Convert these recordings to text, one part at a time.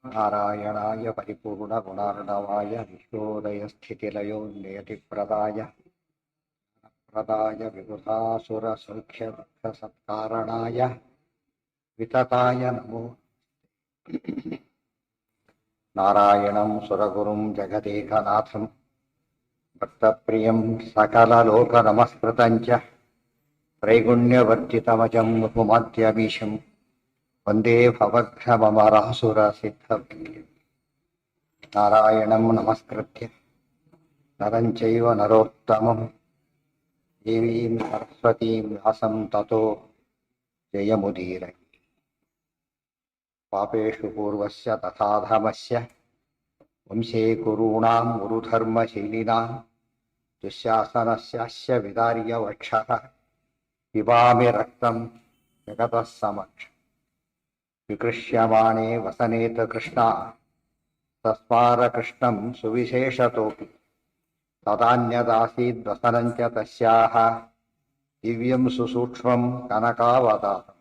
नारायणाय परिपूर्णगुणार्णवाय विश्वोदयस्थितिलयो नियतिप्रदाय विबुधासुरसौख्यदुःखसत्कारणाय वितताय नमो। नारायणं सुरगुरुं जगदेकनाथं भक्तप्रियं सकललोकनमस्कृतं च त्रैगुण्यवर्जितमजं मुहुमद्यमीशं वन्दे भवघ्नममरासुरसिद्धम्। नारायणं नमस्कृत्य नरं चैव नरोत्तमं देवीं सरस्वतीं व्यासं ततो जयमुदीरये। पापेषु पूर्वस्य तथाधमस्य वंशे कुरूणां गुरुधर्मशीलिनां दुःशासनस्यास्य विदार्यवक्षः पिबामि रक्तं जगतः समक्ष। विकृष्यमाणे वसनेत कृष्णा तस्मारकृष्णं सुविशेषतोऽपि तदान्यदासीद्वसनं च तस्याः दिव्यं सुसूक्ष्मं कनकावतारम्।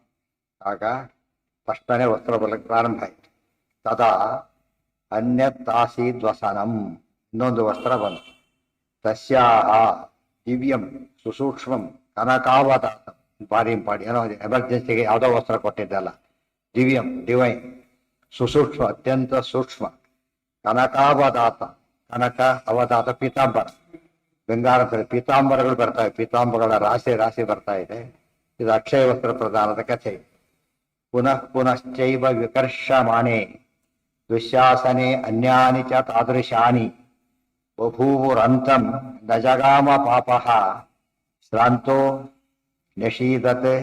ಆಗ ಫಸ್ಟನೇ ವಸ್ತ್ರ ಬಲಕ್ಕೆ ಪ್ರಾರಂಭ ಆಯಿತು. ತದಾ ಅನ್ಯತ್ತಾಸೀದ್ವಸನಂ, ಇನ್ನೊಂದು ವಸ್ತ್ರ ಬಂತು. ತಸ್ಯಾಹ ದಿವ್ಯಂ ಸುಸೂಕ್ಷ್ಮಂ ಕನಕಾವತಾರಂ, ಭಾರಿ ಇಂಪಾರ್ಟೆಂಟ್, ಏನೋ ಎಮರ್ಜೆನ್ಸಿಗೆ ಯಾವುದೋ ವಸ್ತ್ರ ಕೊಟ್ಟಿದ್ದಲ್ಲ. ದಿವ್ಯಂ ಡಿವೈನ್, ಸುಸೂಕ್ಷ್ಮ ಅತ್ಯಂತ ಸೂಕ್ಷ್ಮ, ಕನಕಾವತಾತ ಕನಕ ಅವತಾತ ಪೀತಾಂಬರ, ಬಂಗಾರ ಪೀತಾಂಬರಗಳು ಬರ್ತಾ ಇದೆ, ಪೀತಾಂಬರಗಳ ರಾಶಿ ರಾಶಿ ಬರ್ತಾ ಇದೆ. ಇದು ಅಕ್ಷಯ ವಸ್ತ್ರ ಪ್ರದಾನದ ಕಥೆ. ಪುನಃ ಪುನಶ್ಚೈವ ವಿಕರ್ಷಮಾಣೆ ದುಶ್ಯಾಸನೆ ಅನ್ಯಾನಿ ಚ ತಾದೃಶಾನಿ ಬಭೂವುರಂತಂ ನ ಜಗಾಮ ಪಾಪಃ ಶ್ರಾಂತೋ ನಶೀದತೆ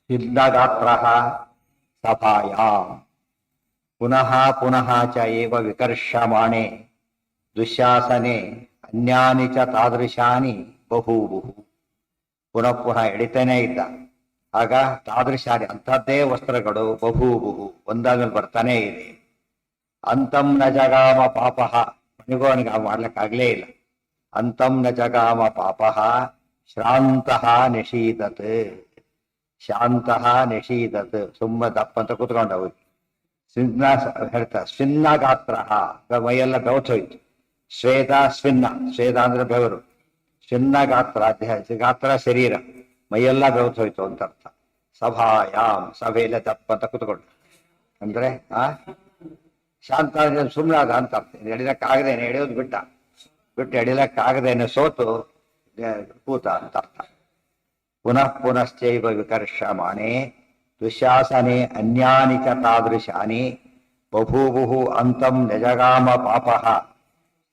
ಸಿದ್ಧಗಾತ್ರಃ ಸಭಾಯಾಂ. ಪುನಃ ಪುನಃ ಚ ಏವ ವಿಕರ್ಷಮಾಣೆ ದುಶ್ಯಾಸನೆ ಅನ್ಯಾನಿ ಚ ತಾದೃಶಾನಿ ಬಭೂವು. ಪುನಃ ಪುನಃ ಎಳಿತಾನೇ ಇದ್ದ. ಆಗ ತಾದೃಶಾನಿ ಅಂಥದ್ದೇ ವಸ್ತ್ರಗಳು ಬಭೂವು ಒಂದಾದ್ಮೇಲೆ ಬರ್ತಾನೇ ಇದೆ. ಅಂತಂ ನ ಜಗಾಮ ಪಾಪಃ, ಕೊನೆಗೂ ಅವನಿಗೆ ಮಾಡ್ಲಿಕ್ಕಾಗ್ಲೇ ಇಲ್ಲ. ಅಂತಂ ನ ಜಗಾಮ ಪಾಪಃ ಶ್ರಾಂತಃ ನಿಷೀದತ್. ಶಾಂತಃ ನಿಷೀದತ್, ಸುಮ್ಮ ದಪ್ಪ ಅಂತ ಕೂತ್ಕೊಂಡ ಹೋಗಿ ಸ್ವಿನ್ನ ಹೇಳ್ತಾ ಸ್ವಿನ್ನ ಗಾತ್ರ, ಮೈಯೆಲ್ಲ ಬೆವತೋಯ್ತು. ಶ್ವೇತ ಸ್ವಿನ್ನ, ಶ್ವೇತ ಅಂದ್ರೆ ಬೆವರು, ಸ್ವಿನ್ನ ಗಾತ್ರ ಗಾತ್ರ ಶರೀರ, ಮೈಯೆಲ್ಲ ಬೆವತೋಯ್ತು ಅಂತ ಅರ್ಥ. ಸಭಾಯಾಮ್, ಸಭೆಯಲ್ಲ ದಪ್ಪ ಅಂತ ಕೂತ್ಕೊಂಡು ಅಂದ್ರೆ ಶಾಂತ ಸುಮ್ಮನಾದ ಅಂತ ಅರ್ಥ. ಎಡಿಲಕ್ಕಾಗದೇನೆ ಎಳೆಯೋದು ಬಿಟ್ಟು ಎಡಿಲಕ್ಕಾಗದೇನೆ ಸೋತು ಕೂತ ಅಂತ ಅರ್ಥ. ಪುನಃ ಪುನಶ್ಚೈವ ವಿಕರ್ಷಮಾಣೆ ದುಶ್ಯಾಸನೆ ಅನ್ಯಾನಿ ಚ ತಾದೃಶಾನಿ ಬಭೂವು ಅಂತಂ ನಜಗಾಮ ಪಾಪಃ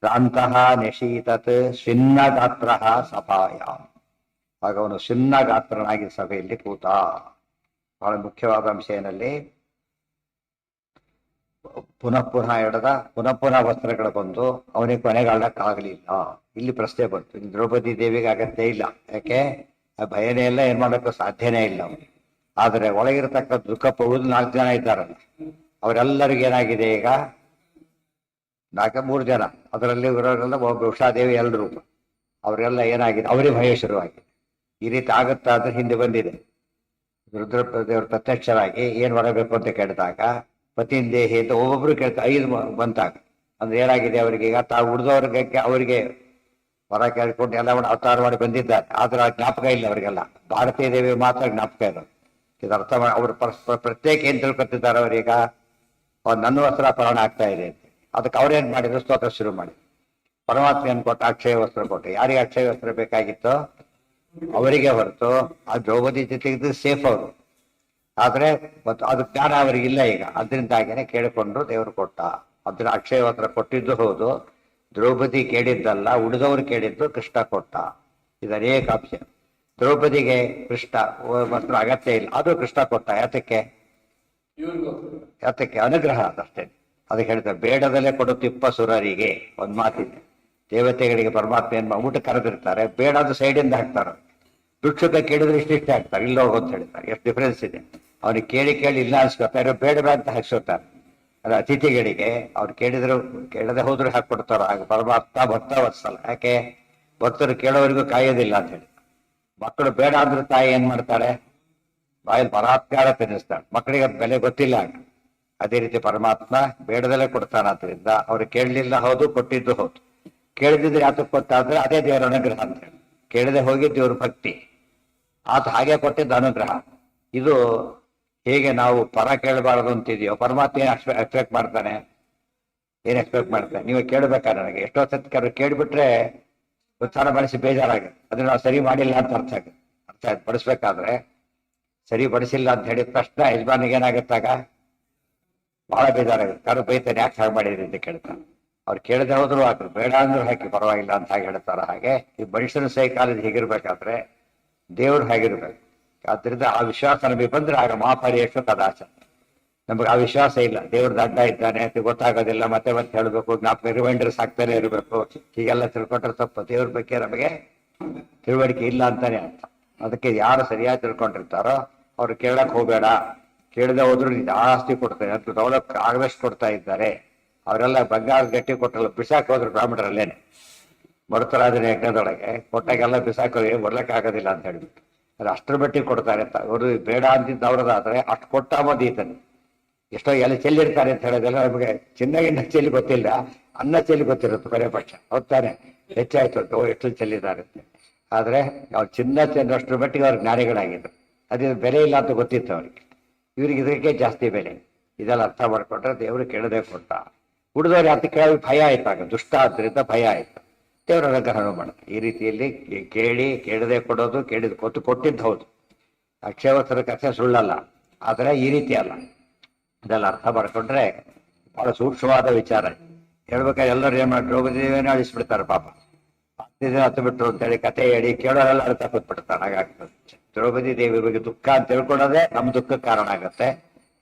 ಶ್ರಾಂತಃ ನಿಷೀತತ್ ಸ್ವಿನ್ನ ಗಾತ್ರಃ ಸಭಾಯಾಮ್. ಆಗ ಅವನು ಸ್ವಿನ್ನ ಗಾತ್ರನಾಗಿ ಸಭೆಯಲ್ಲಿ ಕೂತ. ಬಹಳ ಮುಖ್ಯವಾದ ಅಂಶ ಏನಲ್ಲಿ ಪುನಃ ಪುನಃ ಎಡದ ಪುನಃ ಪುನಃ ವಸ್ತ್ರಗಳು ಬಂದು ಅವನಿಗೆ ಕೊನೆಗಾಳಕ್ಕಾಗಲಿಲ್ಲ. ಇಲ್ಲಿ ಪ್ರಶ್ನೆ ಬಂತು, ದ್ರೌಪದಿ ದೇವಿಗೆ ಅಗತ್ಯ ಇಲ್ಲ, ಯಾಕೆ ಆ ಭಯನೇ ಇಲ್ಲ, ಏನ್ ಮಾಡೋಕ್ಕೂ ಸಾಧ್ಯನೇ ಇಲ್ಲ ಅವನಿಗೆ. ಆದರೆ ಒಳಗಿರತಕ್ಕ ದುಃಖ ಪಡುವುದು 4 ಜನ ಇದ್ದಾರಲ್ಲ, ಅವರೆಲ್ಲರಿಗೂ ಏನಾಗಿದೆ ಈಗ 3 ಜನ, ಅದರಲ್ಲಿ ಇರೋರೆಲ್ಲ ಒಬ್ಬ ಉಷಾದೇವಿ ಎಲ್ಲರೂ, ಅವರೆಲ್ಲ ಏನಾಗಿದೆ ಅವರೇ ಭಯ ಶುರುವಾಗಿದೆ. ಈ ರೀತಿ ಆಗುತ್ತಾ ಅಂದ್ರೆ ಹಿಂದೆ ಬಂದಿದೆ. ರುದ್ರ ದೇವರು ಪ್ರತ್ಯಕ್ಷರಾಗಿ ಏನ್ ಮಾಡಬೇಕು ಅಂತ ಕೇಳಿದಾಗ ಪತಿನ್ ದೇಹಿ ಅಂತ ಒಬ್ಬೊಬ್ರು ಕೇಳ್ತಾ 5 ಬಂತಾಗ ಅಂದ್ರೆ ಏನಾಗಿದೆ ಅವರಿಗೆ, ಈಗ ತಾವು ಉಳಿದವ್ರಿಗೆ ಅವರಿಗೆ ಹೊರ ಕೇಳ್ಕೊಂಡು ಎಲ್ಲ ಅವತಾರ ಮಾಡಿ ಬಂದಿದ್ದಾರೆ. ಆದ್ರೆ ಆ ಜ್ಞಾಪಕ ಇಲ್ಲ ಅವರಿಗೆಲ್ಲ. ಭಾರತೀಯ ದೇವಿ ಮಾತ್ರ ಜ್ಞಾಪಕ ಇರೋದು. ಇದು ಅರ್ಥ ಮಾಡಿ ಅವರು ಪ್ರತ್ಯೇಕ ಏನ್ ತಿಳ್ಕೊತಿದ್ದಾರೆ ಅವರೀಗ, ಅವ್ರು ನನ್ನ ವಸ್ತ್ರ ಅಪಹರಣ ಆಗ್ತಾ ಇದೆ ಅಂತ. ಅದಕ್ಕೆ ಅವ್ರೇನ್ ಮಾಡಿದ್ರು, ಸ್ತೋತ್ರ ಶುರು ಮಾಡಿ ಪರಮಾತ್ಮ ಏನ್ ಕೊಟ್ಟ, ಅಕ್ಷಯ ವಸ್ತ್ರ ಕೊಟ್ಟು. ಯಾರಿಗೆ ಅಕ್ಷಯ ವಸ್ತ್ರ ಬೇಕಾಗಿತ್ತು ಅವರಿಗೆ ಹೊರತು ಆ ದ್ರೌಪದಿ ಜೊತೆಗಿದ್ದು ಸೇಫ್ ಅವರು. ಆದ್ರೆ ಅದು ಜ್ಞಾನ ಅವರಿಗಿಲ್ಲ ಈಗ, ಅದರಿಂದಾಗೇನೆ ಕೇಳಿಕೊಂಡು ದೇವರು ಕೊಟ್ಟ. ಅದ್ರ ಅಕ್ಷಯ ವಸ್ತ್ರ ಕೊಟ್ಟಿದ್ದು ಹೌದು, ದ್ರೌಪದಿ ಕೇಳಿದ್ದಲ್ಲ, ಉಳಿದವರು ಕೇಳಿದ್ದು ಕೃಷ್ಣ ಕೊಟ್ಟ. ಇದು ಅನೇಕ ಅಂಶ. ದ್ರೌಪದಿಗೆ ಕೃಷ್ಣ ವಸ್ತ್ರ ಅಗತ್ಯ ಇಲ್ಲ, ಅದು ಕೃಷ್ಣ ಕೊಟ್ಟ. ಯಾತಕ್ಕೆ ಅನುಗ್ರಹ ಅದಷ್ಟೇ. ಅದಕ್ಕೆ ಹೇಳ್ತಾರೆ ಬೇಡದಲ್ಲೇ ಕೊಡುತ್ತಿಪ್ಪ ಸುರರಿಗೆ. ಒಂದ್ ಮಾತಿದೆ, ದೇವತೆಗಳಿಗೆ ಪರಮಾತ್ಮ ಏನ್ ಊಟ ಕರೆದಿರ್ತಾರೆ, ಬೇಡ ಅದು ಸೈಡಿಂದ ಹಾಕ್ತಾರೆ. ಭಿಕ್ಷುಕ ಕೇಳಿದ್ರೆ ಇಷ್ಟಿಷ್ಟೇ ಹಾಕ್ತಾರೆ, ಇಲ್ಲ ಹೋಗೋದು ಹೇಳ್ತಾರೆ. ಎಷ್ಟು ಡಿಫ್ರೆನ್ಸ್ ಇದೆ. ಅವ್ನಿಗೆ ಕೇಳಿ ಇಲ್ಲ ಅನ್ಸ್ಕೊತಾರೆ, ಬೇಡ ಅಂತ ಹಾಕ್ಸೋತಾರೆ. ಅದ ಅತಿಥಿಗಳಿಗೆ ಅವ್ರು ಕೇಳಿದ್ರು ಕೇಳದೆ ಹೋದ್ರು ಹಾಕೊಡ್ತಾರ. ಆಗ ಪರಮಾತ್ಮ ಭಕ್ತ ವತ್ಸಲ, ಯಾಕೆ ಭಕ್ತರು ಕೇಳೋವರಿಗೂ ಕಾಯೋದಿಲ್ಲ ಅಂತ ಹೇಳಿ. ಮಕ್ಕಳು ಬೇಡ ಅಂದ್ರೆ ತಾಯಿ ಏನ್ ಮಾಡ್ತಾರೆ, ಬಾಯಲ್ಲಿ ಬಲಾತ್ಕಾರ ತಿನ್ನಿಸ್ತಾನೆ. ಮಕ್ಕಳಿಗೆ ಅದ್ ಬೆಲೆ ಗೊತ್ತಿಲ್ಲ ಆಗ. ಅದೇ ರೀತಿ ಪರಮಾತ್ಮ ಬೇಡದಲ್ಲೇ ಕೊಡ್ತಾನಾದ್ರಿಂದ ಅವ್ರು ಕೇಳಲಿಲ್ಲ ಹೌದು, ಕೊಟ್ಟಿದ್ದು ಹೌದು. ಕೇಳದಿದ್ರೆ ಯಾತಕ್ಕೆ ಕೊಟ್ಟಾದ್ರೆ ಅದೇ ದೇವರ ಅನುಗ್ರಹ ಅಂತ ಹೇಳಿ. ಕೇಳದೆ ಹೋಗಿ ದೇವ್ರ ಭಕ್ತಿ, ಆತ ಹಾಗೆ ಕೊಟ್ಟಿದ್ದ ಅನುಗ್ರಹ. ಇದು ಹೇಗೆ ನಾವು ಪರ ಕೇಳಬಾರದು ಅಂತಿದೆಯೋ, ಪರಮಾತ್ಮ ಏನ್ ಎಕ್ಸ್ಪೆಕ್ಟ್ ಮಾಡ್ತಾನೆ? ಏನ್ ಎಕ್ಸ್ಪೆಕ್ಟ್ ಮಾಡ್ತಾನೆ? ನೀವು ಕೇಳ್ಬೇಕಾದ್ರೆ ನನಗೆ ಎಷ್ಟೋ ಸತಿ ಕೇಳಿಬಿಟ್ರೆ ಉತ್ಸಾಹ ಬಳಸಿ ಬೇಜಾರಾಗುತ್ತೆ. ಅದನ್ನ ನಾವು ಸರಿ ಮಾಡಿಲ್ಲ ಅಂತ ಅರ್ಥ ಆಗುತ್ತೆ. ಅರ್ಥ ಆಯ್ತು. ಬಡಿಸ್ಬೇಕಾದ್ರೆ ಸರಿ ಬಡಿಸಿಲ್ಲ ಅಂತ ಹೇಳಿದ ತಕ್ಷಣ ಯಜಮಾನಿಗೆ ಏನಾಗುತ್ತಾಗ ಬಹಳ ಬೇಜಾರಾಗುತ್ತೆ. ಕಾರು ಬೈತಾನೆ, ಯಾಕೆ ಹಾಗೆ ಮಾಡಿದ್ರಿ ಅಂತ ಕೇಳ್ತಾನೆ. ಅವ್ರು ಕೇಳದೆ ಹೋದ್ರು ಹಾಕಿ, ಬೇಡ ಅಂದ್ರೂ ಹಾಕಿ, ಪರವಾಗಿಲ್ಲ ಅಂತ ಹಾಗೆ ಹೇಳ್ತಾರ. ಹಾಗೆ ಈ ಮನುಷ್ಯನ ಸೈಕಾಲಜಿ ಹೇಗಿರ್ಬೇಕಾದ್ರೆ ದೇವ್ರು ಹೇಗಿರ್ಬೇಕು. ಆದ್ರಿಂದ ಆ ವಿಶ್ವಾಸ ನಮಗೆ ಬಂದ್ರೆ ಆಗ ಮಹಾಪರಿಯಷ್ಟು ಕದಾಚ. ನಮ್ಗೆ ಆ ವಿಶ್ವಾಸ ಇಲ್ಲ, ದೇವ್ರದ್ದು ಅಡ್ಡ ಇದ್ದಾನೆ ಅಂತ ಗೊತ್ತಾಗೋದಿಲ್ಲ, ಮತ್ತೆ ಮತ್ತೆ ಹೇಳ್ಬೇಕು, ಜ್ಞಾಪಕ ರಿಮೈಂಡರ್ಸ್ ಆಗ್ತಾನೆ ಇರಬೇಕು. ಹೀಗೆಲ್ಲ ತಿಳ್ಕೊಂಡ್ರೆ ತಪ್ಪು. ದೇವ್ರ ಬಗ್ಗೆ ನಮಗೆ ತಿಳುವಳಿಕೆ ಇಲ್ಲ ಅಂತಾನೆ ಅರ್ಥ. ಅದಕ್ಕೆ ಯಾರು ಸರಿಯಾಗಿ ತಿಳ್ಕೊಂಡಿರ್ತಾರೋ ಅವ್ರು ಕೇಳಕ್ ಹೋಗಬೇಡ. ಕೇಳದೆ ಹೋದ್ರು ಜಾಸ್ತಿ ಕೊಡ್ತಾರೆ, ಅಂತ ದೌಲತ್ ಆಗದಷ್ಟು ಕೊಡ್ತಾ ಇದ್ದಾರೆ. ಅವರೆಲ್ಲ ಬಂಗಾರ ಗಟ್ಟಿ ಕೊಟ್ಟಲ್ಲ, ಬಿಸಾಕ್ ಹೋದ್ರು ಬ್ರಾಹ್ಮಣರಲ್ಲೇನೆ. ಮರುತರಾಜನ ಯಜ್ಞದೊಳಗೆ ಕೊಟ್ಟಾಗೆಲ್ಲ ಬಿಸಾಕೋದು, ಬರ್ಲಕ್ಕೆ ಆಗೋದಿಲ್ಲ ಅಂತ ಹೇಳ್ಬಿಟ್ಟು ಅದು ಅಷ್ಟರ ಮಟ್ಟಿಗೆ ಕೊಡ್ತಾರೆ ಅಂತ. ಅವರು ಬೇಡ ಅಂತಿದ್ದ ಅವ್ರದಾದ್ರೆ ಅಷ್ಟು ಕೊಟ್ಟ ಮದೀತಾನೆ. ಎಷ್ಟೋ ಎಲ್ಲ ಚೆಲ್ಲಿರ್ತಾರೆ ಅಂತ ಹೇಳೋದೆಲ್ಲ ನಮಗೆ ಚಿನ್ನ ಚೆಲ್ಲಿ ಗೊತ್ತಿಲ್ಲ, ಅನ್ನ ಚೆಲ್ಲಿ ಗೊತ್ತಿರುತ್ತೆ ಕೊನೆ ಪಕ್ಷ. ಹೋಗ್ತಾನೆ ಹೆಚ್ಚಾಯ್ತು ಎಷ್ಟು ಚೆಲ್ಲಿದ್ದಾರೆ ಅಂತ. ಆದ್ರೆ ಅವ್ರು ಚಿನ್ನ ಚೆನ್ನಷ್ಟರ ಮಟ್ಟಿಗೆ ಅವ್ರಿಗೆ ಜ್ಞಾನಿಗಳಾಗಿದ್ರು. ಅದೇ ಬೆಲೆ ಇಲ್ಲ ಅಂತ ಗೊತ್ತಿತ್ತು ಅವ್ರಿಗೆ. ಇವ್ರಿಗೆ ಇದಕ್ಕೆ ಜಾಸ್ತಿ ಬೆಲೆ. ಇದೆಲ್ಲ ಅರ್ಥ ಮಾಡ್ಕೊಂಡ್ರೆ ದೇವರು ಕೇಳದೆ ಕೊಟ್ಟ. ಉಳಿದವ್ರು ಯಾತ ಕೇಳಿ ಭಯ ಆಯ್ತಾಗ, ದುಷ್ಟ ಆದ್ರಿಂದ ಭಯ ಆಯ್ತು. ದೇವರ ಅನುಗ್ರಹ ಮಾಡುತ್ತೆ. ಈ ರೀತಿಯಲ್ಲಿ ಕೇಳಿ ಕೇಳದೆ ಕೊಡೋದು, ಕೇಳಿದ ಕೊಟ್ಟಿದ್ದು ಹೌದು. ಅಕ್ಷಯವಸ್ತ್ರ ಕಥೆ ಸುಳ್ಳಲ್ಲ, ಆದ್ರೆ ಈ ರೀತಿ ಅಲ್ಲ. ಇದೆಲ್ಲ ಅರ್ಥ ಮಾಡ್ಕೊಂಡ್ರೆ ಬಹಳ ಸೂಕ್ಷ್ಮವಾದ ವಿಚಾರ. ಹೇಳ್ಬೇಕಾದ್ರೆ ಎಲ್ಲರೂ ಏನ್ ಮಾಡಿ ದ್ರೌಪದಿದೇವಿಯನ್ನೇ ಅಳಿಸ್ಬಿಡ್ತಾರೆ ಪಾಪ. ಹತ್ತು ಬಿಟ್ರು ಅಂತೇಳಿ ಕಥೆ ಹೇಳಿ ಕೇಳೋರೆಲ್ಲ ಅರ್ಥ ಕೂತ್ಬಿಡ್ತಾರೆ. ಹಾಗಾಗ್ತದೆ. ದ್ರೌಪದಿ ದೇವಿ ಬಗ್ಗೆ ದುಃಖ ಅಂತ ತಿಳ್ಕೊಳ್ಳೋದೇ ನಮ್ಮ ದುಃಖಕ್ಕೆ ಕಾರಣ ಆಗತ್ತೆ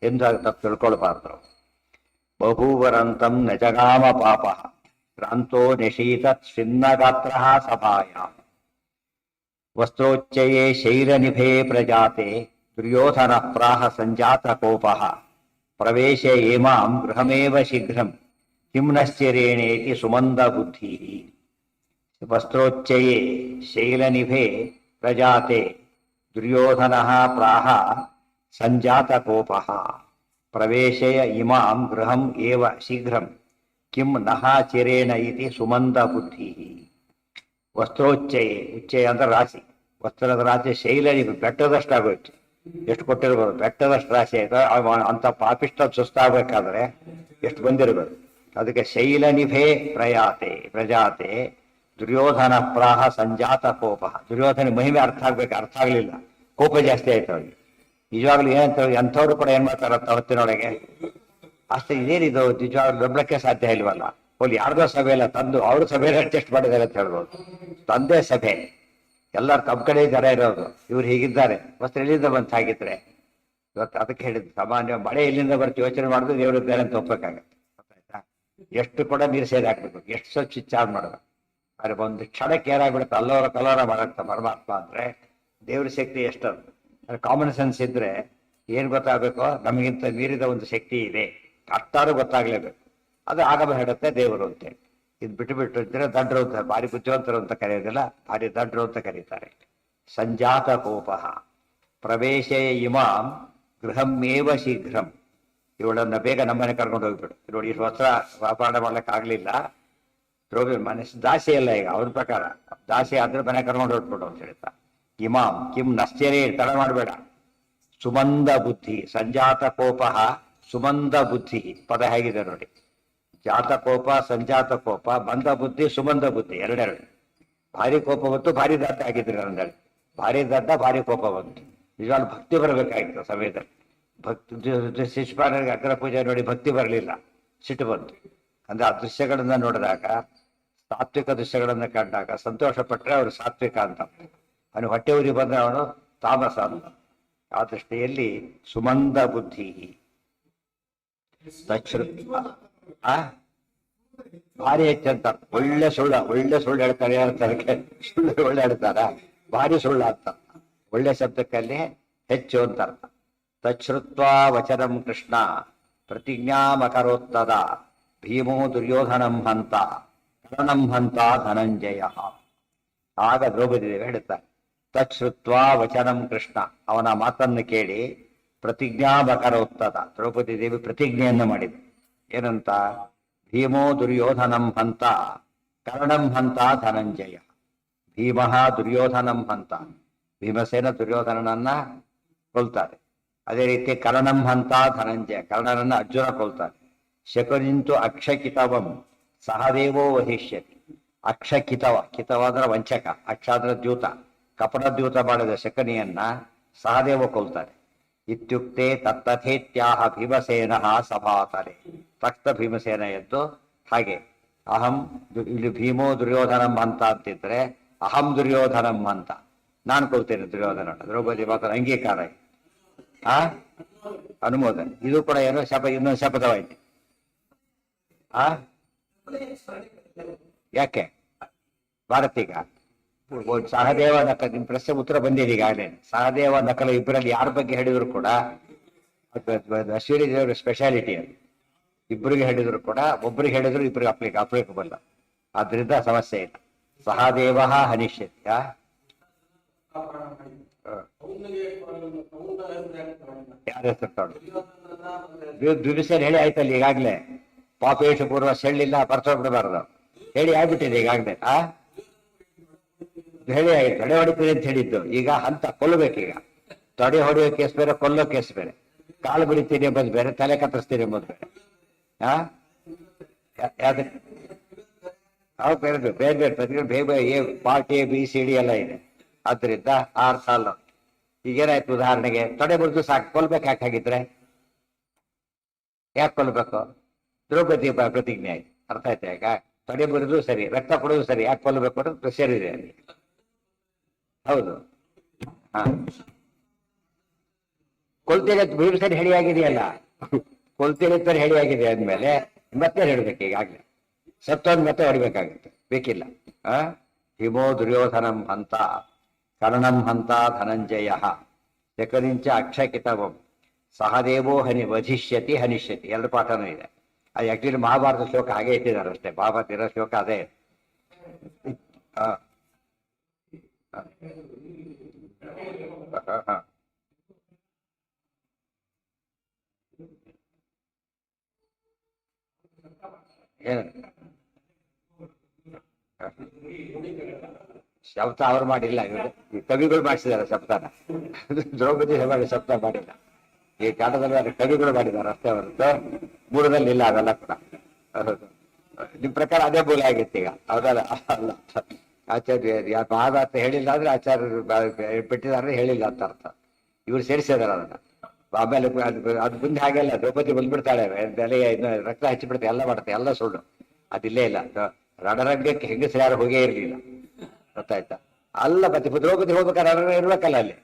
ಎಂದು ತಪ್ಪು ತಿಳ್ಕೊಳ್ಬಾರ್ದು. ಬಹೂವರಂತಂ ನಜಗಾಮ ಪಾಪ ಕ್ರಾಂತೋ ನಿಶೀತತ್ ಶಿನ್ನಗಾತ್ರ ಸಭಾಯ ವಸ್ತ್ರೋಚ್ಚಯೇ ಶೈರನಿಭೇ ಪ್ರಜಾತೆ ದುರ್ಯೋಧನ ಪ್ರಾಹ ಸಂಜಾತ ಕೋಪ ಪ್ರವೇಶ ಏಮಾಂ ಗೃಹಮೇವ ಶೀಘ್ರಂ ಕಿಮ್ನಶ್ಚಿರೇಣೇತಿ ಸುಮಂದ ಬುದ್ಧಿ. ವಸ್ತ್ರೋಚ್ಚಯೇ ಶೈಲನಿಭೆ ಪ್ರಜಾತೆ ದುರ್ಯೋಧನ ಪ್ರಾಹ ಸಂಜಾತ ಕೋಪ ಪ್ರವೇಶಯ ಇಮಾಂ ಗೃಹಂ ಏವ ಶೀಘ್ರಂ ಕಿಂ ನಹ ಚಿರೇಣ ಇತಿ ಸುಮಂದ ಬುದ್ಧಿ. ವಸ್ತ್ರೋಚ್ಚಯೇ, ಉಚ್ಚಯ ಅಂದ್ರೆ ರಾಶಿ, ವಸ್ತ್ರದ ರಾಶಿ ಶೈಲನಿಭೆ ಬೆಟ್ಟದಷ್ಟಾಗೋಯ್ತು. ಎಷ್ಟು ಕೊಟ್ಟಿರ್ಬೋದು? ಬೆಟ್ಟದಷ್ಟು ರಾಶಿ ಆಯ್ತು. ಅಂತ ಪಾಪಿಷ್ಟ ಸುಸ್ತಾಗಬೇಕಾದ್ರೆ ಎಷ್ಟು ಬಂದಿರ್ಬೇಕು. ಅದಕ್ಕೆ ಶೈಲನಿಭೆ ಪ್ರಜಾತೆ ದುರ್ಯೋಧನ ಪ್ರಾಹ ಸಂಜಾತ ಕೋಪ. ದುರ್ಯೋಧನ ಮಹಿಮೆ ಅರ್ಥ ಆಗ್ಬೇಕು, ಅರ್ಥ ಆಗ್ಲಿಲ್ಲ, ಕೋಪ ಜಾಸ್ತಿ ಆಯ್ತು ಅವ್ರಿಗೆ. ನಿಜವಾಗ್ಲೂ ಏನಂತ ಎಂಥವ್ರು ಕೂಡ ಏನ್ ಮಾಡ್ತಾರಂತ ಹೊತ್ತಿನೊಳಗೆ ಅಷ್ಟೇ. ಇದೇನಿದು ನಿಜವಾಗ್ಲೂ ನಂಬಳಕ್ಕೆ ಸಾಧ್ಯ ಇಲ್ವಲ್ಲ. ಹೋಗಿ ಯಾರ್ದೋ ಸಭೆ ಇಲ್ಲ, ತಂದು ಅವ್ರ ಸಭೆಯಲ್ಲಿ ಅಡ್ಜಸ್ಟ್ ಮಾಡಿದ್ದಾರೆ ಅಂತ ಹೇಳ್ಬೋದು. ತಂದೆ ಸಭೆ, ಎಲ್ಲರೂ ತಮ್ಮ ಕಡೆ ಜನ ಇರೋದು, ಇವ್ರು ಹೀಗಿದ್ದಾರೆ, ವಸ್ತ್ರ ಎಲ್ಲಿಂದ ಬಂತ ಹಾಗಿದ್ರೆ. ಇವತ್ತು ಅದಕ್ಕೆ ಹೇಳಿದ್ದು, ಸಾಮಾನ್ಯ ಮಳೆ ಎಲ್ಲಿಂದ ಬರ್ತಿ ಯೋಚನೆ ಮಾಡಿದ್ರೆ ದೇವರು ಇದ್ದಾರೆ ಅಂತ ಒಪ್ಪಬೇಕಾಗತ್ತೆ. ಗೊತ್ತಾಯ್ತಾ? ಎಷ್ಟು ಕೂಡ ನೀರು ಸೇರಿ ಹಾಕ್ಬೇಕು, ಎಷ್ಟು ಸ್ವಚ್ಛ ಚಾರ್ಜ್ ಮಾಡ್ಬೇಕು. ಆದ್ರೆ ಒಂದು ಕ್ಷಣಕ್ಕೆ ಏನಾಗ್ಬಿಡುತ್ತೆ, ಅಲ್ಲವರ ಕಲವರ ಮಾಡತ್ತ ಪರಮಾತ್ಮ ಅಂದ್ರೆ ದೇವ್ರ ಶಕ್ತಿ ಎಷ್ಟದು. ಕಾಮನ್ ಸೆನ್ಸ್ ಇದ್ರೆ ಏನ್ ಗೊತ್ತಾಗಬೇಕು, ನಮಗಿಂತ ಮೀರಿದ ಒಂದು ಶಕ್ತಿ ಇದೆ ಅಷ್ಟಾರು ಗೊತ್ತಾಗ್ಲೇಬೇಕು. ಅದು ಆಗಮ ಹೇಳುತ್ತೆ ದೇವರು ಅಂತೇಳಿ. ಇದು ಬಿಟ್ಟು ಇದ್ರೆ ದಡ್ರು ಅಂತ, ಭಾರಿ ಬುದ್ಧಿವಂತರು ಅಂತ ಕರೆಯೋದಿಲ್ಲ, ಭಾರಿ ದಡ್ರು ಅಂತ ಕರೀತಾರೆ. ಸಂಜಾತ ಕೋಪ ಪ್ರವೇಶ ಇಮಾಂ ಗೃಹಮೇವ ಶೀಘ್ರಂ. ಇವಳನ್ನ ಬೇಗ ನಮ್ಮನೆ ಕರ್ಕೊಂಡು ಹೋಗ್ಬಿಡು. ನೋಡಿ, ಇಷ್ಟು ವಸ್ತ್ರ ವ್ಯಾಪಾರ ಮಾಡ್ಲಿಕ್ಕೆ ಆಗ್ಲಿಲ್ಲ, ದ್ರೌಪದಿ ಮನಸ್ಸು ದಾಸಿ ಅಲ್ಲ ಈಗ ಅವ್ರ ಪ್ರಕಾರ. ದಾಸಿ ಆದ್ರೆ ಮನೆ ಕರ್ಕೊಂಡು ಹೊಟ್ಬಿಡು ಅಂತ ಹೇಳ್ತಾ. ಇಮಾಂ ಕಿಂ ನಶ್ಚರೇ, ತಡ ಮಾಡಬೇಡ. ಸುಮಂದ ಬುದ್ಧಿ, ಸಂಜಾತ ಕೋಪ ಸುಮಂದ ಬುದ್ಧಿ. ಪದ ಹೇಗಿದೆ ನೋಡಿ, ಜಾತ ಕೋಪ, ಸಂಜಾತ ಕೋಪ, ಮಂದ ಬುದ್ಧಿ, ಸುಮಂದ ಬುದ್ಧಿ, ಎರಡೆರಡು. ಭಾರಿ ಕೋಪ ಬಂತು, ಭಾರಿ ದಡ್ಡ ಆಗಿದ್ರಿ ಅಂದೇಳಿ. ಭಾರಿ ದಡ್ಡ, ಭಾರಿ ಕೋಪ ಬಂತು. ನಿಜವಾಗ್ಲೂ ಭಕ್ತಿ ಬರಬೇಕಾಗಿತ್ತು ಸಮಯದಲ್ಲಿ. ಭಕ್ತಿ ಶಿಶುಪಾಲನಿಗೆ ಅಗ್ರ ಪೂಜೆ ನೋಡಿ ಭಕ್ತಿ ಬರಲಿಲ್ಲ, ಸಿಟ್ಟು ಬಂತು. ಅಂದ್ರೆ ಆ ದೃಶ್ಯಗಳನ್ನ ನೋಡಿದಾಗ, ಸಾತ್ವಿಕ ದೃಶ್ಯಗಳನ್ನ ಕಂಡಾಗ ಸಂತೋಷ ಪಟ್ಟರೆ ಅವರು ಸಾತ್ವಿಕ ಅಂತ. ಅವನು ಹೊಟ್ಟೆ ಉರಿ ಬಂದ್ರೆ ಅವನು ತಾಮಸ ಅಂತ. ಆ ದೃಷ್ಟಿಯಲ್ಲಿ ಸುಮಂದ ಬುದ್ಧಿ. ಭಾರಿ ಹೆಚ್ಚಂತ, ಒಳ್ಳೆ ಸುಳ್ಳು ಹೇಳ್ತಾರೆ. ಸುಳ್ಳು ಒಳ್ಳೆ ಹೇಳ್ತಾರ, ಭಾರಿ ಸುಳ್ಳು ಅಂತ. ಒಳ್ಳೆ ಶಬ್ದಕ್ಕಲ್ಲಿ ಹೆಚ್ಚು ಅಂತ ಅರ್ಥ. ತಚ್ಛ್ರುತ್ವಾ ವಚನಂ ಕೃಷ್ಣ ಪ್ರತಿಜ್ಞಾಮಕರೋತ್ತದ ಭೀಮೋ ದುರ್ಯೋಧನಂ ಹಂತ ಕರ್ಣಂ ಹಂತ ಧನಂಜಯ. ಆಗ ದ್ರೌಪದಿ ದೇವಿ ಹೇಳ್ತಾರೆ, ತಚ್ಛ್ರುತ್ವಾ ವಚನಂ ಕೃಷ್ಣ, ಅವನ ಮಾತನ್ನು ಕೇಳಿ ಪ್ರತಿಜ್ಞಾಬಕರೋತ್ತದ, ದ್ರೌಪದಿ ದೇವಿ ಪ್ರತಿಜ್ಞೆಯನ್ನು ಮಾಡಿದ. ಏನಂತ? ಭೀಮೋ ದುರ್ಯೋಧನಂ ಹಂತ ಕರ್ಣಂ ಹಂತ ಧನಂಜಯ. ಭೀಮಃ ದುರ್ಯೋಧನಂ ಹಂತ, ಭೀಮಸೇನ ದುರ್ಯೋಧನನನ್ನ ಕೊಲ್ತಾರೆ. ಅದೇ ರೀತಿ ಕರ್ಣಂ ಹಂತ ಧನಂಜಯ, ಕರ್ಣನನ್ನ ಅರ್ಜುನ ಕೊಲ್ತಾರೆ. ಶಕುನಿಂತು ಅಕ್ಷಕಿತವಂ ಸಹದೇವೋ ವಧಿಷ್ಯತಿ. ಅಕ್ಷಕಿತವ, ಕಿತವ ಅಂದ್ರೆ ವಂಚಕ, ಅಕ್ಷ ಅಂದ್ರೆ ದ್ಯೂತ, ಕಪಟ ದ್ಯೂತ ಮಾಡಿದ ಶಕನಿಯನ್ನ ಸಹದೇವ ಕೊಲ್ತಾರೆ. ಇತ್ಯುಕ್ತೆ ತತ್ತಥೇತ್ಯಾಹ ಭೀಮಸೇನ ಸಭಾತರೆ. ತಕ್ಷಣ ಭೀಮಸೇನ ಎದ್ದು ಹಾಗೆ ಅಹಂ ಇಲ್ಲಿ ಭೀಮೋ ದುರ್ಯೋಧನಂ ಅಂತ ಅಂತಿದ್ರೆ ಅಹಂ ದುರ್ಯೋಧನಂ ಅಂತ, ನಾನು ಕೊಲ್ತೇನೆ ದುರ್ಯೋಧನ. ದ್ರೌಪದಿ ಮಾತ್ರ ಅಂಗೀಕಾರ, ಆ ಅನುಮೋದನೆ. ಇದು ಕೂಡ ಏನೋ ಇನ್ನೊಂದು ಶಪಥವಾಯ್ತು. ಆ ಯಾಕೆ ಭಾರತೀಗ ಸಹದೇವ ನಕಲ, ನಿಮ್ ಪ್ರಶ್ನೆ ಉತ್ತರ ಬಂದಿದೆ ಈಗಾಗಲೇ. ಸಹದೇವ ನಕಲ ಇಬ್ಬರಲ್ಲಿ ಯಾರ ಬಗ್ಗೆ ಹೇಳಿದ್ರು ಕೂಡ ಅಶ್ವಿನಿ ದೇವರ ಸ್ಪೆಷಾಲಿಟಿ ಅದು. ಇಬ್ಬರಿಗೆ ಹೇಳಿದ್ರು ಕೂಡ, ಒಬ್ಬರಿಗೆ ಹೇಳಿದ್ರು ಇಬ್ಬರಿಗೆ ಅಪ್ಲಿಕಬಲ್. ಆದ್ರಿಂದ ಸಮಸ್ಯೆ ಇಲ್ಲ. ಸಹದೇವ ಹನಿಷ್ಯತ್ಯ. ಯಾರ ಹೆಸರು ತಗೊಂಡು ದ್ವಿಭಿಸೇನ ಹೇಳಿ ಆಯ್ತಲ್ಲ ಈಗಾಗ್ಲೇ. ಪಾಪೇಶ ಪೂರ್ವ ಸೆಳ್ಳಿಲ್ಲ ಬಿಡಬಾರ್ದು, ಹೇಳಿ ಆಗ್ಬಿಟ್ಟಿದೆ ಈಗಾಗಲೇ. ಹೇಳಿ ಆಯ್ತು, ತಡೆ ಹೊಡಿತೀರಿ ಅಂತ ಹೇಳಿದ್ದು. ಈಗ ಹಂತ ಕೊಲ್ಲಬೇಕೀಗ. ತಡೆ ಹೊಡೆಯೋ ಕೇಸ್ ಬೇರೆ, ಕೊಲ್ಲೋ ಕೇಸ್ ಬೇರೆ. ಕಾಲು ಬಿಡಿತೀನಿ ಎಂಬುದು ಬೇರೆ, ತಲೆ ಕತ್ತರಿಸ್ತೀನಿ ಎಂಬುದು ಬೇರೆ. ಬೇರೆ ಬೇರೆ ಬೇರೆ ಪ್ರತಿಗಳು ಬೇರೆ A part A B C D ಎಲ್ಲ ಇದೆ. ಆದ್ರಿಂದ ಆರು ಸಾಲು. ಈಗೇನಾಯ್ತು, ಉದಾಹರಣೆಗೆ ತೊಡೆ ಮುರಿದು ಸಾಕು, ಕೊಲ್ಬೇಕು. ಯಾಕೆ ಹಾಗಿದ್ರೆ ಯಾಕೆ ಕೊಲ್ಬೇಕು? ದ್ರೌಪದಿ ಪ್ರತಿಜ್ಞೆ ಆಯ್ತು, ಅರ್ಥ ಆಯ್ತಾ? ಈಗ ತೊಡೆ ಮುರಿದು ಸರಿ, ರಕ್ತ ಕೊಡೋದು ಸರಿ, ಯಾಕೆ ಕೊಲ್ಬೇಕು ಅನ್ನೋದು ಪ್ರೆಷರ್ ಇದೆ ಅಲ್ಲಿ. ಹೌದು, ಹಾ ಕೊಲ್ತೇನೆ ಭೀಮಸೇನ ಹೇಳಿ ಆಗಿದೆಯಲ್ಲ, ಕೊಲ್ತೇನೆ ಅಂತ ಹೇಳಿ ಆಗಿದೆ ಅಂದ್ಮೇಲೆ ಮತ್ತೆ ಹೇಳ್ಬೇಕು. ಈಗಾಗ್ಲೇ ಸತ್ತೋದ್ ಮತ್ತೆ ಹೊಡಿಬೇಕಾಗುತ್ತೆ, ಬೇಕಿಲ್ಲ. ಹಿಮೋ ದುರ್ಯೋಧನಂ ಹಂತ ಕರ್ಣಂ ಹಂತ ಧನಂಜಯ ಶಕನಿಂಚ ಅಕ್ಷಕಿತವಂ ಸಹದೇವೋ ವಧಿಷ್ಯತಿ ಹನಿಷ್ಯತಿ. ಎರಡು ಪಾಠನೂ ಇದೆ. ಅದು ಆಕ್ಚುಲಿ ಮಹಾಭಾರತ ಶ್ಲೋಕ ಹಾಗೆ ಇಟ್ಟಿದ್ದಾರೆ ಅಷ್ಟೇ. ಮಹಾಭಾರತ ಇರೋ ಶ್ಲೋಕ ಅದೇ. ಏನು ಶಬ್ದ ಅವ್ರು ಮಾಡಿಲ್ಲ, ಇವರು ಕವಿಗಳು ಮಾಡಿಸಿದ್ದಾರೆ ಶಬ್ದನ. ದ್ರೌಪದಿ ಮಾಡಿ ಶಬ್ದ ಮಾಡಿಲ್ಲ. ಈ ಕಾಟದಲ್ಲಿ ಕವಿಗಳು ಮಾಡಿದ್ದಾರೆ ಅಷ್ಟೇ ಹೊರತು ಮೂರದಲ್ಲಿ ಇಲ್ಲ. ಅದೆಲ್ಲ ಕೂಡ ನಿಮ್ ಪ್ರಕಾರ ಅದೇ ಮೂಲ ಆಗಿತ್ತು ಈಗ. ಹೌದಲ್ಲ? ಅಲ್ಲ, ಆಚಾರ್ಯ ಮಹಾಭಾರತ ಹೇಳಿಲ್ಲ ಅಂದ್ರೆ ಆಚಾರ್ಯರು ಬಿಟ್ಟಿದ್ದಾರೆ, ಹೇಳಿಲ್ಲ ಅಂತ ಅರ್ಥ. ಇವ್ರು ಸೇರಿಸಿದಾರೆ ಅದನ್ನ. ಆಮೇಲೆ ಅದು ಮುಂದೆ ಹಾಗೆಲ್ಲ ದ್ರೌಪದಿ ಬಂದ್ಬಿಡ್ತಾಳೆ, ಬೆಲೆ ರಕ್ತ ಹಚ್ಚಿಬಿಡ್ತೆ, ಎಲ್ಲ ಮಾಡುತ್ತೆ, ಎಲ್ಲ ಸುಳ್ಳು. ಅದಿಲ್ಲೇ ಇಲ್ಲ. ರಣರಂಗಕ್ಕೆ ಹೆಂಗಸರು ಯಾರು ಹೋಗೇ ಇರ್ಲಿಲ್ಲ, ಗೊತ್ತಾಯ್ತಾ? ಅಲ್ಲ, ಮತ್ತೆ ದ್ರೌಪದಿ ಹೋಗ್ಬೇಕಾದ್ರೆ ರಣ ಇರ್ಬೇಕಲ್ಲ, ಅಲ್ಲಿ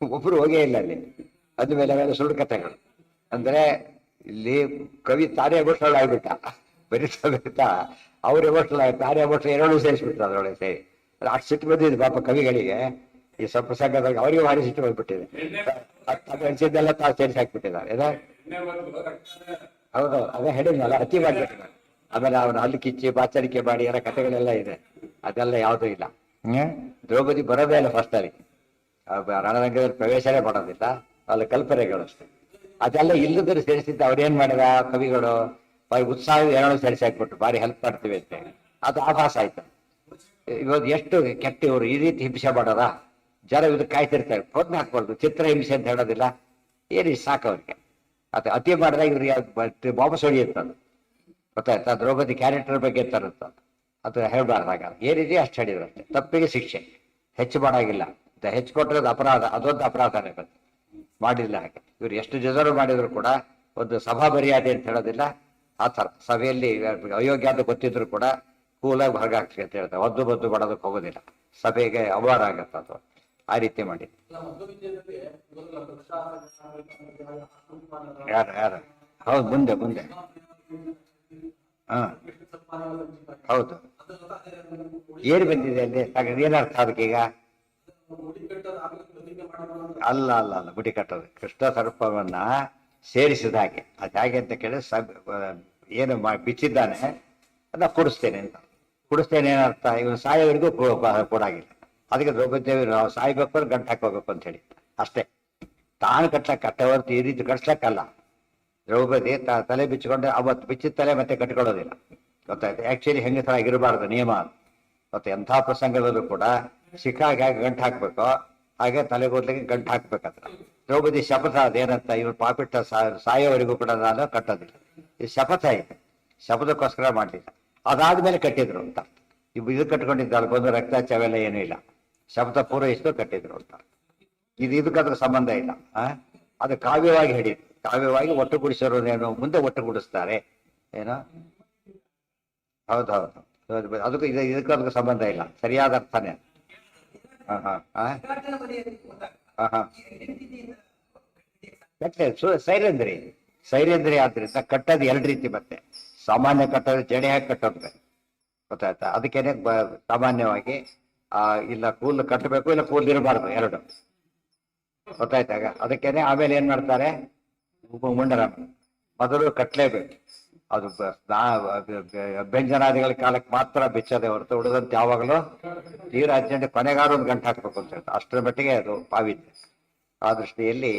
ಒಬ್ರು ಹೋಗೇ ಇಲ್ಲ ಅಲ್ಲಿ. ಅಂದ್ಮೇಲೆ ಅವೆಲ್ಲ ಸುಳ್ಳು ಕಥೆಗಳು. ಅಂದ್ರೆ ಇಲ್ಲಿ ಕವಿ ತಾನೇ ಎಮೋಷನಲ್ ಆಗ್ಬಿಟ್ಟ, ಬರೀತಾ ಅವ್ರ ಎಮೋಷನಲ್ ಆಗಿ ತಾನೇ ಎಮೋಷನಲ್ ಎರಡೂ ಸೇರಿಸ್ಬಿಟ್ರು ಅದ್ರೊಳಗೆ ಸೇರಿ. ಅಷ್ಟು ಸಿಟ್ಟು ಬಂದಿದೆ ಪಾಪ ಕವಿಗಳಿಗೆ. ಈ ಪ್ರಸಂಗದಾಗ ಅವರಿಗೆ ಭಾರಿ ಸಿಟ್ಟು ಬಂದ್ಬಿಟ್ಟಿದೆ. ಅನ್ಸಿದ್ದೆಲ್ಲ ತಾವು ಸೇರಿಸಿ ಹಾಕ್ಬಿಟ್ಟಿದ್ದಾರೆ. ಹೌದು, ಅದೇ ಹೇಳಿದ್ನಲ್ಲ, ಅತಿ ಮಾಡ್ಬೇಕು. ಆಮೇಲೆ ಅವನು ಅಲ್ಲಿ ಕಿಚ್ಚಿ ಬಾಚರಿಕೆ ಮಾಡಿ ಎಲ್ಲ ಕಥೆಗಳೆಲ್ಲ ಇದೆ. ಅದೆಲ್ಲ ಯಾವುದೂ ಇಲ್ಲ. ದ್ರೌಪದಿ ಬರೋದೇ ಇಲ್ಲ ಫಸ್ಟ್ ಅಲ್ಲಿ, ರಣರಂಗದಲ್ಲಿ ಪ್ರವೇಶನೇ ಮಾಡೋದಿಲ್ಲ. ಅಲ್ಲಿ ಕಲ್ಪನೆಗಳು ಅಷ್ಟೇ. ಅದೆಲ್ಲ ಇಲ್ಲದ್ರೆ ಸೇರಿಸಿದ್ದ ಅವ್ರೇನ್ ಮಾಡಿದ ಕವಿಗಳು, ಉತ್ಸಾಹ ಏನೋ ಸೇರಿಸಿ ಹಾಕ್ಬಿಟ್ಟು ಭಾರಿ ಹೆಲ್ಪ್ ಮಾಡ್ತೀವಿ ಅಂತ. ಅದು ಆಭಾಸ ಆಯ್ತು. ಇವತ್ತು ಎಷ್ಟು ಕೆಟ್ಟ ಇವರು ಈ ರೀತಿ ಹಿಂಸೆ ಮಾಡೋದ. ಜನ ಇದು ಕಾಯ್ತಿರ್ತಾರೆ, ಪ್ರೋತ್ಸಾಹ ಹಾಕ್ಬಾರ್ದು. ಚಿತ್ರ ಹಿಂಸೆ ಅಂತ ಹೇಳೋದಿಲ್ಲ, ಏನಿ ಸಾಕು ಅವ್ರಿಗೆ. ಅದು ಅತಿ ಮಾಡಿದಾಗ ಇವ್ರಿಗೆ ವಾಪಸ್ ಹೊಡಿಯುತ್ತದು, ಗೊತ್ತಾಯ್ತಾ? ದ್ರೌಪದಿ ಕ್ಯಾರೆಕ್ಟರ್ ಬಗ್ಗೆ ತರುತ್ತ, ಅದು ಹೇಳ್ಬಾರ್ದಾಗ ಏನಿದೆ ಅಷ್ಟು ಹೇಳಿದ್ರು ಅಷ್ಟೇ. ತಪ್ಪಿಗೆ ಶಿಕ್ಷೆ, ಹೆಚ್ಚು ಮಾಡಾಗಿಲ್ಲ. ಹೆಚ್ಚು ಕೊಟ್ಟರೆ ಅಪರಾಧ, ಅದೊಂದು ಅಪರಾಧನೇ ಬಂತು. ಮಾಡಿಲ್ಲ ಹಾಗೆ. ಇವ್ರು ಎಷ್ಟು ಡಿಸರ್ವ್ ಮಾಡಿದ್ರು ಕೂಡ ಒಂದು ಸಭಾ ಮರ್ಯಾದೆ ಅಂತ ಹೇಳೋದಿಲ್ಲ. ಆ ಥರ ಸಭೆಯಲ್ಲಿ ಅಯೋಗ್ಯ ಅಂತ ಗೊತ್ತಿದ್ರು ಕೂಡ ಕೂಲಾಗಿ ಹೊರಗಾಗ್ತದೆ ಅಂತ ಹೇಳ್ತಾರೆ. ಒದ್ದು ಬದ್ದು ಮಾಡೋದಕ್ಕೆ ಹೋಗೋದಿಲ್ಲ, ಸಭೆಗೆ ಅವಮಾನ ಆಗತ್ತ ಅದು. ಆ ರೀತಿ ಮಾಡಿ. ಯಾರು ಹೌದು, ಮುಂದೆ ಮುಂದೆ ಹಾ ಹೌದು. ಏನು ಬಂದಿದೆ ಅಲ್ಲಿ? ಏನರ್ಥ ಅದಕ್ಕೀಗ? ಅಲ್ಲ ಅಲ್ಲ ಅಲ್ಲ, ಮುಡಿ ಕಟ್ಟೋದು ಕೃಷ್ಣ ಸರ್ಪವನ್ನ ಸೇರಿಸಿದ ಹಾಗೆ. ಅದು ಹೇಗೆ ಅಂತ ಕೇಳಿದ್ರೆ, ಏನು ಬಿಚ್ಚಿದ್ದಾನೆ ಅದನ್ನ ಕುಡಿಸ್ತೇನೆ ಅಂತ. ಕುಡಿಸ್ತೇನೆ ಏನರ್ಥ? ಇವನು ಸಾಯೋವರೆಗೂ ಕೊಡಾಗಿಲ್ಲ. ಅದಕ್ಕೆ ದ್ರೌಪದಿ ದೇವಿ ನಾವು ಸಾಯ್ಬೇಕು ಅಂದ್ರೆ ಗಂಟು ಹಾಕೋಬೇಕು ಅಂತ ಹೇಳಿ ಅಷ್ಟೇ. ತಾನು ಕಟ್ಟೆ ಹೊರತು ಈ ರೀತಿ ಕಟ್ಸ್ಲಕ್ಕಲ್ಲ. ದ್ರೌಪದಿ ತಲೆ ಬಿಚ್ಚಿಕೊಂಡ್ರೆ ಅವತ್ತು ಬಿಚ್ಚಿದ ತಲೆ ಮತ್ತೆ ಕಟ್ಕೊಳ್ಳೋದಿಲ್ಲ, ಗೊತ್ತಾಯ್ತು. ಆಕ್ಚುಲಿ ಹೆಂಗಸರಾಗಿರಬಾರ್ದು ನಿಯಮ ಅದು. ಮತ್ತೆ ಎಂಥ ಪ್ರಸಂಗದಲ್ಲೂ ಕೂಡ ಸಿಕ್ಕಾಗಿ ಹೇಗೆ ಗಂಟು ಹಾಕ್ಬೇಕೋ ಹಾಗೆ ತಲೆಗೋದ್ಲಿಗೆ ಗಂಟು ಹಾಕ್ಬೇಕಂತ. ದ್ರೌಪದಿ ಶಪಥ ಅದೇನಂತ, ಇವ್ರು ಪಾಪಿಟ್ಟ ಸಾಯೋವರೆಗೂ ಕೂಡ ನಾನು ಕಟ್ಟೋದಿಲ್ಲ, ಈ ಶಪಥ ಇದೆ, ಶಪಥಕ್ಕೋಸ್ಕರ ಮಾಡಲಿಲ್ಲ. ಅದಾದ್ಮೇಲೆ ಕಟ್ಟಿದ್ರು ಅಂತ. ಇದು ಕಟ್ಕೊಂಡಿದ್ದಲ್ಲ, ಬಂದು ರಕ್ತ ಅವೆಲ್ಲ ಏನೂ ಇಲ್ಲ, ಶಪಥ ಪೂರೈಸಿದ್ರು ಕಟ್ಟಿದ್ರು ಅಂತ. ಇದಕ್ಕದ್ರ ಸಂಬಂಧ ಇಲ್ಲ. ಅದು ಕಾವ್ಯವಾಗಿ ಹೇಳಿದ್ರು, ಕಾವ್ಯವಾಗಿ ಒಟ್ಟುಗೂಡಿಸೋರೇನು ಮುಂದೆ ಒಟ್ಟುಗೂಡಿಸ್ತಾರೆ ಏನೋ. ಹೌದೌದು, ಅದಕ್ಕೂ ಇದಕ್ಕೂ ಸಂಬಂಧ ಇಲ್ಲ, ಸರಿಯಾದ ಅರ್ಥನೇ. ಸೈರೇಂದ್ರಿ ಸೈರೇಂದ್ರಿ ಆದ್ರಿಂದ ಕಟ್ಟೋದು ಎರಡು ರೀತಿ. ಮತ್ತೆ ಸಾಮಾನ್ಯ ಕಟ್ಟೋದು ಜಡೆ ಹಾಕಿ ಕಟ್ಟೋದು ಗೊತ್ತಾಯ್ತಾ. ಅದಕ್ಕೇನೆ ಸಾಮಾನ್ಯವಾಗಿ ಇಲ್ಲ ಕೂದಲು ಕಟ್ಟಬೇಕು, ಇಲ್ಲ ಕೂದಲು ಇರಬಾರ್ದು, ಎರಡು ಗೊತ್ತಾಯ್ತಾಗ. ಅದಕ್ಕೇನೆ ಆಮೇಲೆ ಏನ್ ಮಾಡ್ತಾರೆ, ಮುಂಡನ ಮೊದಲು ಕಟ್ಲೇಬೇಕು. ಅದು ಅಭ್ಯಂಜನಾದಿಗಳ ಕಾಲಕ್ಕೆ ಮಾತ್ರ ಬಿಚ್ಚದೆ ಹೊರತು ಉಳಿದಂತೆ ಯಾವಾಗಲೂ ತೀರ ಅರ್ಜೆಂಟ್ ಕೊನೆಗಾರ ಒಂದು ಗಂಟು ಹಾಕ್ಬೇಕು ಅಂತ ಹೇಳ್ತಾರೆ. ಅಷ್ಟರ ಮಟ್ಟಿಗೆ ಅದು ಪಾವಿತ್ರ್ಯ. ಆ ದೃಷ್ಟಿಯಲ್ಲಿ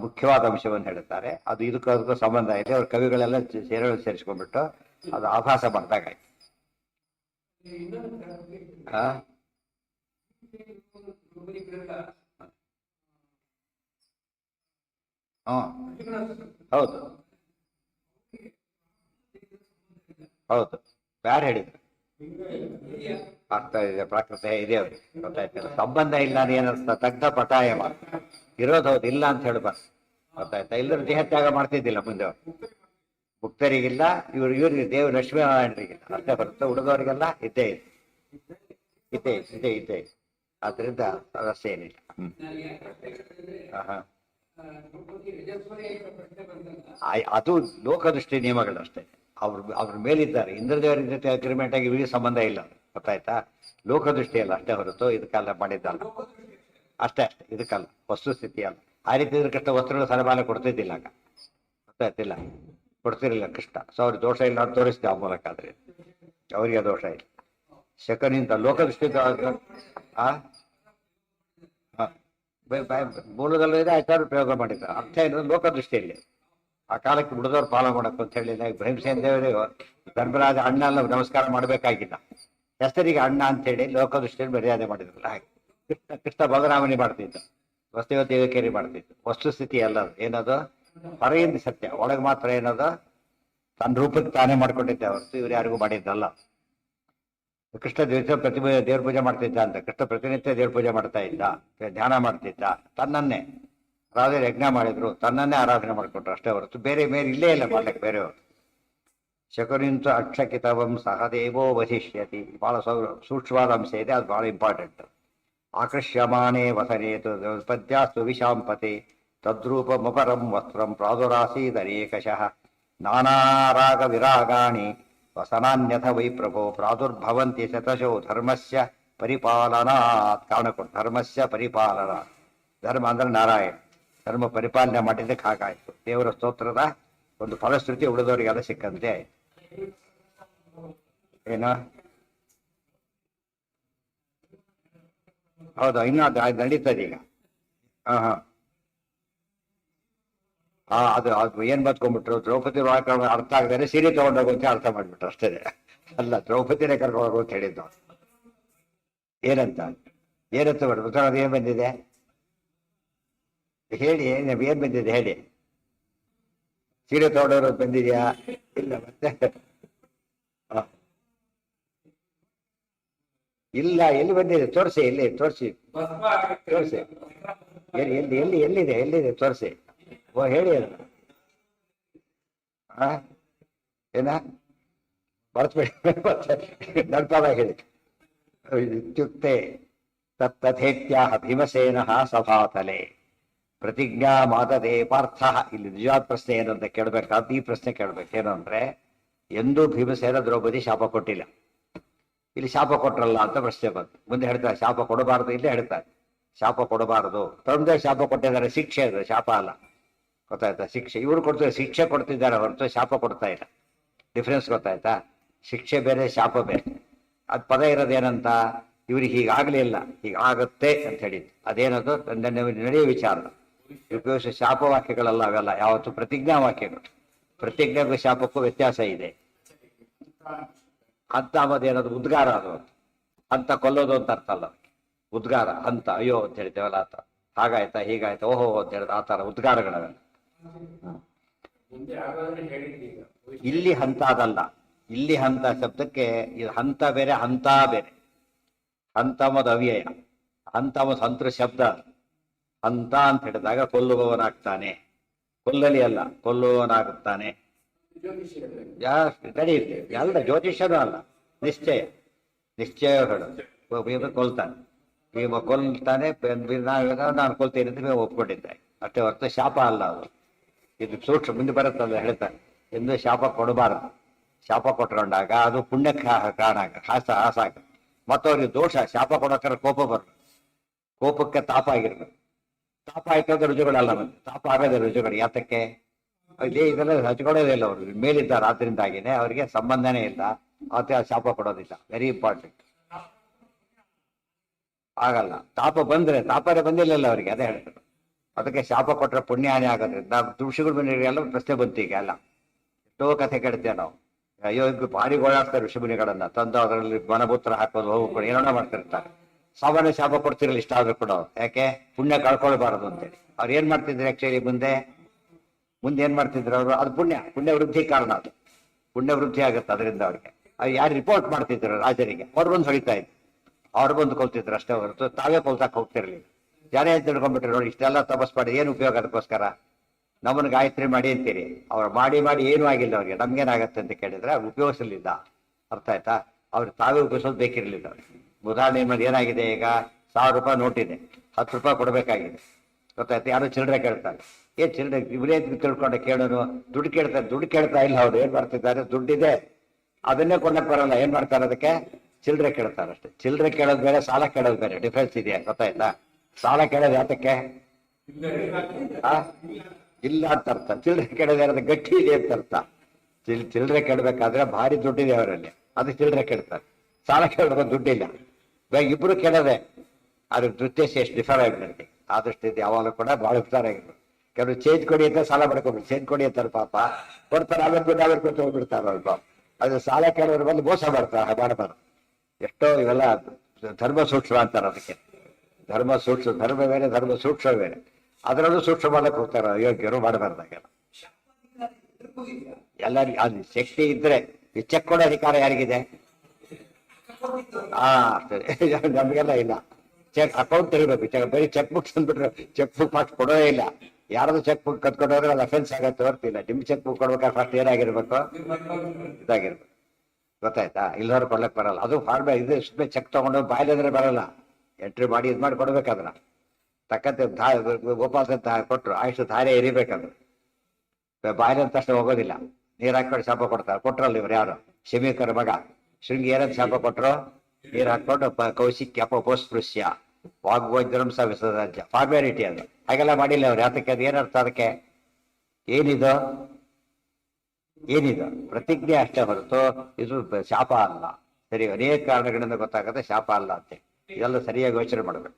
ಮುಖ್ಯವಾದ ಅಂಶವನ್ನು ಹೇಳುತ್ತಾರೆ. ಅದು ಇದಕ್ಕೂ ಸಂಬಂಧ ಇದೆ. ಅವ್ರ ಕವಿಗಳೆಲ್ಲ ಸೇರಿಸ್ಕೊಂಡ್ಬಿಟ್ಟು ಅದು ಆಭಾಸ ಮಾಡಿದಾಗಾಯ್ತು. ಹೌದು ಹೌದು, ಯಾರು ಹೇಳಿದ್ರು ಆಗ್ತಾ ಇದೆ, ಪ್ರಾಕೃತ ಇದೆ ಅವ್ರಿಗೆ ಗೊತ್ತಾಯ್ತಲ್ಲ. ಸಂಬಂಧ ಇಲ್ಲ ಅಂದ್ರೆ ಏನರ್ಥ, ತಗ್ಧ ಪಟಾಯ ಇರೋದು ಹೌದು, ಇಲ್ಲ ಅಂತ ಹೇಳ್ಬಾರ್ದು ಗೊತ್ತಾಯ್ತಾ. ಇಲ್ಲರೂ ದೇಹತ್ಯಾಗ ಮಾಡ್ತಿದ್ದಿಲ್ಲ ಮುಂದೆ ಅವರು. ಮುಕ್ತರಿಗಿಲ್ಲ, ಇವ್ರಿಗೆ ದೇವ ಲಕ್ಷ್ಮೀನಾರಾಯಣರಿಗಿಲ್ಲ ಅಷ್ಟೇ ಬರುತ್ತೆ, ಉಳಿದವರಿಗೆಲ್ಲ ಇದ್ದೇ ಇದೆ, ಇದ್ದೇ ಇದೆ. ಆದ್ರಿಂದ ಸಮಸ್ಯೆ ಏನಿಲ್ಲ. ಅದು ಲೋಕದೃಷ್ಟಿ ನಿಯಮಗಳಷ್ಟೇ. ಅವ್ರ ಮೇಲಿದ್ದಾರೆ, ಇಂದ್ರದೇವರ ಜೊತೆ ಅಗ್ರಿಮೆಂಟ್ ಆಗಿ ಇವರಿಗೆ ಸಂಬಂಧ ಇಲ್ಲ, ಗೊತ್ತಾಯ್ತಾ. ಲೋಕದೃಷ್ಟಿ ಅಲ್ಲ ಅಷ್ಟೇ ಹೊರತು ಇದಕ್ಕೆಲ್ಲ ಮಾಡಿದ್ದಲ್ಲ, ಅಷ್ಟೇ ಅಷ್ಟೇ, ಇದಕ್ಕಲ್ಲ, ವಸ್ತುಸ್ಥಿತಿ ಅಲ್ಲ. ಆ ರೀತಿ ಇದ್ರ ಕೃಷ್ಣ ವಸ್ತ್ರಗಳು ಸರಬಾಲ ಕೊಡ್ತಿದ್ದಿಲ್ಲ, ಆಗ ಗೊತ್ತಾಯ್ತಿಲ್ಲ, ಕೊಡ್ತಿರ್ಲಿಲ್ಲ ಕೃಷ್ಣ. ಸೊ ಅವ್ರಿಗೆ ದೋಷ ಇಲ್ಲ ಅಂತ ತೋರಿಸಿದೆ ಆ ಮೂಲಕ. ಆದ್ರೆ ಅವರಿಗೆ ದೋಷ ಇಲ್ಲ. ಶಕನಿಂದ ಲೋಕದೃಷ್ಟಿ ಮೂಲದಲ್ಲೂ ಇದೆ, ಆಚಾರ್ಯ ಪ್ರಯೋಗ ಮಾಡಿದ್ದಾರೆ. ಅರ್ಥ ಏನು, ಲೋಕದೃಷ್ಟಿಯಲ್ಲಿ ಆ ಕಾಲಕ್ಕೆ ಬಿಡದವ್ರು ಪಾಲನೆ ಮಾಡಬೇಕು ಅಂತ ಹೇಳಿ. ಭೀಮಸೇನ ದೇವರು ಧರ್ಮರಾಜ ಅಣ್ಣ ಎಲ್ಲ ನಮಸ್ಕಾರ ಮಾಡಬೇಕಾಗಿಲ್ಲ, ಹೆಸರಿಗೆ ಅಣ್ಣ ಅಂತೇಳಿ ಲೋಕದೃಷ್ಟಿಯಲ್ಲಿ ಮರ್ಯಾದೆ ಮಾಡಿದ್ರಲ್ಲ ಹಾಗೆ. ಕೃಷ್ಣ ಬಲರಾಮನಿ ಮಾಡ್ತಿದ್ದ, ವಸುದೇವ ದೇವಕೇರಿ ಮಾಡ್ತಿದ್ದು. ವಸ್ತುಸ್ಥಿತಿ ಅಲ್ಲ ಏನದು, ಹೊರಗಿಂದ ಸತ್ಯ, ಒಳಗೆ ಮಾತ್ರ ಏನದು ತನ್ನ ರೂಪಕ್ಕೆ ತಾನೇ ಮಾಡ್ಕೊಂಡಿದ್ದೆ ಹೊರತು ಇವ್ರು ಯಾರಿಗೂ ಮಾಡಿದ್ದಲ್ಲ. ಕೃಷ್ಣ ದೇವ್ರ ಪೂಜೆ ಮಾಡ್ತಿದ್ದ ಅಂತ, ಕೃಷ್ಣ ಪ್ರತಿನಿತ್ಯ ದೇವ್ರ ಪೂಜೆ ಮಾಡ್ತಾ ಇದ್ದ, ಧ್ಯಾನ ಮಾಡ್ತಿದ್ದ, ತನ್ನನ್ನೇ. ರಾಜರು ಯಜ್ಞ ಮಾಡಿದ್ರು, ತನ್ನನ್ನೇ ಆರಾಧನೆ ಮಾಡ್ಕೊಂಡ್ರು ಅಷ್ಟೇ ಹೊರತು ಬೇರೆ ಇಲ್ಲೇ ಇಲ್ಲ ಮಾಡ್ಲಿಕ್ಕೆ ಬೇರೆಯವರು. ಶಕುನಿಂತ ಅಕ್ಷಕಿತವಂ ಸಹದೇವೋ ವಧಿಷ್ಯತಿ, ಬಹಳ ಸೂಕ್ಷ್ಮವಾದ ಅಂಶ ಇದೆ, ಅದು ಬಹಳ ಇಂಪಾರ್ಟೆಂಟ್. ಆಕರ್ಷ್ಯಮಾಣೇ ವಸನೇತು ಪದ್ಯಾಸ್ತು ವಿಶಾಂಪತೆ ತದ್ರೂಪಮುಪರಂ ವಸ್ತ್ರಂ ಪ್ರಾದುರಾಸೀದನೇಕಶಃ ನಾನಾರಾಗ ವಿರಾಗಾಣಿ ವಸನಾನ್ಯಥ ವೈ ಪ್ರಭೋ ಪ್ರಾದುರ್ಭವಂತಿ ಶತಶೋ ಧರ್ಮಸ್ಯ ಪರಿಪಾಲನಾತ್. ಕಾರಣ ಕೊಟ್ಟು ಧರ್ಮಸ್ಯ ಪರಿಪಾಲನ, ಧರ್ಮ ಅಂದ್ರೆ ನಾರಾಯಣ, ಧರ್ಮ ಪರಿಪಾಲನೆ ಮಾಡಿದ್ದಕ್ಕೆ ಹಾಗಾಯ್ತು. ದೇವರ ಸ್ತೋತ್ರದ ಒಂದು ಫಲಶ್ರುತಿ ಉಳಿದವರಿಗೆಲ್ಲ ಸಿಕ್ಕಂತೆ ಆಯ್ತು. ಏನು ಹೌದಾ, ಇನ್ನೂ ಅದು ನಡೀತದೆ ಈಗ. ಅದು ಏನ್ ಬತ್ಕೊಂಡ್ಬಿಟ್ರು, ದ್ರೌಪದಿ ಅರ್ಥ ಆಗದೆ ಸೀರೆ ತಗೊಂಡೋಗು ಅಂತ ಅರ್ಥ ಮಾಡ್ಬಿಟ್ರು ಅಷ್ಟೇ. ಅಲ್ಲ, ದ್ರೌಪದಿನೇ ಕರ್ಕೊಂಡು ಹೋಗು ಅಂತ ಹೇಳಿದ್ದು. ಏನಂತ ಬಿಡ್ಬೇಕು, ಅದು ಏನ್ ಬಂದಿದೆ ಹೇಳಿ, ಏನ್ ಬಂದಿದೆ ಹೇಳಿ. ಸೀರೆ ತಗೊಂಡವರು ಬಂದಿದ್ಯಾ? ಇಲ್ಲ. ಮತ್ತೆ ಇಲ್ಲ, ಎಲ್ಲಿ ಬಂದಿದೆ ತೋರಿಸಿ, ಎಲ್ಲಿ ತೋರಿಸಿ ಎಲ್ಲಿದೆ ತೋರಿಸಿ. ಓ ಹೇಳಿ ಅದು. ಏನ ಬರ್ತ್ಬೇಡಿ, ನಡ್ಪಾದಾಗ ಹೇಳಿ. ಇತ್ಯುಕ್ತೆ ತತ್ತಥೇತ್ಯಾಹ ಭೀಮಸೇನಃ ಸಭಾತಲೆ ಪ್ರತಿಜ್ಞಾ ಮಾತದೆ ಪಾರ್ಥ. ಇಲ್ಲಿ ನಿಜವಾದ ಪ್ರಶ್ನೆ ಏನು ಅಂತ ಕೇಳ್ಬೇಕಾದ್ರೆ ಈ ಪ್ರಶ್ನೆ ಕೇಳ್ಬೇಕೇನು ಅಂದ್ರೆ, ಎಂದೂ ಭೀಮಸೇನ ದ್ರೌಪದಿ ಶಾಪ ಕೊಟ್ಟಿಲ್ಲ, ಇಲ್ಲಿ ಶಾಪ ಕೊಟ್ರಲ್ಲ ಅಂತ ಪ್ರಶ್ನೆ ಬಂತು. ಮುಂದೆ ಹೇಳ್ತಾರೆ ಶಾಪ ಕೊಡಬಾರದು, ಇಲ್ಲೇ ಹೇಳ್ತಾರೆ ಶಾಪ ಕೊಡಬಾರದು. ತಂದೆ ಶಾಪ ಕೊಟ್ಟಿದ್ದಾರೆ, ಶಿಕ್ಷೆ ಅದು, ಶಾಪ ಅಲ್ಲ, ಗೊತ್ತಾಯ್ತಾ. ಶಿಕ್ಷೆ ಇವ್ರು ಕೊಡ್ತಾರೆ, ಶಿಕ್ಷೆ ಕೊಡ್ತಿದ್ದಾರೆ ಹೊರತು ಶಾಪ ಕೊಡ್ತಾ ಇಲ್ಲ. ಡಿಫ್ರೆನ್ಸ್ ಗೊತ್ತಾಯ್ತಾ. ಶಿಕ್ಷೆ ಬೇರೆ, ಶಾಪ ಬೇರೆ. ಅದು ಪದ ಇರೋದೇನಂತ, ಇವ್ರಿಗೆ ಹೀಗಾಗಲಿಲ್ಲ ಹೀಗಾಗತ್ತೆ ಅಂತ ಹೇಳಿದ್ದು ಅದೇನದು ನಡೆಯುವ ವಿಚಾರ. ಉಪಯೋಗಿಸುವ ಶಾಪವಾಕ್ಯಗಳಲ್ಲ ಅವೆಲ್ಲ, ಯಾವತ್ತು ಪ್ರತಿಜ್ಞಾ ವಾಕ್ಯಗಳು. ಪ್ರತಿಜ್ಞೆಗೂ ಶಾಪಕ್ಕೂ ವ್ಯತ್ಯಾಸ ಇದೆ. ಅಂತ ಅನ್ನೋದೇನದು ಉದ್ಗಾರ, ಅದು ಅಂತ ಕೊಲ್ಲೋದು ಅಂತ ಅರ್ಥ ಅಲ್ಲ. ಉದ್ಗಾರ ಅಂತ ಅಯ್ಯೋ ಅಂತ ಹೇಳ್ತೇವಲ್ಲ ಆತ, ಹಾಗಾಯ್ತಾ ಹೀಗಾಯ್ತಾ ಓಹೋ ಅಂತ ಹೇಳಿದ ಆ ಥರ ಉದ್ಗಾರಗಳವೆಲ್ಲ. ಇಲ್ಲಿ ಹಂತ ಅದಲ್ಲ. ಇಲ್ಲಿ ಹಂತ ಶಬ್ದಕ್ಕೆ ಇದು ಹಂತ ಬೇರೆ ಹಂತ ಬೇರೆ. ಹಂತ ಮದ ಅವ್ಯಯ, ಹಂತ ಮದ ಹಂತೃ ಶಬ್ದ. ಹಂತ ಅಂತ ಹೇಳಿದಾಗ ಕೊಲ್ಲುವವನಾಗ್ತಾನೆ, ಕೊಲ್ಲಲಿ ಅಲ್ಲ ಕೊಲ್ಲುವವನಾಗುತ್ತಾನೆ. ನಡೆಯುತ್ತೆ ಎಲ್ಲ ಜ್ಯೋತಿಷ್ಯನೂ ಅಲ್ಲ, ನಿಶ್ಚಯ. ನಿಶ್ಚಯ ಹೇಳು ಕೊಲ್ತಾನೆ, ಭೀಮ ಕೊಲ್ತಾನೆ, ನಾನು ಕೊಲ್ತೇನೆ ಅಂತ ಭೀಮ ಒಪ್ಕೊಂಡಿದ್ದೆ ಅಷ್ಟೇ ಹೊರತು ಶಾಪ ಅಲ್ಲ ಅದು. ಇದು ಸೂಕ್ಷ್ಮ ಮುಂದೆ ಬರುತ್ತಲ್ಲ ಹೇಳ್ತಾನೆ, ಎಂದು ಶಾಪ ಕೊಡಬಾರದು. ಶಾಪ ಕೊಟ್ಕೊಂಡಾಗ ಅದು ಪುಣ್ಯಕ್ಕೆ ಕಾರಣ ಆಗ ಹಾಸ ಆಗ. ಮತ್ತವ್ರಿಗೆ ದೋಷ, ಶಾಪ ಕೊಡೋಕ್ಕಾರ ಕೋಪ ಬರಬೇಕು, ಕೋಪಕ್ಕೆ ತಾಪ ಆಗಿರ್ಬೇಕು. ತಾಪ ಆಯ್ತು ಅಂದ್ರೆ ರುಜುಗಳಲ್ಲ, ಮತ್ತೆ ತಾಪ ಆಗದೆ ರುಜುಗಳು. ಯಾತಕ್ಕೆ ಇದೆಲ್ಲ ಹಚ್ಕೊಳ್ಳೋದೇ ಇಲ್ಲ, ಅವರು ಮೇಲಿದ್ದಾರೆ ಆದ್ರಿಂದಾಗಿನೇ ಅವರಿಗೆ ಸಂಬಂಧನೇ ಇಲ್ಲ. ಅವತ್ತೆ ಶಾಪ ಕೊಡೋದಿಲ್ಲ, ವೆರಿ ಇಂಪಾರ್ಟೆಂಟ್. ಆಗಲ್ಲ. ತಾಪ ಬಂದ್ರೆ, ತಾಪನೇ ಬಂದಿಲ್ಲಲ್ಲ ಅವರಿಗೆ, ಅದೇ ಹೇಳ್ತಾರೆ. ಅದಕ್ಕೆ ಶಾಪ ಕೊಟ್ಟರೆ ಪುಣ್ಯ ಹಾನಿ ಆಗೋದ್ರಿಂದ ಋಷಿಗಳ ಮನೆಗೆಲ್ಲ ಪ್ರಶ್ನೆ ಬಂತು. ಈಗ ಎಲ್ಲ ಎಷ್ಟೋ ಕಥೆ ಕೇಳ್ತೇವೆ ನಾವು. ಅಯ್ಯೋ ಭಾರಿ ಓಡಾಡ್ತಾರೆ ಋಷಿಮುನಿಗಳನ್ನ ತಂದು ಅದರಲ್ಲಿ ಮನಪುತ್ರ ಹಾಕೋದು ಹೋಗ್ಕೊಂಡು ಏನೋ ಮಾಡ್ತಿರ್ತಾರೆ. ಸಾಮಾನ್ಯ ಶಾಪ ಕೊಡ್ತಿರಲ್ಲ ಇಷ್ಟ ಆದ್ರೂ ಕೂಡ, ಯಾಕೆ ಪುಣ್ಯ ಕಳ್ಕೊಳ್ಬಾರದು ಅಂತೇಳಿ. ಅವ್ರು ಏನ್ ಮಾಡ್ತಿದ್ರು ಆಕ್ಚುಲಿ ಮುಂದೆ ಏನ್ ಮಾಡ್ತಿದ್ರು ಅವರು, ಅದು ಪುಣ್ಯ ವೃದ್ಧಿ ಕಾರಣ. ಅದು ಪುಣ್ಯ ವೃದ್ಧಿ ಆಗುತ್ತೆ ಅದರಿಂದ. ಅವ್ರಿಗೆ ಅದು ಯಾರು ರಿಪೋರ್ಟ್ ಮಾಡ್ತಿದ್ರು ರಾಜರಿಗೆ, ಅವ್ರು ಬಂದು ಹೊಡಿತಾ ಇದ್ರು, ಅವ್ರು ಬಂದು ಕೊಲ್ತಿದ್ರು ಅಷ್ಟೇ ಹೊರತು ತಾವೇ ಕೊಲ್ತಾಕ್ ಹೋಗ್ತಿರ್ಲಿಲ್ಲ. ಜನ ಏನ್ ತಿಳ್ಕೊಂಡ್ಬಿಟ್ರೆ ನೋಡಿ, ಇಷ್ಟೆಲ್ಲ ತಪಸ್ ಮಾಡಿ ಏನು ಉಪಯೋಗ, ಅದಕ್ಕೋಸ್ಕರ ನಮ್ಮನ್ನು ಗಾಯತ್ರಿ ಮಾಡಿ ಅಂತೀರಿ. ಅವ್ರು ಮಾಡಿ ಏನೂ ಆಗಿಲ್ಲ ಅವ್ರಿಗೆ, ನಮ್ಗೇನಾಗತ್ತೆ ಅಂತ ಕೇಳಿದ್ರೆ ಅವ್ರು ಉಪಯೋಗಿಸಲಿಲ್ಲ. ಅರ್ಥ ಆಯ್ತಾ? ಅವ್ರು ತಾವೇ ಉಪಯೋಗಿಸೋದು ಬೇಕಿರ್ಲಿಲ್ಲ ಅವ್ರಿಗೆ. ಉದಾಹರಣೆ ಮೇಲೆ ಏನಾಗಿದೆ, ಈಗ 1000 ರೂಪಾಯಿ ನೋಟಿದೆ, 10 ರೂಪಾಯಿ ಕೊಡ್ಬೇಕಾಗಿದೆ. ಗೊತ್ತಾಯ್ತು? ಯಾರು ಚಿಲ್ಲರೆ ಕೇಳ್ತಾರೆ, ಏನ್ ಚಿಲ್ಲರೆ ಇವರೇ ತಿಳ್ಕೊಂಡೆ ಕೇಳೋನು, ದುಡ್ಡು ಕೇಳ್ತಾರೆ. ದುಡ್ಡು ಕೇಳ್ತಾ ಇಲ್ಲ ಅವ್ರು, ಏನ್ ಮಾಡ್ತಿದ್ದಾರೆ, ದುಡ್ಡಿದೆ ಅದನ್ನೇ ಕೊಂಡಕ್ ಬರಲ್ಲ, ಏನ್ ಮಾಡ್ತಾರೆ ಅದಕ್ಕೆ ಚಿಲ್ಲರೆ ಕೇಳ್ತಾರೆ ಅಷ್ಟೇ. ಚಿಲ್ಲರೆ ಕೇಳೋದು ಬೇರೆ, ಸಾಲ ಕೇಳೋದು ಬೇರೆ, ಡಿಫ್ರೆನ್ಸ್ ಇದೆಯಾ? ಗೊತ್ತಾಯ್ತಾ? ಸಾಲ ಕೇಳೋದು ಯಾತಕ್ಕೆ ಇಲ್ಲ ಅಂತ ಅರ್ಥ, ಚಿಲ್ಲರೆ ಕೇಳೋದು ಯಾರಾದ ಗಟ್ಟಿ ಇದೆ ಅಂತ ಅರ್ಥ. ಚಿಲ್ಲರೆ ಕೇಳಬೇಕಾದ್ರೆ ಭಾರಿ ದುಡ್ಡಿದೆ ಅವರಲ್ಲಿ, ಅದು ಚಿಲ್ಲರೆ ಕೇಳ್ತಾರೆ. ಸಾಲ ಕೇಳೋದು ದುಡ್ಡಿಲ್ಲ, ಇಬ್ರು ಕೇಳೋದೆ. ಅದ್ರ ಉದ್ದೇಶ ಎಷ್ಟು ಡಿಫರ್ ಆಗಿಬಿಡುತ್ತೆ. ಆದಷ್ಟು ಇದು ಯಾವಾಗಲೂ ಕೂಡ ಬಹಳ ಉಪಚಾರ ಆಗಿರ್ಬೇಕು. ಕೆಲವರು ಚೇಂಜ್ ಕೊಡಿ ಅಂತ ಸಾಲ ಮಾಡ್ಕೊಬೇಕು, ಚೇಂಜ್ ಕೊಡಿ ಅಂತಾರೆ, ಪಾಪ ಕೊಡ್ತಾರೆ, ಆಮೇಲೆ ಕೊಟ್ಟು ಹೋಗ್ಬಿಡ್ತಾರೆ ಅಲ್ಪ. ಅದು ಸಾಲ ಕೇಳೋದ್ರ ಬಂದು ಮೋಸ ಮಾಡ್ತಾರೆ, ಮಾಡಬಾರ್ದು. ಎಷ್ಟೋ ಇವೆಲ್ಲ ಧರ್ಮ ಸೂಕ್ಷ್ಮ ಅಂತಾರೆ ಅದಕ್ಕೆ. ಧರ್ಮ ಸೂಕ್ಷ್ಮ, ಧರ್ಮ ಬೇರೆ, ಧರ್ಮ ಸೂಕ್ಷ್ಮ ಬೇರೆ. ಅದರಲ್ಲೂ ಸೂಕ್ಷ್ಮ ಮಾಡಕ್ ಹೋಗ್ತಾರೆ ಅಯೋಗ್ಯರು, ಮಾಡಬಾರ್ದಾಗೆಲ್ಲ. ಎಲ್ಲರಿಗೂ ಅದು ಶಕ್ತಿ ಇದ್ರೆ ಈ ಚೆಕ್ ಕೊಡೋ ಅಧಿಕಾರ ಯಾರಿಗಿದೆ? ನಮ್ಗೆಲ್ಲ ಇಲ್ಲ. ಚೆಕ್ ಅಕೌಂಟ್ ತೆಗಿಬೇಕು, ಬರೀ ಚೆಕ್ ಬುಕ್ ಅಂದ್ಬಿಟ್ರೆ ಚೆಕ್ ಬುಕ್ ಫಾಸ್ಟ್ ಕೊಡೋದೇ ಇಲ್ಲ. ಯಾರಾದ್ರು ಚೆಕ್ ಬುಕ್ ಕತ್ಕೊಂಡ್ರೆ ಅದು ಅಫೆನ್ಸ್ ಆಗತ್ತೆ ಹೊರ್ತಿಲ್ಲ. ನಿಮ್ ಚೆಕ್ ಬುಕ್ ಕೊಡ್ಬೇಕಾದ್ರೆ ಫಸ್ಟ್ ಏನಾಗಿರ್ಬೇಕು, ಇದಾಗಿರ್ಬೇಕು. ಗೊತ್ತಾಯ್ತಾ? ಇಲ್ಲದವ್ರು ಕೊಡ್ಲಕ್ ಬರಲ್ಲ. ಅದು ಫಾರ್ಮೇ ಇದು ಸುಮ್ಮನೆ ಚೆಕ್ ತಗೊಂಡು ಬಾಯ್ಲಂದ್ರೆ ಬರಲ್ಲ, ಎಂಟ್ರಿ ಮಾಡಿ ಇದು ಮಾಡಿ ಕೊಡ್ಬೇಕಾದ್ರ ತಕ್ಕಂತೆ ಗೋಪಾಲ ಕೊಟ್ರು ಆಯುಷ್ ಧಾರೆ ಎರಿಬೇಕಂದ್ರೆ ಬಾಯ್ಲಂದ ತಕ್ಷಣ ಹೋಗೋದಿಲ್ಲ. ನೀರ್ ಹಾಕೊಂಡು ಶಾಪ ಕೊಡ್ತಾರೆ. ಕೊಟ್ರಲ್ಲ ಇವ್ರು ಯಾರು, ಶಮೀಕರ ಮಗ ಶೃಂಗಿ ಏನಂತ ಶಾಪ ಕೊಟ್ರು, ನೀರ್ ಹಾಕೊಂಡು ಕೌಶಿಕ್ಯ ಪೋಸ್ಪೃಶ್ಯ ವಾಗ್ವಜ್ರಂ ಸ ವಿಸರ್ಜ್ಯ, ಫಾರ್ಮ್ಯಾಲಿಟಿ ಅದು. ಹಾಗೆಲ್ಲ ಮಾಡಿಲ್ಲ ಅವ್ರು. ಯಾತಕ್ಕೆ? ಅದು ಏನರ್ಥ ಅದಕ್ಕೆ? ಏನಿದು ಪ್ರತಿಜ್ಞೆ ಅಷ್ಟೇ ಹೊರತು ಇದು ಶಾಪ ಅಲ್ಲ. ಸರಿ, ಅನೇಕ ಕಾರಣಗಳಿಂದ ಗೊತ್ತಾಗತ್ತೆ ಶಾಪ ಅಲ್ಲ ಅಂತ. ಇದೆಲ್ಲ ಸರಿಯಾಗಿ ಯೋಚನೆ ಮಾಡ್ಬೇಕು.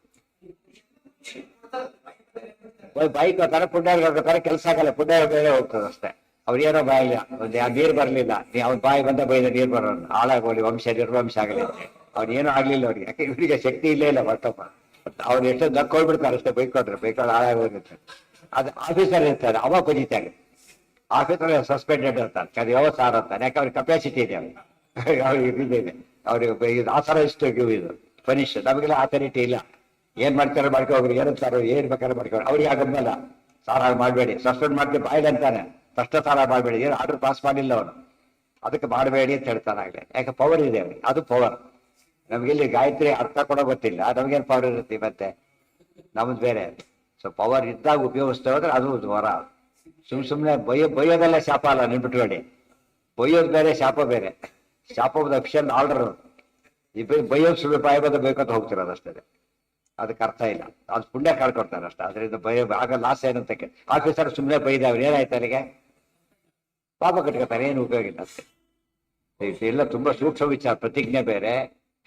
ಬೈಕ್ ತರ ಪುಣ್ಯ ತರ ಕೆಲಸ ಆಗಲ್ಲ, ಪುಣ್ಯ ಬೇರೆ ಹೋಗ್ತದೆ ಅಷ್ಟೇ. ಅವ್ರೇನೋ ಬಾಯಿಲ್ಲ, ನೀರ್ ಬರ್ಲಿಲ್ಲ, ಅವ್ನ ಬಾಯಿ ಬಂದ ಬೈದ ನೀರ್ ಬರೋನು ಹಾಳಾಗೋಲಿ, ವಂಶ ನಿರ್ವಂಶ ಆಗಲಿ ಅಂತ. ಅವ್ನೇನು ಆಗ್ಲಿಲ್ಲ ಅವ್ರಿಗೆ, ಯಾಕೆ ಇವರಿಗೆ ಶಕ್ತಿ ಇಲ್ಲೇ ಇಲ್ಲ ಬರ್ತಪ್ಪ. ಅವ್ರು ಎಷ್ಟೋ ದಕ್ಕೋಗ್ಬಿಡ್ತಾರೆ ಅಷ್ಟೇ, ಬೈಕೊಂಡು ಹಾಳಾಗೋಗಿರ್ತಾರೆ. ಅದು ಆಫೀಸರ್ ಇರ್ತಾರೆ, ಅವಾಗ ಬಜಿತಾರೆ. ಆಫೀಸರ್ ಸಸ್ಪೆಂಡೆಡ್ ಇರ್ತಾರೆ, ಅದು ವ್ಯವಸಾಯ ಅಂತಾನೆ. ಯಾಕೆ ಅವ್ರಿಗೆ ಕೆಪಾಸಿಟಿ ಇದೆ, ಅವ್ರಿಗೆ ಇದೆ. ಅವ್ರಿಗೆ ಆಸರ ಇಷ್ಟು ಇದು ಪನಿಷ್. ನಮಗೆಲ್ಲ ಅಥಾರಿಟಿ ಇಲ್ಲ. ಏನ್ ಮಾಡ್ತಾರೆ ಮಾಡ್ಕೊ ಹೋಗ್ರಿ, ಏನಂತಾರೋ ಏನ್ ಬೇಕಾದ್ರೆ ಮಾಡ್ಕೊಂಡು. ಅವ್ರಿಗೆ ಆಗಲ್ಲ, ಸಾಲ ಮಾಡಬೇಡಿ, ಸಸ್ಪೆಂಡ್ ಮಾಡ್ತೀವಿ ಬಾಯ್ಲ್ ಅಂತಾನೆ, ತಷ್ಟ ಸಾಲ ಮಾಡಬೇಡಿ, ಏನು ಆರ್ಡರ್ ಪಾಸ್ ಮಾಡಿಲ್ಲ ಅವನು, ಅದಕ್ಕೆ ಮಾಡಬೇಡಿ ಅಂತ ಹೇಳ್ತಾನೆ ಆಗ್ಲೇ. ಯಾಕೆ ಪವರ್ ಇದೆ ಅವ್ರಿಗೆ, ಅದು ಪವರ್. ನಮ್ಗಿಲ್ಲಿ ಗಾಯತ್ರಿ ಅರ್ಥ ಕೊಡೋ ಗೊತ್ತಿಲ್ಲ, ನಮ್ಗೇನು ಪವರ್ ಇರುತ್ತೆ ಮತ್ತೆ? ನಮ್ದು ಬೇರೆ. ಸೊ ಪವರ್ ಇದ್ದಾಗ ಉಪಯೋಗಿಸ್ತೇವೆ ಅಂದ್ರೆ ಅದು ವರ. ಸುಮ್ಮನೆ ಬೈಯೋದೆಲ್ಲ ಶಾಪ ಅಲ್ಲ, ನೆನ್ಬಿಟ್ಬೇಡಿ. ಬೈಯೋದು ಬೇರೆ, ಶಾಪ ಬೇರೆ. ಶಾಪದ ಅಫಿಷಿಯಲ್ ಆರ್ಡರ್. ಈ ಬೈಯೋದು ಸುಳ್ಳು ಬಾಯಿ ಬಂದ ಬೇಕಂತ ಹೋಗ್ತಿರೋದು ಅಷ್ಟೇ. ಅದಕ್ಕೆ ಅರ್ಥ ಇಲ್ಲ, ಅದು ಪುಣ್ಯ ಕಳ್ಕೊಡ್ತಾರೆ ಅಷ್ಟೇ. ಅದರಿಂದ ಆಗ ಲಾಸ್ ಏನಂತ ಆಫೀಸರ್ ಸುಮ್ಮನೆ ಬೈದ ಅವ್ರು ಏನಾಯ್ತು ಅಲ್ಲಿಗೆ? ಪಾಪ ಕಟ್ಕೊತಾರೆ, ಏನು ಉಪಯೋಗ ಇಲ್ಲ ಅಷ್ಟೇ. ಇದೆಲ್ಲ ತುಂಬಾ ಸೂಕ್ಷ್ಮ ವಿಚಾರ. ಪ್ರತಿಜ್ಞೆ ಬೇರೆ,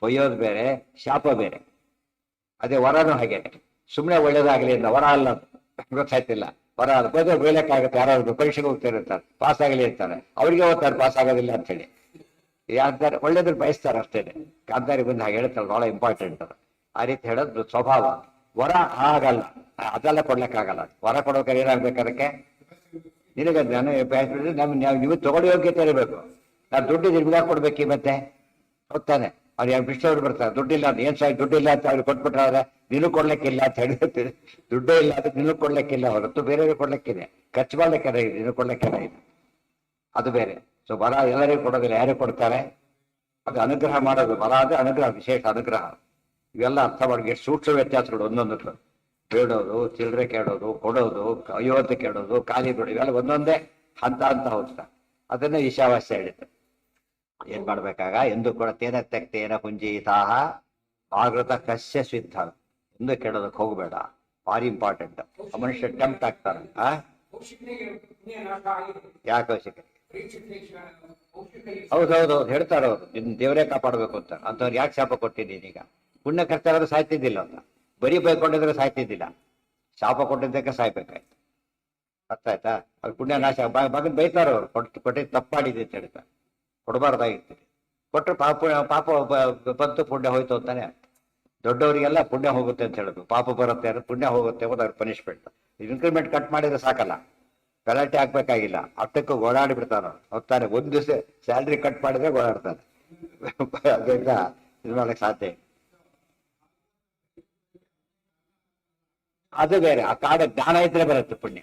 ಬೈಯೋದು ಬೇರೆ, ಶಾಪ ಬೇರೆ. ಅದೇ ವರನೂ ಹಾಗೆ, ಸುಮ್ಮನೆ ಒಳ್ಳೇದಾಗಲಿ ಅಂತ ವರ ಅಲ್ಲ ಅದು. ಗೊತ್ತಾಯ್ತಿಲ್ಲ, ವರ ಅದು ಬೈದ್ರೆ ಬೈಲಕ್ಕಾಗುತ್ತೆ. ಯಾರಾದ್ರು ಪರೀಕ್ಷೆಗೆ ಹೋಗ್ತಾ ಇರ್ತಾರೆ, ಪಾಸ್ ಆಗಲಿ ಇರ್ತಾರೆ, ಅವ್ರಿಗೆ ಓದ್ತಾರೆ ಪಾಸ್ ಆಗೋದಿಲ್ಲ ಅಂತ ಹೇಳಿ. ಯಾರ್ತಾರೆ ಒಳ್ಳೇದ್ರ ಬಯಸ್ತಾರೆ ಅಷ್ಟೇನೆ. ಕಾಂತಾರಿ ಬಂದು ಹಾಗೆ ಹೇಳ್ತಾರೆ, ಬಹಳ ಇಂಪಾರ್ಟೆಂಟ್ ಅದು. ಆ ರೀತಿ ಹೇಳೋದು ಸ್ವಭಾವ. ವರ ಆಗಲ್ಲ, ಅದೆಲ್ಲ ಕೊಡ್ಲಿಕ್ಕಾಗಲ್ಲ. ವರ ಕೊಡೋಕೆ ಏನಾಗ್ಬೇಕು ಅದಕ್ಕೆ? ನಿನಗೆ ನೀವು ತಗೊಳ್ಳೋ ಯೋಗ್ಯತೆ ಇರಬೇಕು. ನಾನು ದುಡ್ಡು ನಿಮ್ಗೆ ಕೊಡ್ಬೇಕು ಮತ್ತೆ ಹೋಗ್ತಾನೆ. ಅವ್ರು ಯಾವ ಬಿಷ್ಟವ್ರು ಬರ್ತಾರೆ, ದುಡ್ಡಿಲ್ಲ ಅಂತ. ಏನ್ ಸಾಯಿ ದುಡ್ಡಿಲ್ಲ ಅಂತ ಅವ್ರಿಗೆ ಕೊಟ್ಬಿಟ್ರೆ ನೀನು ಕೊಡ್ಲಿಕ್ಕಿಲ್ಲ ಅಂತ ಹೇಳಿರ್ತೀರಿ. ದುಡ್ಡೇ ಇಲ್ಲ ಅದಕ್ಕೆ ನೀನು ಕೊಡ್ಲಿಕ್ಕಿಲ್ಲ, ಹೊರತು ಬೇರೆಯವ್ರಿಗೆ ಕೊಡ್ಲಿಕ್ಕಿದೆ. ಖರ್ಚು ಮಾಡ್ಲಿಕ್ಕಿದೆ, ನೀನು ಕೊಡ್ಲಿಕ್ಕಿಲ್ಲ ಇದು, ಅದು ಬೇರೆ. ಸೊ ವರ ಎಲ್ಲರಿಗೂ ಕೊಡೋದಿಲ್ಲ, ಯಾರಿಗೆ ಕೊಡ್ತಾರೆ? ಅದು ಅನುಗ್ರಹ ಮಾಡೋದು. ವರ ಅಂದ್ರೆ ಅನುಗ್ರಹ, ವಿಶೇಷ ಅನುಗ್ರಹ. ಇವೆಲ್ಲ ಅರ್ಥ ಮಾಡಿ ಎಷ್ಟು ಸೂಕ್ಷ್ಮ ವ್ಯತ್ಯಾಸಗಳು ಒಂದೊಂದಕ್ಕೂ. ಬೇಡೋದು, ಚಿಲ್ಲರೆ ಕೇಳೋದು, ಕೊಡೋದು, ಅಯೋಧ್ಯೆ ಕೇಳೋದು, ಖಾಲಿ ಬಿಡೋದು, ಇವೆಲ್ಲ ಒಂದೊಂದೇ ಹಂತ ಅಂತ ಹೋಗ್ತಾ. ಅದನ್ನೇ ಈಶಾವಾಸ್ಯ ಹೇಳಿದ್ದು. ಏನ್ ಮಾಡ್ಬೇಕಾಗ ಎಂದು ಕೂಡ ತೇನ ತೆಕ್ತೇನ ಪುಂಜೀತಾಹ ಭಾಗೃತ ಕಸ್ಯ ಸಿದ್ಧ. ಎಂದು ಕೇಳೋದಕ್ಕೆ ಹೋಗ್ಬೇಡ, ಭಾರಿ ಇಂಪಾರ್ಟೆಂಟ್. ಮನುಷ್ಯ ಟೆಂಪ್ಟ್ ಆಗ್ತಾನೆ. ಯಾಕೆ ಅವಶ್ಯಕ? ಹೌದೌದು, ಹೇಳ್ತಾರ ಅವರು, ನಿನ್ ದೇವರೇ ಕಾಪಾಡ್ಬೇಕು ಅಂತ. ಅಂತವ್ರು ಯಾಕೆ ಶಾಪ ಕೊಟ್ಟಿದ್ದೀನಿ? ಈಗ ಪುಣ್ಯ ಖರ್ಚಾದ್ರೂ ಸಾಯ್ತಿದ್ದಿಲ್ಲ ಅಂತ. ಬರೀ ಬೈಕೊಂಡಿದ್ರೆ ಸಾಯ್ತಿದ್ದಿಲ್ಲ, ಶಾಪ ಕೊಟ್ಟಿದ್ದಕ್ಕೆ ಸಾಯ್ಬೇಕಾಯ್ತು. ಅರ್ಥ ಆಯ್ತಾ? ಅವ್ರು ಪುಣ್ಯ ನಾಶ. ಮಗನ್ ಬೈತಾರ ಅವ್ರು, ಕೊಟ್ಟಿದ್ದು ತಪ್ಪು ಮಾಡಿದೆ ಅಂತ ಹೇಳ್ತಾರೆ. ಕೊಡಬಾರ್ದಾಗಿರ್ತೀರಿ, ಕೊಟ್ಟರೆ ಪಾಪ ಬಂತು, ಪುಣ್ಯ ಹೋಯ್ತು ಅಂತಾನೆ. ದೊಡ್ಡವರಿಗೆಲ್ಲ ಪುಣ್ಯ ಹೋಗುತ್ತೆ ಅಂತ ಹೇಳೋದು, ಪಾಪ ಬರುತ್ತೆ ಅಂದ್ರೆ ಪುಣ್ಯ ಹೋಗುತ್ತೆ ಅನ್ನೋದು ಅವ್ರ ಪನಿಷ್ಮೆಂಟ್. ಇನ್ಕ್ರಿಮೆಂಟ್ ಕಟ್ ಮಾಡಿದ್ರೆ ಸಾಕಲ್ಲ, ಗಲಾಟೆ ಆಗ್ಬೇಕಾಗಿಲ್ಲ. ಅಷ್ಟಕ್ಕೂ ಓಡಾಡಿ ಬಿಡ್ತಾನ ಹೋಗ್ತಾನೆ. ಒಂದ್ ದಿವಸ ಸ್ಯಾಲ್ರಿ ಕಟ್ ಮಾಡಿದ್ರೆ ಓಡಾಡ್ತಾನೆ. ಅದರಿಂದ ಇದು ಮಾಡಕ್ ಸಾಧ್ಯ. ಅದು ಬೇರೆ. ಆ ಕಾಡ ಜ್ಞಾನ ಇದ್ರೆ ಬರುತ್ತೆ ಪುಣ್ಯ,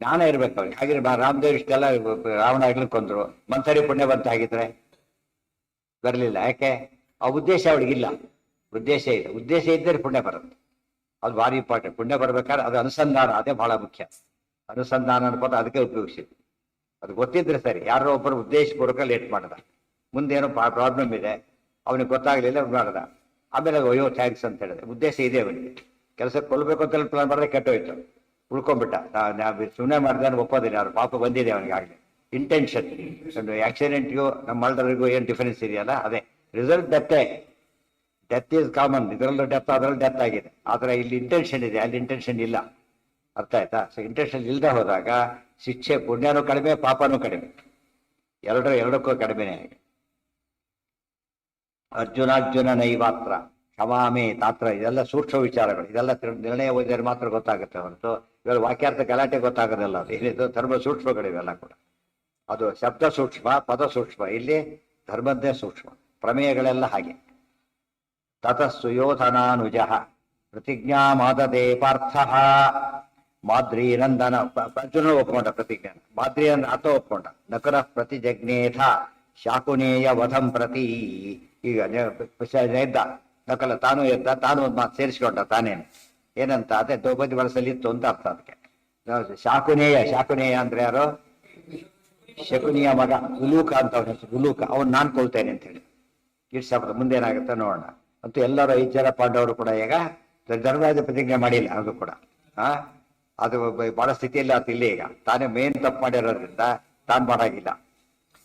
ಜ್ಞಾನ ಇರ್ಬೇಕು ಅವ್ರಿಗೆ. ಹಾಗೆ ರಾಮದೇವ್ ಇಷ್ಟೆಲ್ಲ ರಾವಣ ಆಗ್ಲಿಕ್ಕೆ ಕೊಂದ್ರು, ಮಂಥರಿ ಪುಣ್ಯ ಬಂತ ಆಗಿದ್ರೆ ಬರಲಿಲ್ಲ. ಯಾಕೆ? ಆ ಉದ್ದೇಶ ಅವಳಿಗಿಲ್ಲ. ಉದ್ದೇಶ ಇದೆ, ಉದ್ದೇಶ ಇದ್ದರೆ ಪುಣ್ಯ ಬರುತ್ತೆ. ಅದು ಭಾರಿ ಇಂಪಾರ್ಟೆಂಟ್. ಪುಣ್ಯ ಬರ್ಬೇಕಾದ್ರೆ ಅದು ಅನುಸಂಧಾನ, ಅದೇ ಬಹಳ ಮುಖ್ಯ. ಅನುಸಂಧಾನ ಅನ್ಬೋದು ಅದಕ್ಕೆ ಉಪಯೋಗಿಸಿದ್ವಿ. ಅದು ಗೊತ್ತಿದ್ರೆ ಸರಿ. ಯಾರೋ ಒಬ್ಬರು ಉದ್ದೇಶಪೂರ್ವಕ ಲೇಟ್ ಮಾಡದ, ಮುಂದೇನೋ ಪ್ರಾಬ್ಲಮ್ ಇದೆ, ಅವನಿಗೆ ಗೊತ್ತಾಗ್ಲಿಲ್ಲ, ಮಾಡದ. ಆಮೇಲೆ ಅಯ್ಯೋ ಥ್ಯಾಂಕ್ಸ್ ಅಂತ ಹೇಳಿದೆ. ಉದ್ದೇಶ ಇದೆ ಅವನಿಗೆ, ಕೆಲಸಕ್ಕೆ ಕೊಲ್ಬೇಕು ಅಂತ ಪ್ಲಾನ್ ಮಾಡಿದ್ರೆ ಕೆಟ್ಟೋಯ್ತು, ಉಳ್ಕೊಂಡ್ಬಿಟ್ಟ. ಸುಮ್ಮನೆ ಮಾಡಿದ್ರೆ ಒಪ್ಪೋದಿಲ್ಲ, ಅವ್ರು ಪಾಪ ಬಂದಿದೆ ಅವನಿಗೆ ಆಗಲಿ. ಇಂಟೆನ್ಷನ್. ಆಕ್ಸಿಡೆಂಟ್ಗೂ ನಮ್ಮ ಮಲ್ಡರಿಗೂ ಏನು ಡಿಫರೆನ್ಸ್ ಇದೆಯಲ್ಲ, ಅದೇ ರಿಸಲ್ಟ್. Death is common. ಇದರಲ್ಲೂ ಡೆತ್, ಅದರಲ್ಲಿ ಡೆತ್ ಆಗಿದೆ. ಆದ್ರೆ ಇಲ್ಲಿ ಇಂಟೆನ್ಷನ್ ಇದೆ, ಅಲ್ಲಿ ಇಂಟೆನ್ಷನ್ ಇಲ್ಲ. ಅರ್ಥ ಆಯ್ತಾ? ಸೊ ಇಂಟೆನ್ಷನ್ ಇಲ್ಲದೆ ಹೋದಾಗ ಶಿಕ್ಷೆ, ಪುಣ್ಯನೂ ಕಡಿಮೆ, ಪಾಪನೂ ಕಡಿಮೆ, ಎರಡಕ್ಕೂ ಕಡಿಮೆನೇ ಆಗಿದೆ. ಅರ್ಜುನ ನೈವಾತ್ರ ಕ್ಷಮಾಮೇ ತಾತ್ರ. ಇದೆಲ್ಲ ಸೂಕ್ಷ್ಮ ವಿಚಾರಗಳು. ಇದೆಲ್ಲ ನಿರ್ಣಯ ಓದಿದರೆ ಮಾತ್ರ ಗೊತ್ತಾಗುತ್ತೆ ಹೊರತು ಇವೆಲ್ಲ ವಾಕ್ಯಾರ್ಥ ಗಲಾಟೆ ಗೊತ್ತಾಗೋದಿಲ್ಲ. ಅದು ಏನಿದು ಧರ್ಮ ಸೂಕ್ಷ್ಮಗಳು ಇವೆಲ್ಲ ಕೂಡ. ಅದು ಶಬ್ದ ಸೂಕ್ಷ್ಮ, ಪದ ಸೂಕ್ಷ್ಮ, ಇಲ್ಲಿ ಧರ್ಮದ್ದೇ ಸೂಕ್ಷ್ಮ. ಪ್ರಮೇಯಗಳೆಲ್ಲ ಹಾಗೆ. ತತಃ ಸುಯೋಧನಾನುಜ ಪ್ರತಿಜ್ಞಾ ಮಾದದೆ ಪಾರ್ಥ ಮಾದ್ರೀನಂದನ. ಅರ್ಜುನ ಒಪ್ಕೊಂಡ ಪ್ರತಿಜ್ಞಾನ, ಮಾದ್ರೀನಂದ ಆತ ಒಪ್ಕೊಂಡ. ನಕರ ಪ್ರತಿಜಜ್ಞೇಥ ಶಾಕುನೇಯ ವಧಂ ಪ್ರತಿ. ಈಗ ಎದ್ದ ನಕಲ, ತಾನು ಎದ್ದ, ತಾನು ಒಂದು ಮಾತು ಸೇರಿಸ್ಕೊಂಡ ತಾನೇನು. ಏನಂತ? ಅದೇ ದ್ರೌಪದಿ ಬಳಸಲಿತ್ತು ಅಂತ ಅರ್ಥ ಅದಕ್ಕೆ. ಶಾಕುನೇಯ ಅಂದ್ರೆ ಯಾರು? ಶಕುನಿಯ ಮಗ ಉಲೂಕ ಅಂತ ಅವನ ಹೆಸರು. ಉಲೂಕ, ಅವನು ನಾನ್ ಕೊಳ್ತೇನೆ ಅಂತ ಹೇಳಿ ಇಷ್ಟು ಶಬ್ದ. ಮುಂದೇನಾಗುತ್ತೆ ನೋಡೋಣ. ಅಂತೂ ಎಲ್ಲರೂ 5 ಜನ ಪಾಂಡವರು ಕೂಡ ಈಗ ಧರ್ಮರಾಜ ಪ್ರತಿಜ್ಞೆ ಮಾಡಿಲ್ಲ. ಅದು ಕೂಡ ಅದು ಬಹಳ ಸ್ಥಿತಿಯಲ್ಲಿ ಆತ ಇಲ್ಲಿ. ಈಗ ತಾನೇ ಮೇನ್ ತಪ್ಪು ಮಾಡಿರೋದ್ರಿಂದ ತಾನು ಮಾಡಾಗಿಲ್ಲ.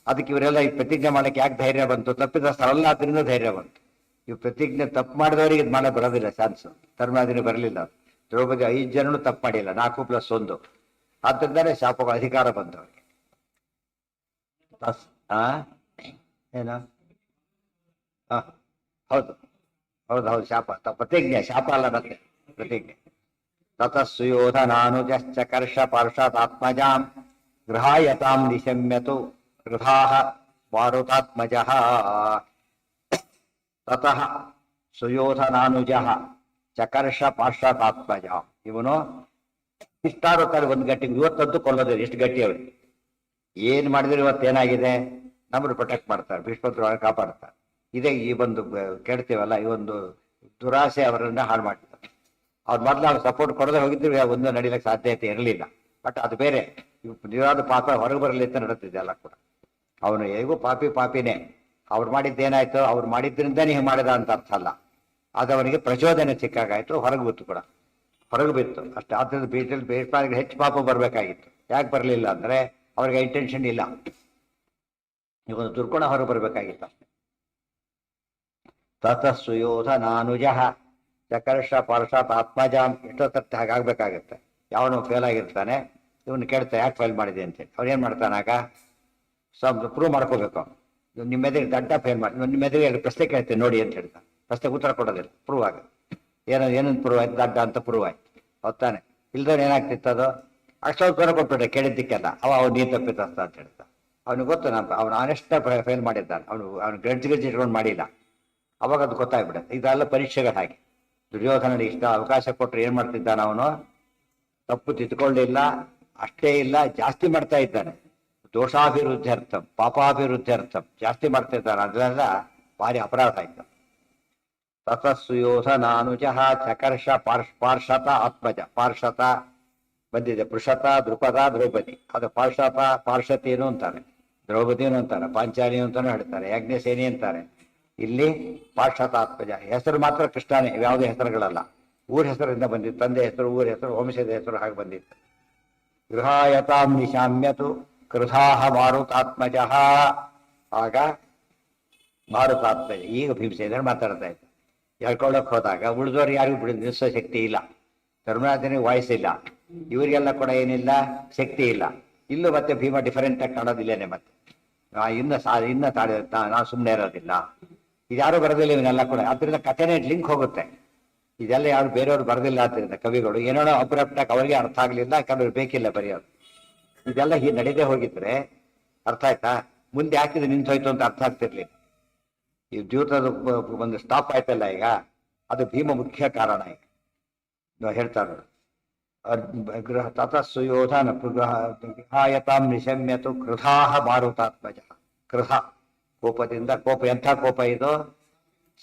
ಅದಕ್ಕೆ ಇವರೆಲ್ಲ ಈ ಪ್ರತಿಜ್ಞೆ ಮಾಡಕ್ಕೆ ಯಾಕೆ ಧೈರ್ಯ ಬಂತು? ತಪ್ಪಿದಷ್ಟಲ್ಲ, ಅದರಿಂದ ಧೈರ್ಯ ಬಂತು. ಇವ್ ಪ್ರತಿಜ್ಞೆ ತಪ್ಪು ಮಾಡಿದವರಿಗೆ ಇದು ಮಾಡಕ್ ಬರೋದಿಲ್ಲ ಚಾನ್ಸ್. ಧರ್ಮರಾಜನಿಗೆ ಬರಲಿಲ್ಲ. ದ್ರೌಪದಿ 5 ಜನನು ತಪ್ಪು ಮಾಡಿಲ್ಲ, 4+1. ಆದ್ರಿಂದಾನೇ ಶಾಪಗಳ ಅಧಿಕಾರ ಬಂದವರಿಗೆ. ಏನು? ಹೌದು ಹೌದು ಹೌದು, ಶಾಪ. ಪ್ರತಿಜ್ಞೆ, ಶಾಪ ಅಲ್ಲ, ಮತ್ತೆ ಪ್ರತಿಜ್ಞೆ. ತತಃ ಸುಯೋಧನಾನುಜಶ್ಚಕರ್ಷ ಪಾರ್ಷದಾತ್ಮಜಾಂ ಗೃಹಾಯತಾಂ ನಿಶಮ್ಯತು ಗೃಹಾಃ ಮಾರುತಾತ್ಮಜಃ. ತತಃ ಸುಯೋಧನಾನುಜಃ ಚಕರ್ಷ ಪಾರ್ಷದಾತ್ಮಜಾಂ. ಇವನು ಇಷ್ಟಾರುತ್ತಾರೆ ಒಂದು ಗಟ್ಟಿ. ಇವತ್ತಂತೂ ಕೊಲ್ಲೋದಿಲ್ಲ, ಎಷ್ಟು ಗಟ್ಟಿ ಅವ್ರಿಗೆ. ಏನ್ ಮಾಡಿದ್ರೆ ಇವತ್ತೇನಾಗಿದೆ? ನಮ್ಮನ್ನು ಪ್ರೊಟೆಕ್ಟ್ ಮಾಡ್ತಾರೆ, ಭೀಷ್ಮರು ಕಾಪಾಡ್ತಾರೆ. ಇದೇ ಈ ಒಂದು ಕೇಳ್ತೀವಲ್ಲ, ಈ ಒಂದು ದುರಾಸೆ ಅವರನ್ನ ಹಾಳು ಮಾಡ್ತಾರೆ. ಅವ್ರು ಮೊದಲು ಅವ್ರು ಸಪೋರ್ಟ್ ಕೊಡದೆ ಹೋಗಿದ್ರೆ ಒಂದು ನಡೀಲಿಕ್ಕೆ ಸಾಧ್ಯತೆ ಇರಲಿಲ್ಲ. ಬಟ್ ಅದು ಬೇರೆ. ನಿಜವಾದ ಪಾಪ ಹೊರಗೆ ಬರಲಿ ಅಂತ ನಡುತ್ತಿದೆ ಎಲ್ಲ ಕೂಡ. ಅವನು ಹೇಗೂ ಪಾಪಿನೇ. ಅವ್ರು ಮಾಡಿದ್ದೇನಾಯ್ತು? ಅವ್ರು ಮಾಡಿದ್ರಿಂದನೇ ಹೀಗೆ ಮಾಡಿದ ಅಂತ ಅರ್ಥ ಅಲ್ಲ. ಅದು ಅವನಿಗೆ ಪ್ರಚೋದನೆ ಸಿಕ್ಕಾಗಾಯ್ತು, ಹೊರಗೆ ಬಿತ್ತು ಕೂಡ, ಹೊರಗೆ ಬಿತ್ತು ಅಷ್ಟೇ. ಆದ್ರಿಂದ ಭೀಷ್ಮರಿಗೆ ಹೆಚ್ಚು ಪಾಪ ಬರಬೇಕಾಗಿತ್ತು. ಯಾಕೆ ಬರಲಿಲ್ಲ ಅಂದ್ರೆ ಅವ್ರಿಗೆ ಇಂಟೆನ್ಷನ್ ಇಲ್ಲ. ಇವನು ದುರ್ಗುಣ ಹೊರಗೆ ಬರಬೇಕಾಗಿತ್ತು ಅಷ್ಟೇ. ತತಃ ಸುಯೋಧನಾನುಜ ಚಕರ್ಷ ಪಾರ್ಷಾತ್ ಆತ್ಮಜಾಂ. ಎಷ್ಟೋ ತರ್ತಿ ಹಾಗಾಗಬೇಕಾಗತ್ತೆ. ಯಾವನು ಫೇಲ್ ಆಗಿರ್ತಾನೆ, ಇವನು ಕೇಳ್ತಾ ಯಾಕೆ ಫೇಲ್ ಮಾಡಿದೆ ಅಂತೇಳಿ. ಅವ್ನೇನು ಮಾಡ್ತಾನಾಗ ಪ್ರೂವ್ ಮಾಡ್ಕೋಬೇಕು. ನಿಮ್ಮ ಎದುರಿಗೆ ದಡ್ಡ ಫೇಲ್ ಮಾಡಿ, ನಿಮ್ಮ ಎದುರಿಗೆ 2 ಪ್ರಶ್ನೆ ಕೇಳ್ತೇನೆ ನೋಡಿ ಅಂತ ಹೇಳ್ತಾನೆ. ಪ್ರಶ್ನೆಗೆ ಉತ್ತರ ಕೊಡೋದಿಲ್ಲ, ಪ್ರೂವ್ ಆಗ ಏನನ್ನು ಪ್ರೂವ್ ಆಯ್ತು, ದಡ್ಡ ಅಂತ ಪ್ರೂವ್ ಆಯ್ತು. ಹೊತ್ತಾನೆ ಇಲ್ದವ್ರು ಏನಾಗ್ತಿತ್ತು ಅದು ಅಷ್ಟು ಉತ್ತರ ಕೊಟ್ಬಿಟ್ರೆ ಕೇಳಿದ್ದಕ್ಕೆಲ್ಲ ಅವ್ನು ನೀನು ತಪ್ಪಿತಸ್ತ ಅಂತ ಹೇಳ್ತಾ. ಅವ್ನಿಗೆ ಗೊತ್ತು ಅವನು ಆನೆಸ್ಟ್ ಫೇಲ್ ಮಾಡಿದ್ದಾನೆ, ಅವ್ನು ಗಡ್ಜ್ ಇಟ್ಕೊಂಡು ಮಾಡಿಲ್ಲ. ಅವಾಗ ಅದು ಗೊತ್ತಾಗ್ಬಿಡುತ್ತೆ. ಇದೆಲ್ಲ ಪರೀಕ್ಷೆಗಳು ಹಾಗೆ. ದುರ್ಯೋಧನಿಗೆ ಇಷ್ಟ ಅವಕಾಶ ಕೊಟ್ಟರೆ ಏನು ಮಾಡ್ತಿದ್ದಾನೆ ಅವನು, ತಪ್ಪು ತಿದ್ದುಕೊಳ್ಳಿಲ್ಲ, ಅಷ್ಟೇ ಇಲ್ಲ ಜಾಸ್ತಿ ಮಾಡ್ತಾ ಇದ್ದಾನೆ. ದೋಷಾಭಿವೃದ್ಧ್ಯರ್ಥಂ ಪಾಪಾಭಿವೃದ್ಧ್ಯರ್ಥಂ ಜಾಸ್ತಿ ಮಾಡ್ತಾ ಇದ್ದಾನೆ. ಅದನ್ನೆಲ್ಲ ಭಾರಿ ಅಪರಾಧ ಆಯ್ತು. ತತಃ ಸುಯೋಧನಾನುಜ ಚಕರ್ಷ ಪಾರ್ಷತ ಆತ್ಮಜ. ಪಾರ್ಷತ ಬಂದಿದೆ, ಪೃಷತ ದೃಪದ ದ್ರೌಪದಿ. ಅದು ಪಾರ್ಷತ ಪಾರ್ಷತಿನು ಅಂತಾರೆ, ದ್ರೌಪದಿನು ಅಂತಾರೆ, ಪಾಂಚಾಲಿನು ಅಂತಾನು ಹೇಳ್ತಾರೆ, ಯಜ್ಞಸೇನಿ ಅಂತಾರೆ. ಇಲ್ಲಿ ಪಾರ್ಷತಾತ್ಮಜ. ಹೆಸರು ಮಾತ್ರ ಕೃಷ್ಣನೇ, ಯಾವುದೇ ಹೆಸರುಗಳಲ್ಲ. ಊರ ಹೆಸರಿಂದ ಬಂದಿತ್ತು, ತಂದೆ ಹೆಸರು, ಊರ ಹೆಸರು, ವಂಶದ ಹೆಸರು ಹಾಗೆ ಬಂದಿತ್ತು. ಗೃಹಾಯತಾಂ ನಿಶಾಮ್ಯತು ಕೃಧಾಹ ಮಾರುತಾತ್ಮಜ. ಆಗ ಮಾರುತಾತ್ಮಜ. ಈಗ ಭೀಮಸೇನರು ಮಾತಾಡ್ತಾ ಇದ್ದ. ಹೇಳ್ಕೊಳ್ಳೋಕೆ ಹೋದಾಗ ಉಳಿದವ್ರು ಯಾರಿಗೂ ಬಿಡಿ ನಿಲ್ಲಿಸೋ ಶಕ್ತಿ ಇಲ್ಲ. ಧರ್ಮರಾಜನಿಗೆ ವಾಯ್ಸಿಲ್ಲ, ಇವರಿಗೆಲ್ಲ ಕೂಡ ಏನಿಲ್ಲ, ಶಕ್ತಿ ಇಲ್ಲ. ಇಲ್ಲೂ ಮತ್ತೆ ಭೀಮ ಡಿಫರೆಂಟ್ ಆಗಿ ಕಾಣೋದಿಲ್ಲೇನೆ. ಮತ್ತೆ ಇನ್ನ ತಾಡಿ ನಾವು ಸುಮ್ಮನೆ ಇರೋದಿಲ್ಲ. ಇದ್ಯಾರು ಬರೋದಿಲ್ಲ ಇವನ್ನೆಲ್ಲ ಕೂಡ. ಅದರಿಂದ ಕಥೆನೇ ಲಿಂಕ್ ಹೋಗುತ್ತೆ. ಇದೆಲ್ಲ ಯಾರು ಬೇರೆಯವ್ರು ಬರೋದಿಲ್ಲ. ಆದ್ದರಿಂದ ಕವಿಗಳು ಏನೋ ಅಪರಪ್ಟಾಗಿ ಅವ್ರಿಗೆ ಅರ್ಥ ಆಗಲಿಲ್ಲ, ಯಾಕಂದ್ರೆ ಬೇಕಿಲ್ಲ ಬರೆಯೋದು. ಇದೆಲ್ಲ ಹೀಗೆ ನಡೆದೇ ಹೋಗಿದ್ರೆ ಅರ್ಥ ಆಯ್ತಾ, ಮುಂದೆ ಯಾಕಿದ್ರೆ ನಿಂತೋಯ್ತು ಅಂತ ಅರ್ಥ ಆಗ್ತಿರ್ಲಿಲ್ಲ. ಈ ದ್ಯೂತದ ಒಂದು ಸ್ಟಾಪ್ ಆಯ್ತಲ್ಲ ಈಗ, ಅದು ಭೀಮ ಮುಖ್ಯ ಕಾರಣ. ಈಗ ಹೇಳ್ತಾರೆ ಗೃಹ ತತಃ ಸುಯೋಧನ ಗೃಹಾಯತಾಂ ನಿಶಮ್ಯತು ಕೃಧಾಹ ಮಾರುತಾತ್ಮಜ. ಕೃಧ ಕೋಪದಿಂದ, ಕೋಪ ಎಂಥ ಕೋಪ ಇದು,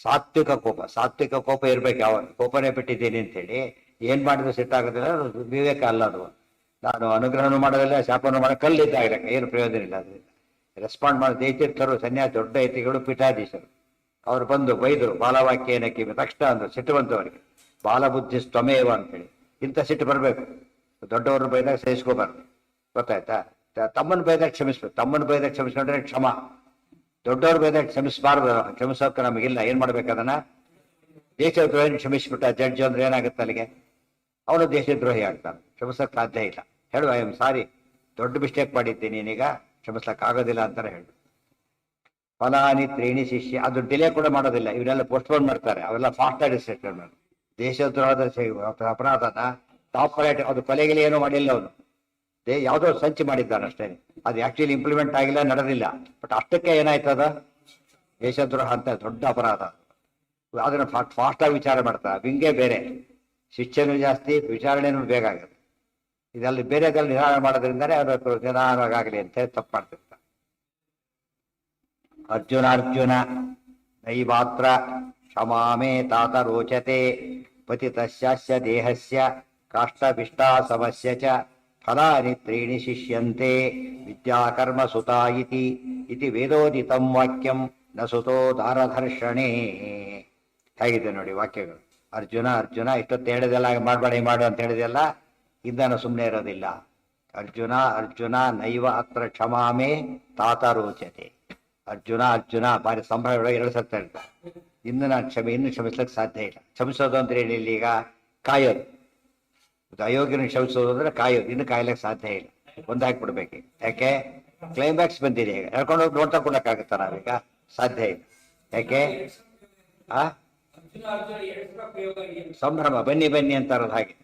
ಸಾತ್ವಿಕ ಕೋಪ. ಸಾತ್ವಿಕ ಕೋಪ ಇರ್ಬೇಕು. ಯಾವ ಕೋಪನೇ ಬಿಟ್ಟಿದ್ದೀನಿ ಅಂತೇಳಿ ಏನ್ ಮಾಡಿದ್ರು ಸಿಟ್ಟಾಗೋದಿಲ್ಲ, ವಿವೇಕ ಅಲ್ಲ ಅದು. ನಾನು ಅನುಗ್ರಹನೂ ಮಾಡೋದಿಲ್ಲ, ಶಾಪನೂ ಮಾಡೋ ಕಲ್ಲಿದ್ದಾಗಲ್ಲ, ಏನು ಪ್ರಯೋಜನ ಇಲ್ಲ. ಅದರಿಂದ ರೆಸ್ಪಾಂಡ್ ಮಾಡಿ ದೈತ್ಯರ್ಥರು, ಸನ್ಯಾಸ ದೊಡ್ಡ ಐತಿಗಳು, ಪೀಠಾಧೀಶರು ಅವ್ರು ಬಂದು ಬೈದರು. ಬಾಲವಾಕ್ಯ ಏನಕ್ಕೆ ತಕ್ಷಣ ಅಂದ್ರು, ಸಿಟ್ಟು ಬಂತು ಅವರಿಗೆ. ಬಾಲಬುದ್ಧಿ ಸ್ತಮೇವ ಅಂತೇಳಿ. ಇಂಥ ಸಿಟ್ಟು ಬರಬೇಕು. ದೊಡ್ಡವ್ರನ್ನ ಬೈದಾಗ ಸಹಿಸ್ಕೋಬಾರ್ದು, ಗೊತ್ತಾಯ್ತಾ. ತಮ್ಮನ್ನು ಬೈದಾಗ ಕ್ಷಮಿಸ್ಬೇಕು, ತಮ್ಮನ್ನು ಬೈದಾಗ ಕ್ಷಮಿಸ್ಕೊಂಡ್ರೆ ಕ್ಷಮ. ದೊಡ್ಡವ್ರು ಬೈದಾಗ ಕ್ಷಮಿಸಬಾರ್ದು, ಕ್ಷಮಿಸೋಕೆ ನಮಗಿಲ್ಲ. ಏನ್ ಮಾಡ್ಬೇಕು ಅದನ್ನ, ದೇಶದ್ರೋಹಿ ಕ್ಷಮಿಸ್ಬಿಟ್ಟ ಜಡ್ಜ್ ಅಂದ್ರೆ ಏನಾಗುತ್ತೆ ಅಲ್ಲಿಗೆ, ಅವನು ದೇಶದ್ರೋಹಿ ಆಗ್ತಾನೆ. ಕ್ಷಮಿಸಕ್ ಸಾಧ್ಯ ಇಲ್ಲ. ಹೇಳು ಐ ಎಮ್ ಸಾರಿ, ದೊಡ್ಡ ಮಿಸ್ಟೇಕ್ ಮಾಡಿದ್ದೀನಿ, ನೀನೀಗ ಕ್ಷಮಿಸ್ಲಕ್ ಆಗೋದಿಲ್ಲ ಅಂತಾನೆ ಹೇಳು. ಫಲಾನಿ ತ್ರೀಣಿ ಶಿಷ್ಯ. ಅದು ಡಿಲೇ ಕೂಡ ಮಾಡೋದಿಲ್ಲ, ಇವನ್ನೆಲ್ಲ ಪೋಸ್ಟ್ಪೋನ್ ಮಾಡ್ತಾರೆ. ಅವೆಲ್ಲ ಫಾಸ್ಟ್ ಆಗಿ ಡಿಸಿಷನ್ ಮಾಡಿ. ದೇಶದ್ರೋಹದ ಅಪರಾಧನ ಟಾಪ್ ಪ್ರಯಾರಿಟಿ. ಅದು ಕೊಲೆಗಿಲೆ ಏನೂ ಮಾಡಿಲ್ಲ ಅವನು, ಯಾವುದೋ ಸಂಚು ಮಾಡಿದ್ದಾನೆ ಅಷ್ಟೇ. ಅದು ಆಕ್ಚುಲಿ ಇಂಪ್ಲಿಮೆಂಟ್ ಆಗಿಲ್ಲ, ನಡೆದಿಲ್ಲ. ಬಟ್ ಅಷ್ಟಕ್ಕೆ ಏನಾಯ್ತದ, ದೇಶದ್ರೋಹ ಅಂತ ದೊಡ್ಡ ಅಪರಾಧ. ಅದನ್ನ ಫಾಸ್ಟ್ ಆಗಿ ವಿಚಾರ ಮಾಡ್ತಾರೆ. ವಿಂಗೇ ಬೇರೆ, ಶಿಕ್ಷೆನೂ ಜಾಸ್ತಿ, ವಿಚಾರಣೆನೂ ಬೇಗ ಆಗುತ್ತೆ. ಇದೆಲ್ಲ ಬೇರೆದಲ್ಲಿ ನಿಧಾನ ಮಾಡೋದ್ರಿಂದನೇ ಅವರು ನಿಧಾನವಾಗಲಿ ಅಂತ ಹೇಳಿ ತಪ್ಪು ಮಾಡ್ತಿರ್ತಾರೆ. ಅರ್ಜುನ ನೈವಾತ್ರ ಕ್ಷಮಾಮೇ ತಾತ ರೋಚತೆ ಪತಿತಸ್ಯ ದೇಹಸ್ಯ ಕಾಷ್ಟಪಿಷ್ಟ ಸಮಸ್ಯ ಚ ಫಲಾನಿ ತ್ರೀಣಿ ಶಿಷ್ಯಂತೆ ವಿದ್ಯಾಕರ್ಮ ಸುತ ಇತಿ ವೇದೋದಿತಂ ವಾಕ್ಯಂ ನ ಸುತೋ ದಾರಧರ್ಷಣೆ. ಹೇಗಿದೆ ನೋಡಿ ವಾಕ್ಯಗಳು. ಅರ್ಜುನ ಇಷ್ಟೊತ್ತು ಹೇಳಿದೆಲ್ಲ ಮಾಡಬೇಡಿ ಮಾಡು ಅಂತ ಹೇಳಿದೆಲ್ಲ, ಇಂದನು ಸುಮ್ಮನೆ ಇರೋದಿಲ್ಲ. ಅರ್ಜುನ ನೈವ ಅತ್ರ ಕ್ಷಮಾಮೇ ತಾತ ರೋಚತೆ. ಅರ್ಜುನ ಬಾರಿ ಸಂಭ್ರಮ 2 ಸತ್ತ ಹೇಳ್ತಾರೆ. ಇನ್ನು ಕ್ಷಮಿಸ್ಲಿಕ್ಕೆ ಸಾಧ್ಯ ಇಲ್ಲ. ಕ್ಷಮಿಸೋದು ಅಂದ್ರೆ ಏನಿಲ್ಲ, ಈಗ ಕಾಯೋದು. ಅಯೋಗ್ಯನ ಕ್ಷಮಿಸೋದು ಅಂದ್ರೆ ಕಾಯೋದು, ಇನ್ನು ಕಾಯ್ಲಿಕ್ಕೆ ಸಾಧ್ಯ ಇಲ್ಲ. ಒಂದಾಗ್ಬಿಡ್ಬೇಕು. ಯಾಕೆ, ಕ್ಲೈಮ್ಯಾಕ್ಸ್ ಬಂದಿದೆ. ಈಗ ಹೇಳ್ಕೊಂಡು ಹೋಗಿ ನೋಡ್ತಾ ಕೊಡಕ್ಕಾಗತ್ತ ನಾವೀಗ, ಸಾಧ್ಯ ಇಲ್ಲ. ಯಾಕೆ ಸಂಭ್ರಮ, ಬನ್ನಿ ಅಂತಾರದು ಹಾಗೆ.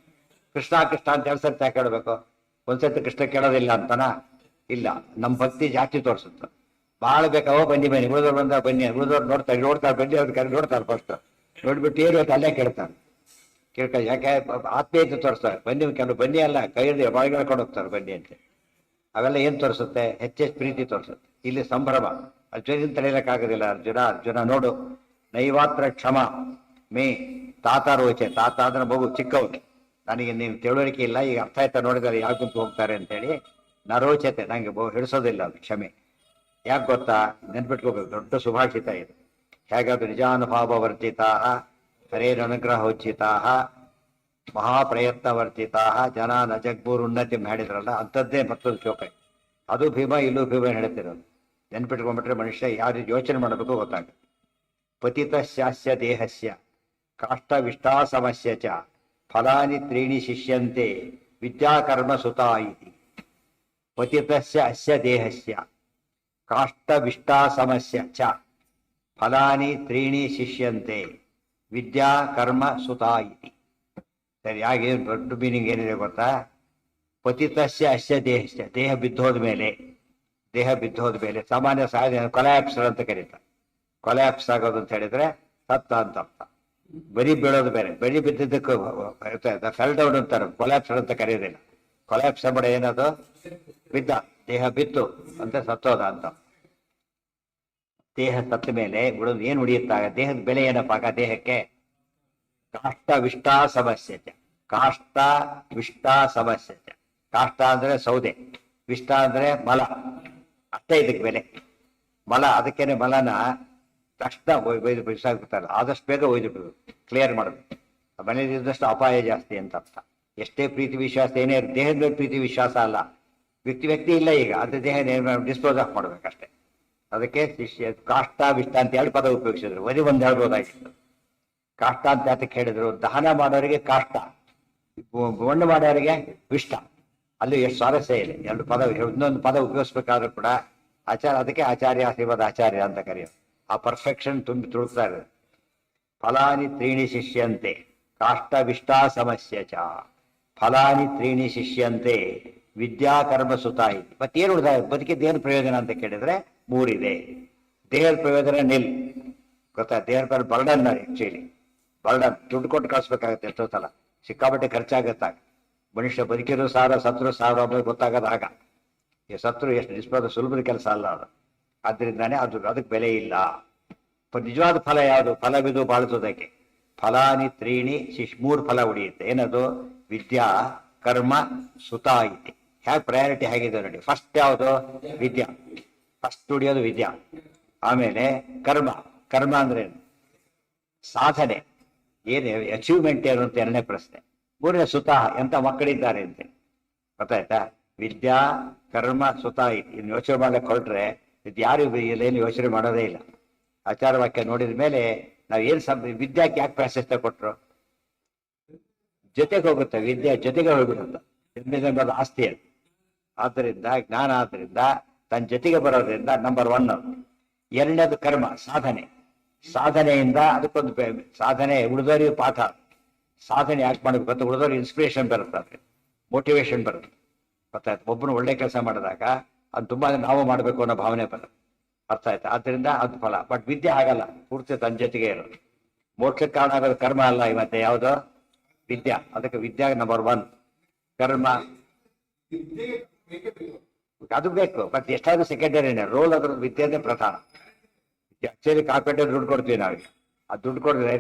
ಕೃಷ್ಣ ಅಂತ 2 ಸರ್ತಿ ಯಾಕೆ ಹೇಳ್ಬೇಕು? ಒಂದ್ಸತಿ ಕೃಷ್ಣ ಕೇಳೋದಿಲ್ಲ ಅಂತನ ಇಲ್ಲ. ನಮ್ಮ ಭಕ್ತಿ ಜಾಸ್ತಿ ತೋರಿಸುತ್ತೆ. ಬಹಳ ಬೇಕಾವೋ ಬನ್ನಿ ಉಳಿದವ್ರು ಬಂದಾಗ ಬನ್ನಿ, ಉಳಿದವ್ರು ನೋಡ್ತಾರೆ ಬನ್ನಿ, ಅವ್ರ ಕರೆ ನೋಡ್ತಾರೆ. ಫಸ್ಟ್ ನೋಡ್ಬಿಟ್ಟು ಏನು ಅಲ್ಲೇ ಕೇಳ್ತಾರೆ. ಯಾಕೆ ಆತ್ಮೀಯತೆ ತೋರಿಸ್ತಾರೆ. ಕೆಲವು ಬನ್ನಿ ಅಲ್ಲ, ಕೈ ಹಿಡಿದು ಬಾಯಿಗೆ ಹೇಳ್ಕೊಂಡು ಹೋಗ್ತಾರೆ ಬನ್ನಿ ಅಂತ. ಅವೆಲ್ಲ ಏನ್ ತೋರಿಸುತ್ತೆ, ಹೆಚ್ಚೆಚ್ಚು ಪ್ರೀತಿ ತೋರಿಸುತ್ತೆ. ಇಲ್ಲಿ ಸಂಭ್ರಮ. ಅರ್ಜುನ ತಡೆಯಲಿಕ್ಕಾಗೋದಿಲ್ಲ. ಅರ್ಜುನ ನೋಡು, ನೈವಾತ್ರ ಕ್ಷಮ ಮೇ ತಾತ ರೋಚೆ. ತಾತ ಅಂದ್ರೆ ಮಗು, ಚಿಕ್ಕವನು. ನನಗೆ ನೀನು ತಿಳುವಳಿಕೆ ಇಲ್ಲ, ಈಗ ಅರ್ಥ ಆಯ್ತಾ ನೋಡಿದರೆ ಯಾವ ಗುಂಪು ಹೋಗ್ತಾರೆ ಅಂತೇಳಿ. ನರೋಚತೆ, ನಂಗೆ ಹಿಡಿಸೋದಿಲ್ಲ ಅದು ಕ್ಷಮೆ. ಯಾಕೆ ಗೊತ್ತಾ, ನೆನ್ಪಿಟ್ಕೋಬೇಕು, ದೊಡ್ಡ ಸುಭಾಷಿತ ಇದು. ಹೇಗಾದ್ರು ನಿಜಾನುಭಾವವರ್ಜಿತಾ ಹರೇರನುಗ್ರಹೋಚಿತಾ ಮಹಾಪ್ರಯತ್ನವರ್ಜಿತಾ ಜನ ನ ಜಗ್ಬೂರುನ್ನತಿ ಹೇಳಿದ್ರಲ್ಲ, ಅಂಥದ್ದೇ ಮತ್ತೊಂದು ಶ್ಲೋಕ. ಅದು ಭೀಮ, ಇಲ್ಲೂ ಭೀಮ ಹೇಳ್ತಿರೋದು. ನೆನ್ಪಿಟ್ಕೊಂಡ್ಬಿಟ್ರೆ ಮನುಷ್ಯ ಯಾರು ಯೋಚನೆ ಮಾಡಬೇಕು ಗೊತ್ತಾಗುತ್ತೆ. ಪತಿತಸ್ಯಾಸ್ಯ ದೇಹಸ್ಯ ಕಾಷ್ಟವಿಷ್ಟಾಸಮಸ್ಯ ಚ ಫಲಾನಿ ತ್ರೀಣಿ ಶಿಷ್ಯಂತೆ ವಿದ್ಯಾಕರ್ಮ ಸುತಾ ಇತಿ. ಪತಿತಸ್ಯ ಅಸ್ಯ ದೇಹಸ್ಯ ಕಾಷ್ಟವಿಷ್ಟಾಸಮಸ್ಯ ಚ ಫಲಾನಿ ತ್ರೀಣಿ ಶಿಷ್ಯಂತೆ ವಿದ್ಯಾ ಕರ್ಮ ಸುತಾ ಇತಿ. ಸರಿ, ಹಾಗೆ ದೊಡ್ಡ ಮೀನಿಂಗ್ ಏನಿದೆ ಗೊತ್ತಾ? ಪತಿತಸ್ಯ ಅಸ್ಯ ದೇಹಸ್ಯ, ದೇಹ ಬಿದ್ದೋದ ಮೇಲೆ ಸಾಮಾನ್ಯ ಸಹಜ ಕೊಲ್ಯಾಪ್ಸರ್ ಅಂತ ಕರೀತಾರೆ. ಕೊಲ್ಯಾಪ್ಸ್ ಆಗೋದು ಅಂತ ಹೇಳಿದ್ರೆ ಸತ್ತ ಅಂತ ಅರ್ಥ. ಬರೀ ಬೀಳೋದು ಬೇರೆ, ಬರೀ ಬಿದ್ದಿದ್ದಕ್ಕೆ ಫೆಲ್ ಡೌನ್ ಅಂತಾರೆ, ಕೊಲ್ಯಾಪ್ಸರ್ ಅಂತ ಕರೆಯೋದಿಲ್ಲ. ಕೊಲ್ಯಾಪ್ಸ್ ಅಂಬಡ ಏನದು? ಬಿದ್ದ, ದೇಹ ಬಿತ್ತು ಅಂತ ಸತ್ತೋದ ಅಂತ. ದೇಹ ಸತ್ತ ಮೇಲೆ ಬಿಡೋದು ಏನು ಉಳಿಯುತ್ತಾಗ? ದೇಹದ ಬೆಲೆ ಏನಪ್ಪಾಗ ದೇಹಕ್ಕೆ? ಕಾಷ್ಟ ವಿಷ್ಟಾ ಸಮಸ್ಯೆ. ಕಾಷ್ಟ ವಿಷ್ಟಾ ಸಮಸ್ಯೆ. ಕಾಷ್ಟ ಅಂದ್ರೆ ಸೌದೆ, ವಿಷ್ಟ ಅಂದ್ರೆ ಮಲ. ಅಷ್ಟೇ ಇದಕ್ಕೆ ಬೆಲೆ. ಮಲ, ಅದಕ್ಕೇನೆ ಮಲನ ತಕ್ಷಣ ಒಯ್ದು ಬಿಸಾಕ್ಬಿಡ್ತಾರೆ. ಆದಷ್ಟು ಬೇಗ ಒಯ್ದು ಕ್ಲಿಯರ್ ಮಾಡಬೇಕು. ಮನೇಲಿ ಇದ್ದಷ್ಟು ಅಪಾಯ ಜಾಸ್ತಿ ಅಂತ ಅರ್ಥ. ಎಷ್ಟೇ ಪ್ರೀತಿ ವಿಶ್ವಾಸ ಏನೇ ದೇಹದ ಮೇಲೆ ಪ್ರೀತಿ ವಿಶ್ವಾಸ ಅಲ್ಲ, ವ್ಯಕ್ತಿ ಇಲ್ಲ ಈಗ, ಅದ್ರ ದೇಹ ಡಿಸ್ಪೋಸ್ ಆಫ್ ಮಾಡ್ಬೇಕಷ್ಟೇ. ಅದಕ್ಕೆ ಶಿಷ್ಯ ಕಾಷ್ಟ ವಿಷ್ಟ ಅಂತ ಎರಡು ಪದ ಉಪಯೋಗಿಸಿದ್ರು. ಬರೀ ಒಂದು ಹೇಳ್ಬೋದಾಗಿತ್ತು. ಕಾಷ್ಟ ಅಂತ ಯಾತಕ್ಕೆ ಹೇಳಿದ್ರು? ದಹನ ಮಾಡೋರಿಗೆ ಕಾಷ್ಟ, ಮಣ್ಣು ಮಾಡೋರಿಗೆ ವಿಷ್ಟ. ಅಲ್ಲಿ ಎಷ್ಟು ಸ್ವಾರಸ್ಯ ಇದೆ. ಎರಡು ಪದ, ಇನ್ನೊಂದು ಪದ ಉಪಯೋಗಿಸ್ಬೇಕಾದ್ರೂ ಕೂಡ ಅದಕ್ಕೆ ಆಚಾರ್ಯ ಶ್ರೀಮದ್ ಆಚಾರ್ಯ ಅಂತ ಕರೆಯೋದು. ಆ ಪರ್ಫೆಕ್ಷನ್ ತುಂಬಿ ತುಳುಕ್ತಾ ಇದೆ. ಫಲಾನಿ ತ್ರೀಣಿ ಶಿಷ್ಯಂತೆ ಕಾಷ್ಟವಿಷ್ಟಾ ಸಮಸ್ಯೆ ಚ ಫಲಾನಿ ತ್ರೀಣಿ ಶಿಷ್ಯಂತೆ ವಿದ್ಯಾಕರ್ಮ ಸುತಾ ಇತಿ. ಮತ್ತೇನು ಉಳಿದ ಬದುಕಿದ್ದೇನು ಪ್ರಯೋಜನ ಅಂತ ಕೇಳಿದ್ರೆ ಮೂರಿದೆ. ದೇಹದ ಪ್ರಯೋಜನ ನಿಲ್ ಗೊತ್ತಾ? ದೇಹದ ಬರ್ಡನ್ ಆಕ್ಚುಲಿ ಬರ್ಡನ್. ದುಡ್ಡು ಕೊಟ್ಟು ಕಳಿಸ್ಬೇಕಾಗತ್ತೆ ಎಷ್ಟೋ ಸಲ, ಸಿಕ್ಕಾಪಟ್ಟೆ ಖರ್ಚಾಗತ್ತಾಗ. ಮನುಷ್ಯ ಬದುಕಿರೋ ಸಾವಿರ, ಸತ್ರು ಸಾವಿರ ಅನ್ನೋದು ಗೊತ್ತಾಗೋದು ಆಗ. ಈ ಸತ್ರು ಎಷ್ಟು ಡಿಸ್ಪೋಸ್ ಸುಲಭದ ಕೆಲಸ ಅಲ್ಲ ಅದು. ಆದ್ರಿಂದಾನೇ ಅದಕ್ಕೆ ಬೆಲೆ ಇಲ್ಲ. ನಿಜವಾದ ಫಲ ಯಾವುದು? ಫಲವಿದು ಬಾಳುವುದಕ್ಕೆ. ಫಲಾನಿ ತ್ರೀಣಿ ಮೂರು ಫಲ ಉಳಿಯುತ್ತೆ. ಏನದು? ವಿದ್ಯಾ ಕರ್ಮ ಸುತಾ ಇತಿ. ಹೇಗೆ ಪ್ರಯಾರಿಟಿ ಹೇಗಿದೆ ನೋಡಿ. ಫಸ್ಟ್ ಯಾವುದು? ವಿದ್ಯಾ. ಫಸ್ಟ್ ಉಳಿಯೋದು ವಿದ್ಯಾ. ಆಮೇಲೆ ಕರ್ಮ. ಕರ್ಮ ಅಂದ್ರೆ ಸಾಧನೆ, ಏನು ಅಚೀವ್ಮೆಂಟ್ ಏನು ಅಂತ ಎರಡನೇ ಪ್ರಶ್ನೆ. ಮೂರನೇ ಸುತಾ, ಎಂತ ಮಕ್ಕಳಿದ್ದಾರೆ ಅಂತೆ. ಗೊತ್ತಾಯ್ತಾ? ವಿದ್ಯಾ ಕರ್ಮ ಸುತಾ ಇತಿ. ಇನ್ನು ಯೋಚನೆ ಮಾಡಕ್ಕೆ ಹೊರಟ್ರೆ ಇದು ಯಾರು ಏನು ಯೋಚನೆ ಮಾಡೋದೇ ಇಲ್ಲ. ಆಚಾರ ವಾಕ್ಯ ನೋಡಿದ ಮೇಲೆ ನಾವು ಏನು ವಿದ್ಯಾಕ್ಕೆ ಯಾಕೆ ಪ್ರಾಶಸ್ತ್ಯ ಕೊಟ್ಟರು? ಜೊತೆಗೆ ಹೋಗುತ್ತೆ, ವಿದ್ಯೆ ಜೊತೆಗೆ ಹೋಗ್ಬಿಡುತ್ತೆ. ಆಸ್ತಿ ಅದು. ಆದ್ದರಿಂದ ಜ್ಞಾನ, ಆದ್ದರಿಂದ ತನ್ನ ಜೊತೆಗೆ ಬರೋದ್ರಿಂದ ನಂಬರ್ 1. ಎರಡನೇದು ಕರ್ಮ, ಸಾಧನೆ. ಸಾಧನೆಯಿಂದ ಅದಕ್ಕೊಂದು ಸಾಧನೆ ಉಳಿದವರಿಗೆ ಪಾಠ. ಸಾಧನೆ ಯಾಕೆ ಮಾಡಬೇಕು ಅಂತ ಉಳಿದವ್ರಿಗೆ ಇನ್ಸ್ಪಿರೇಷನ್ ಬರುತ್ತೆ, ಮೋಟಿವೇಶನ್ ಬರುತ್ತೆ. ಗೊತ್ತಾಯ್ತು? ಒಬ್ಬನು ಒಳ್ಳೆ ಕೆಲಸ ಮಾಡಿದಾಗ ಅದು ತುಂಬಾ ನಾವು ಮಾಡಬೇಕು ಅನ್ನೋ ಭಾವನೆ ಬರುತ್ತೆ. ಅರ್ಥ ಆಯ್ತಾ? ಆದ್ರಿಂದ ಅದು ಫಲ. ಬಟ್ ವಿದ್ಯೆ ಆಗಲ್ಲ, ಪೂರ್ತಿ ತನ್ನ ಜೊತೆಗೆ ಇರೋದು. ಮೋಕ್ಷಕ್ಕೆ ಕಾರಣ ಆಗೋದು ಕರ್ಮ ಅಲ್ಲ, ಇವತ್ತೆ ಯಾವುದು? ವಿದ್ಯಾ. ಅದಕ್ಕೆ ವಿದ್ಯಾ ನಂಬರ್ 1. ಕರ್ಮ ಅದು ಬೇಕು, ಬಟ್ ಎಷ್ಟಾದ್ರೂ ಸೆಕೆಂಡರಿನೇ. ರೋಲ್ ಅದ್ರದ್ದು ವಿದ್ಯೆನೇ ಪ್ರಧಾನ. ಆಕ್ಚುಲಿ ಕಾರ್ಪೊರೇಟರ್ ದುಡ್ಡು ಕೊಡ್ತೀವಿ ನಾವೀಗ. ಆ ದುಡ್ಡು ಕೊಡ್ತೀವಿ,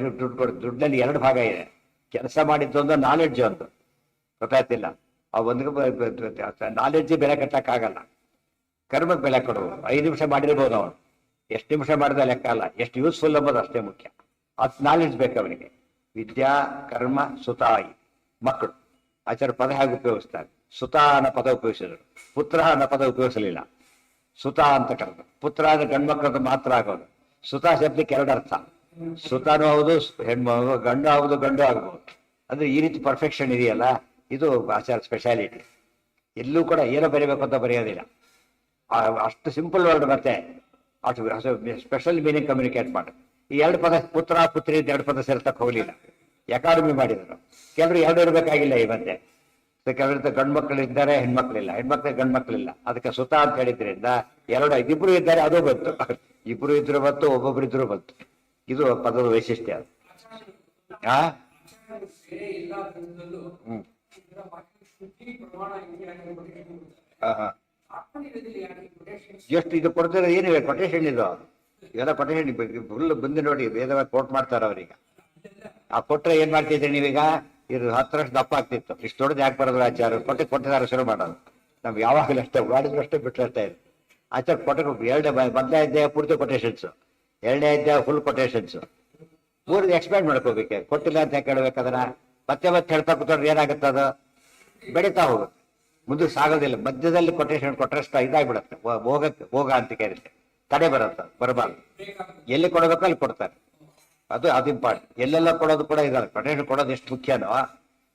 ದುಡ್ಡಲ್ಲಿ 2 ಭಾಗ ಇದೆ. ಕೆಲಸ ಮಾಡಿದ್ದೊಂದು, ನಾಲೆಡ್ಜ್ ಒಂದು. ಗೊತ್ತಾಯ್ತಿಲ್ಲ? ಆ ಒಂದು ನಾಲೆಡ್ಜ್ ಬೆಲೆ ಕಟ್ಟಕ್ಕಾಗಲ್ಲ, ಕರ್ಮಕ್ಕೆ ಬೆಲೆ ಕೊಡುವ. 5 ನಿಮಿಷ ಮಾಡಿರ್ಬೋದು ಅವನು, ಎಷ್ಟು ನಿಮಿಷ ಮಾಡಿದ ಲೆಕ್ಕ ಅಲ್ಲ, ಎಷ್ಟು ಯೂಸ್ಫುಲ್ ಎಂಬುದು ಅಷ್ಟೇ ಮುಖ್ಯ. ಅದು ನಾಲೆಡ್ಜ್ ಬೇಕು ಅವನಿಗೆ. ವಿದ್ಯಾ ಕರ್ಮ ಸುತಾಯಿ. ಮಕ್ಕಳು ಆಚಾರ ಪದ ಹೇಗೆ ಉಪಯೋಗಿಸ್ತಾರೆ? ಸುತ ಅನ್ನೋ ಪದ ಉಪಯೋಗಿಸಿದ್ರು, ಪುತ್ರ ಅನ್ನೋ ಪದ ಉಪಯೋಗಿಸಲಿಲ್ಲ. ಸುತ ಅಂತ ಕರೆದು. ಪುತ್ರ ಅಂದ್ರೆ ಗಂಡ್ಮಕ್ಳದ್ದು ಮಾತ್ರ ಆಗೋದು. ಸುತ ಶಬ್ದಕ್ಕೆ 2 ಅರ್ಥ. ಸುತಾನೂ ಹೌದು, ಗಂಡು ಹೌದು, ಗಂಡು ಆಗ್ಬೋದು. ಅಂದ್ರೆ ಈ ರೀತಿ ಪರ್ಫೆಕ್ಷನ್ ಇದೆಯಲ್ಲ, ಇದು ಆಚಾರ ಸ್ಪೆಷಾಲಿಟಿ. ಎಲ್ಲೂ ಕೂಡ ಏನೋ ಬರೀಬೇಕು ಅಂತ ಬರೆಯೋದಿಲ್ಲ. ಅಷ್ಟು ಸಿಂಪಲ್ ವರ್ಡ್, ಮತ್ತೆ ಅಷ್ಟು ಸ್ಪೆಷಲ್ ಮೀನಿಂಗ್ ಕಮ್ಯುನಿಕೇಟ್ ಮಾಡಿ. ಈ 2 ಪದ ಪುತ್ರ ಪುತ್ರಿ 2 ಪದ ಸೇರ್ತಕ್ಕೆ ಹೋಗ್ಲಿಲ್ಲ. ಅಕಾಡೆಮಿ ಮಾಡಿದ್ರು. ಕೆಲವರು 2 ಇರಬೇಕಾಗಿಲ್ಲ ಈ ಮಧ್ಯೆ. ಕೆಲವರಿಂದ ಗಂಡು ಮಕ್ಕಳಿದ್ದಾರೆ, ಹೆಣ್ಮಕ್ಳಿಲ್ಲ. ಹೆಣ್ಮಕ್ಳಿಗೆ ಗಂಡು ಮಕ್ಕಳಿಲ್ಲ, ಅದಕ್ಕೆ ಸುತ ಅಂತ ಹೇಳಿದ್ರಿಂದ 2 ಇಬ್ರು ಇದ್ದಾರೆ, ಅದು ಬಂತು. ಇಬ್ರು ಇದ್ರು ಬಂತು, ಒಬ್ಬೊಬ್ರು ಇದ್ರು ಬಂತು. ಇದು ಪದದ ವೈಶಿಷ್ಟ್ಯ. ಎಷ್ಟು ಇದು ಕೊಡ್ತಾರೆ? ಏನಿವೆ ಕೊಟೇಶನ್? ಇದು ಇವೆಲ್ಲ ಕೊಟೇಶನ್ ಫುಲ್ ಬಂದು ನೋಡಿ, ವೇದವಾಗಿ ಕೋಟ್ ಮಾಡ್ತಾರೆ ಅವ್ರೀಗ. ಆ ಕೊಟ್ರೆ ಏನ್ ಮಾಡ್ತಿದ್ರಿ ನೀವೀಗ? ಇದು 10 ವರ್ಷ ದಪ್ಪ ಆಗ್ತಿತ್ತು. ಇಷ್ಟು ದೊಡ್ಡದು ಯಾಕೆ ಬರೋದು? ಆಚಾರ ಕೊಟ್ಟಿದ್ದಾರೆ ಶುರು ಮಾಡೋದು. ನಮ್ಗೆ ಯಾವಾಗಲೂ ಅಷ್ಟೇ, ಮಾಡಿದ್ರು ಅಷ್ಟೇ, ಬಿಟ್ಟಿರ್ತಾ ಇದೆ. ಆಚಾರ ಕೊಟ್ಟೆ 2 ಮೊದಲನೇ ಅಧ್ಯಾಯ ಪೂರ್ತಿ ಕೊಟೇಶನ್ಸ್, 2ನೇ ಅಧ್ಯಾಯ ಫುಲ್ ಕೊಟೇಶನ್ಸ್. 3 ಎಕ್ಸ್ಪ್ಯಾಂಡ್ ಮಾಡ್ಕೋಬೇಕು. ಕೊಟ್ಟಿಲ್ಲ ಅಂತ ಕೇಳ್ಬೇಕಾದ್ರೆ ಮತ್ತೆ ಹೇಳ್ತಾ ಕೂತ್ಕೊಂಡ್ರೆ ಏನಾಗುತ್ತೆ? ಅದು ಬೆಳೀತಾ ಹೋಗುತ್ತೆ, ಮುಂದಕ್ಕೆ ಸಾಗೋದಿಲ್ಲ. ಮಧ್ಯದಲ್ಲಿ ಕೊಟೇಶನ್ ಕೊಟ್ಟರಷ್ಟು ಇದಾಗ್ಬಿಡುತ್ತೆ, ಹೋಗ ಅಂತ ಕರೀತೆ, ತಡೆ ಬರುತ್ತೆ, ಬರಬಾರ್ದು. ಎಲ್ಲಿ ಕೊಡಬೇಕು ಅಲ್ಲಿ ಕೊಡ್ತಾರೆ. ಅದು ಇಂಪಾರ್ಟೆಂಟ್. ಎಲ್ಲೆಲ್ಲ ಕೊಡೋದು ಕೂಡ ಇದ್ದಾರೆ. ಕೊಟೇಶನ್ ಕೊಡೋದು ಎಷ್ಟು ಮುಖ್ಯನೋ,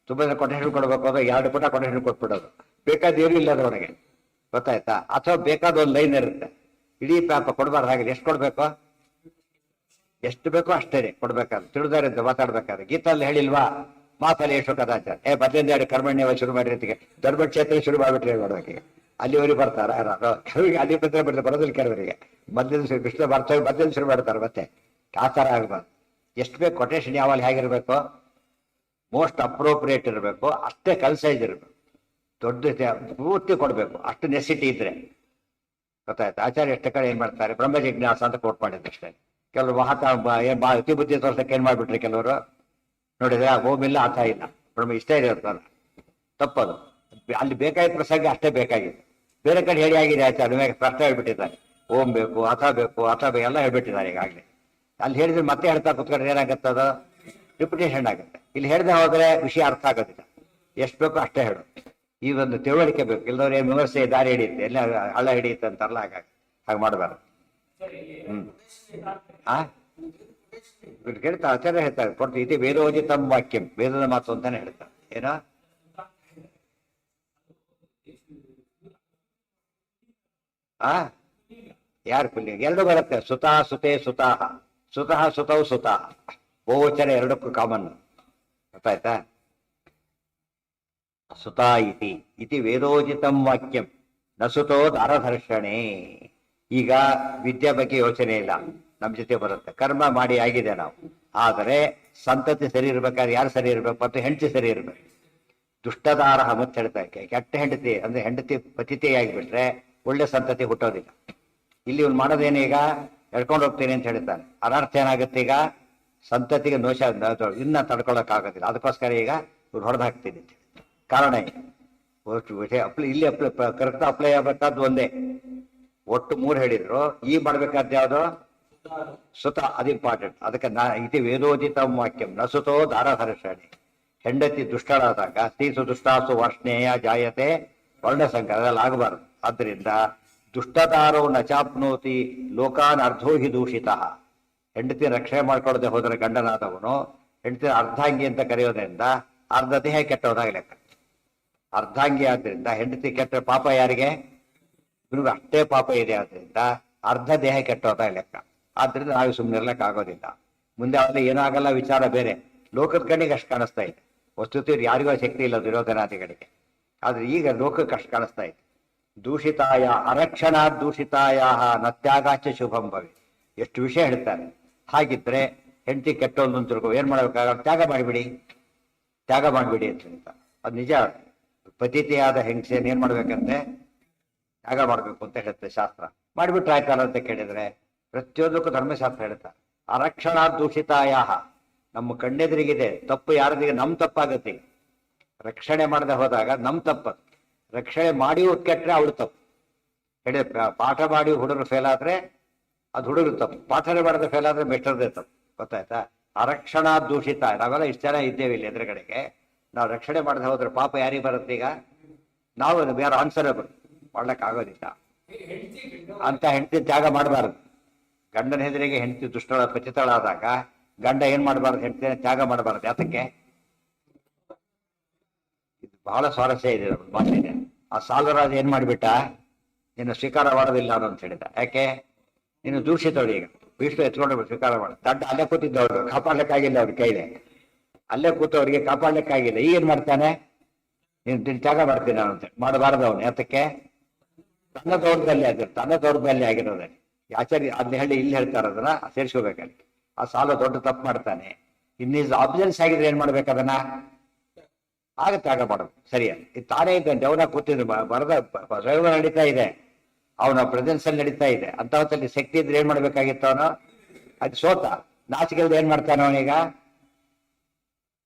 ತುಂಬ ಕೊಟೇಶನ್ ಕೊಡಬೇಕು ಅಂದ್ರೆ 2 ಪುಟ ಕೊಟೇಶನ್ ಕೊಟ್ಬಿಡೋದು. ಬೇಕಾದ ಏನು ಇಲ್ಲ ಅದರೊಳಗೆ, ಗೊತ್ತಾಯ್ತಾ? ಅಥವಾ ಬೇಕಾದ ಒಂದು ಲೈನ್ ಇರುತ್ತೆ, ಇಡೀ ಪ್ಯಾಪ ಕೊಡಬಾರ್ದು. ಹಾಗೆ ಎಷ್ಟು ಕೊಡ್ಬೇಕು, ಎಷ್ಟು ಬೇಕೋ ಅಷ್ಟೇ ಕೊಡ್ಬೇಕಾದ್ರೆ, ತಿಳಿದಾರಿಂದ ಮಾತಾಡ್ಬೇಕಾದ್ರೆ. ಗೀತಲ್ಲಿ ಹೇಳಿಲ್ವಾ, ಮಾತಲ್ಲಿ ಎಷ್ಟು ಕದಾಚಾರ, ಮೊದಲಿಂದ 2 ಕರ್ಮಣ್ಯವ ಶುರು ಮಾಡಿರ್ತೀವಿ, ಧರ್ಮ ಕ್ಷೇತ್ರ ಶುರು ಮಾಡಿಬಿಟ್ರಿ ನೋಡೋಕೆ. ಅಲ್ಲಿವರೆಗೆ ಬರ್ತಾರ ಯಾರು, ಕೆಲವರಿಗೆ ಅಲ್ಲಿ ಬರ್ತಾರೆ, ಬರೋದಿಲ್ಲ ಕೆಲವರಿಗೆ. ಮೊದಲಿಂದ ಕೃಷ್ಣ ಬರ್ತಾರೆ, ಮೊದಲಿಂದ ಶುರು ಮಾಡ್ತಾರೆ. ಮತ್ತೆ ಆ ಥರ ಆಗ್ಬಾರ್ದು. ಎಷ್ಟು ಬೇಕು ಕೊಟೇಶನ್, ಯಾವಾಗ ಹೇಗಿರ್ಬೇಕು, ಮೋಸ್ಟ್ ಅಪ್ರೋಪ್ರಿಯೇಟ್ ಇರಬೇಕು, ಅಷ್ಟೇ ಕಲ್ಸೈಜ್ ಇರಬೇಕು, ದೊಡ್ಡ ಪೂರ್ತಿ ಕೊಡಬೇಕು, ಅಷ್ಟು ನೆಸಿಟಿ ಇದ್ರೆ. ಗೊತ್ತಾಯ್ತು? ಆಚಾರ್ಯ ಎಷ್ಟು ಕಡೆ ಏನ್ ಮಾಡ್ತಾರೆ, ಬ್ರಹ್ಮ ಜಿಜ್ಞಾಸ ಅಂತ ಕೋಟ್ ಮಾಡಿದ್ರು ಅಷ್ಟೇ. ಕೆಲವರು ಅತಿ ಬುದ್ಧಿ ತೋರ್ಸಕ್ಕೆ ಏನ್ ಮಾಡ್ಬಿಟ್ರಿ ಕೆಲವರು, ನೋಡಿದ್ರೆ ಹೋಮಿಲ್ಲ ಆತ ಇಲ್ಲ, ಬ್ರಹ್ಮ ಇಷ್ಟ ಇರೋದು ತಪ್ಪದು. ಅಲ್ಲಿ ಬೇಕಾಗಿದ್ದ ಪ್ರಸಂಗ ಅಷ್ಟೇ ಬೇಕಾಗಿದೆ. ಬೇರೆ ಕಡೆ ಹೇಳಿ ಆಗಿದೆ ಆಚಾರ್ಯ ಸ್ಪಷ್ಟ ಹೇಳ್ಬಿಟ್ಟಿದ್ದಾರೆ, ಓಂ ಬೇಕು, ಅಥ ಬೇಕು, ಎಲ್ಲ ಹೇಳ್ಬಿಟ್ಟಿದ್ದಾರೆ ಈಗಾಗಲೇ. ಅಲ್ಲಿ ಹೇಳಿದ್ರೆ ಮತ್ತೆ ಹೇಳ್ತಾ ಕುತ್ಕೊಂಡ್ರೆ ಏನಾಗುತ್ತೆ, ಅದು ರಿಪಿಟೇಷನ್ ಆಗುತ್ತೆ. ಇಲ್ಲಿ ಹೇಳದೆ ಹೋದ್ರೆ ವಿಷಯ ಅರ್ಥ ಆಗೋದಿಲ್ಲ. ಎಷ್ಟು ಬೇಕೋ ಅಷ್ಟೇ ಹೇಳು. ಈ ಒಂದು ತಿಳುವಳಿಕೆ ಬೇಕು. ಇಲ್ಲದವ್ರೆ ವಿಮರ್ಶೆ ದಾರಿ ಹಿಡಿಯುತ್ತೆ, ಎಲ್ಲ ಹಳ್ಳ ಹಿಡಿಯುತ್ತೆ ಅಂತಾರಲ್ಲ, ಹಾಗೆ ಮಾಡಬಾರ್ದು. ಕೇಳ್ತಾ ಆಚಾರ್ಯ ಹೇಳ್ತಾರೆ, ಕೊಡ್ತೀವಿ ಇತಿ ವೇದೋಜಿತಂ ವಾಕ್ಯಂ, ವೇದದ ಮಾತು ಅಂತಾನೆ ಹೇಳ್ತಾರೆ. ಏನೋ ಯಾರು ಪುಲ್ಯ ಎರಡು ಬರುತ್ತೆ, ಸುತಾ ಸುತೆ ಸುತಾಹ, ಸುತಃ ಸುತೌ ಸುತಾಹ, ಬಹುವಚನ ಎರಡಕ್ಕೂ ಕಾಮನ್. ಗೊತ್ತಾಯ್ತಾ? ಸುತಾ ಇತಿ ವೇದೋಜಿತಂ ವಾಕ್ಯಂ ನ ಸುತೋ ದಾರಧರ್ಷಣೆ. ಈಗ ವಿದ್ಯೆ ಬಗ್ಗೆ ಯೋಚನೆ ಇಲ್ಲ, ನಮ್ ಜೊತೆ ಬರುತ್ತೆ. ಕರ್ಮ ಮಾಡಿ ಆಗಿದೆ ನಾವು, ಆದರೆ ಸಂತತಿ ಸರಿ ಇರ್ಬೇಕಾದ್ರೆ ಯಾರು ಸರಿ ಇರ್ಬೇಕು, ಮತ್ತು ಹೆಂಡತಿ ಸರಿ ಇರ್ಬೇಕು. ದುಷ್ಟದಾರ ಮತ್ತೆ ಹೇಳ್ತಾ, ಕೆಟ್ಟ ಹೆಂಡತಿ ಅಂದ್ರೆ ಹೆಂಡತಿ ಪತಿತೆಯಾಗಿಬಿಟ್ರೆ ಒಳ್ಳೆ ಸಂತತಿ ಹುಟ್ಟೋದಿಲ್ಲ. ಇಲ್ಲಿ ಇವ್ನು ಮಾಡೋದೇನೀಗ, ಎಳ್ಕೊಂಡು ಹೋಗ್ತೀನಿ ಅಂತ ಹೇಳ್ತಾನೆ. ಅನರ್ಥ ಏನಾಗುತ್ತೆ, ಈಗ ಸಂತತಿಗೆ ದೋಷ ಇನ್ನ ತಡ್ಕೊಳಕ್ ಆಗೋದಿಲ್ಲ. ಅದಕ್ಕೋಸ್ಕರ ಈಗ ಇವ್ರು ಹೊಡೆದು ಹಾಕ್ತೀನಿ. ಕಾರಣ ಇಲ್ಲಿ ಕರೆಕ್ಟ್ ಅಪ್ಲೈ ಆಗ್ಬೇಕಾದ್ದು ಒಂದೇ, ಒಟ್ಟು 3 ಹೇಳಿದ್ರು. ಈ ಮಾಡ್ಬೇಕಾದ ಯಾವ್ದು, ಸುತ, ಅದು ಇಂಪಾರ್ಟೆಂಟ್. ಅದಕ್ಕೆ ಇತಿ ವೇದೋಜಿತ ವಾಕ್ಯಂ ನ ಸುತೋ ದಾರಧರ್ಷಣೆ. ಹೆಂಡತಿ ದುಷ್ಟಳಾದಾಗ ಸ್ತ್ರೀಸು ದುಷ್ಟಾಸು ವಾರ್ಷ್ಣೇಯ ಜಾಯತೆ ವರ್ಣಸಂಕರ, ಅದೆಲ್ಲ ಆಗಬಾರ್ದು. ಆದ್ದರಿಂದ ದುಷ್ಟದಾರೋ ನ ಚಾಪ್ನೋತಿ ಲೋಕಾನ್ ಅರ್ಧೋ ಹಿ ದೂಷಿತ. ಹೆಂಡತಿ ರಕ್ಷಣೆ ಮಾಡ್ಕೊಳ್ಳದೆ ಹೋದರೆ ಗಂಡನಾದವನು ಹೆಂಡತಿ ಅರ್ಧಾಂಗಿ ಅಂತ ಕರೆಯೋದ್ರಿಂದ ಅರ್ಧ ದೇಹ ಕೆಟ್ಟೋದಾಗ ಲೆಕ್ಕ. ಅರ್ಧಾಂಗಿ ಆದ್ರಿಂದ ಹೆಂಡತಿ ಕೆಟ್ಟ ಪಾಪ ಯಾರಿಗೆ, ಇವ್ರಿಗೆ ಅಷ್ಟೇ ಪಾಪ ಇದೆ. ಆದ್ರಿಂದ ಅರ್ಧ ದೇಹ ಕೆಟ್ಟೋದಾಗ ಲೆಕ್ಕ. ಆದ್ರಿಂದ ನಾವು ಸುಮ್ಮನೆ ಇರ್ಲಕ್ಕೆ ಆಗೋದಿಲ್ಲ. ಮುಂದೆ ಅಲ್ಲಿ ಏನಾಗಲ್ಲ ವಿಚಾರ ಬೇರೆ. ಲೋಕದ ಕಣ್ಣಿಗೆ ಅಷ್ಟು ಕಾಣಿಸ್ತಾ ಇದೆ. ವಸ್ತುತಿ ಯಾರಿಗೂ ಶಕ್ತಿ ಇಲ್ಲ ದುರ್ಯೋಧನಾದಿಗಳಿಗೆ. ಆದ್ರೆ ಈಗ ಲೋಕಕ್ಕೆ ಅಷ್ಟು ಕಾಣಿಸ್ತಾ ಇದೆ. ದೂಷಿತಾಯ ಅರಕ್ಷಣಾ ದೂಷಿತಾಯ ನತ್ಯಾಗಾಚ ಶುಭಂ ಭವಿ. ಎಷ್ಟು ವಿಷಯ ಹೇಳ್ತಾರೆ. ಹಾಗಿದ್ರೆ ಹೆಂಡತಿ ಕೆಟ್ಟೋದು ಅಂತ ತಿಳ್ಕೊ, ಏನ್ ಮಾಡ್ಬೇಕಾಗ, ತ್ಯಾಗ ಮಾಡಿಬಿಡಿ, ತ್ಯಾಗ ಮಾಡಿಬಿಡಿ ಅಂತ ಹೇಳ್ತಾರೆ. ಅದು ನಿಜ. ಪತಿತೆಯಾದ ಹೆಂಗಸೇನ್ ಏನ್ ಮಾಡ್ಬೇಕಂತೆ, ತ್ಯಾಗ ಮಾಡ್ಬೇಕು ಅಂತ ಹೇಳುತ್ತೆ ಶಾಸ್ತ್ರ. ಮಾಡಿಬಿಟ್ರೆ ಆಯ್ತಲ್ಲ ಅಂತ ಕೇಳಿದ್ರೆ ಪ್ರತಿಯೊಂದಕ್ಕೂ ಧರ್ಮಶಾಸ್ತ್ರ ಹೇಳ್ತಾರೆ. ಅರಕ್ಷಣಾ ದೂಷಿತಾಯ, ನಮ್ಮ ಕಣ್ಣೆದುರಿಗಿದೆ ತಪ್ಪು ಯಾರದಿಗೆ, ನಮ್ ತಪ್ಪಾಗತ್ತೆ. ರಕ್ಷಣೆ ಮಾಡದೆ ಹೋದಾಗ ನಮ್ ತಪ್ಪದು. ರಕ್ಷಣೆ ಮಾಡಿ ಕೆಟ್ರೆ ಅವಳು ತಪ್ಪು. ಹೇಳಿ ಪಾಠ ಮಾಡಿ ಹುಡುಗರು ಫೇಲ್ ಆದ್ರೆ ಅದು ಹುಡುಗರು ತಪ್ಪು, ಪಾಠನೆ ಮಾಡದೆ ಫೇಲ್ ಆದ್ರೆ ಮೆಸ್ಟರ್ದೇ ತಪ್ಪು. ಗೊತ್ತಾಯ್ತಾ? ಅರಕ್ಷಣಾ ದೂಷಿತ. ನಾವೆಲ್ಲ ಇಷ್ಟು ಜನ ಇದ್ದೇವೆ ಇಲ್ಲಿ ಎದುರುಗಡೆಗೆ. ನಾವು ರಕ್ಷಣೆ ಮಾಡದೆ ಹೋದ್ರೆ ಪಾಪ ಯಾರಿಗೆ ಬರುತ್ತೆ? ಈಗ ನಾವು ಬೇರೆ ಆನ್ಸರಬಲ್ ಮಾಡ್ಲಕ್ ಆಗೋದಿಲ್ಲ ಅಂತ ಹೆಂಡತಿ ತ್ಯಾಗ ಮಾಡಬಾರ್ದು. ಗಂಡನ ಹೆದರಿಗೆ ಹೆಂಡತಿ ದುಷ್ಟಳ ಪತಿತಳಾದಾಗ ಗಂಡ ಏನ್ ಮಾಡಬಾರ್ದು, ಹೆಂಡತಿನ ತ್ಯಾಗ ಮಾಡಬಾರ್ದು. ಯಾತಕ್ಕೆ? ಇದು ಬಹಳ ಸ್ವಾರಸ್ಯ ಇದೆ, ಮಾತಿದೆ. ಆ ಸಾಲರಾಜ ಏನ್ ಮಾಡ್ಬಿಟ್ಟ, ನಿನ್ನ ಸ್ವೀಕಾರ ಮಾಡೋದಿಲ್ಲ ಅಂತ ಹೇಳಿದ. ಯಾಕೆ? ನೀನು ದೂಷಿತಳು. ಈಗ ವಿಷ್ಣು ಎತ್ಕೊಂಡು ಸ್ವೀಕಾರ ಮಾಡ, ದಡ್ಡ ಅಲ್ಲೇ ಕೂತಿದ್ದವ್ರು ಕಾಪಾಡ್ಲಿಕ್ಕಾಗಿಲ್ಲ, ಅವ್ರ ಕೈಲಿ ಅಲ್ಲೇ ಕೂತವ್ರಿಗೆ ಕಾಪಾಡ್ಲಿಕ್ಕಾಗಿಲ್ಲ. ಈಗ ಏನ್ ಮಾಡ್ತಾನೆ, ನೀನು ತ್ಯಾಗ ಮಾಡ್ತೀನಿ ನಾನು ಅಂತ ಮಾಡಬಾರ್ದು ಅವನು. ಯಾತಕ್ಕೆ? ತನ್ನ ದೌರ್ಬಲ್ಯ ಆಗಿರೋದೇ. ಆಚಾರ್ಯ ಅದನ್ನ ಹೇಳಿ ಇಲ್ಲಿ ಹೇಳ್ತಾರ, ಅದನ್ನ ಸೇರಿಸ್ಕೋಬೇಕಲ್ಲಿ. ಆ ಸಾಲ ದೊಡ್ಡ ತಪ್ಪು ಮಾಡ್ತಾನೆ. ಇನ್ನೀಸ್ ಆಬ್ಸೆನ್ಸ್ ಆಗಿದ್ರೆ ಏನ್ ಮಾಡ್ಬೇಕು, ಅದನ್ನ ಆಗ ತ್ಯಾಗ ಮಾಡೋದು. ಸರಿಯ ಇದು ತಾನೇ ಇದ್ದಂತೆ ಅವನ ಕೂತಿದ್ರು, ಬರದ ಪ್ರಯೋಗ ನಡೀತಾ ಇದೆ, ಅವನ ಪ್ರೆಸೆನ್ಸ್ ಅಲ್ಲಿ ನಡೀತಾ ಇದೆ. ಅಂತ ಹೊತ್ತಲ್ಲಿ ಶಕ್ತಿ ಇದ್ರೆ ಏನ್ ಮಾಡ್ಬೇಕಾಗಿತ್ತು ಅವನು? ಅದು ಸೋತ ನಾಚಿಕೆಲ್ದ ಏನ್ ಮಾಡ್ತಾನೆ ಅವನೀಗ,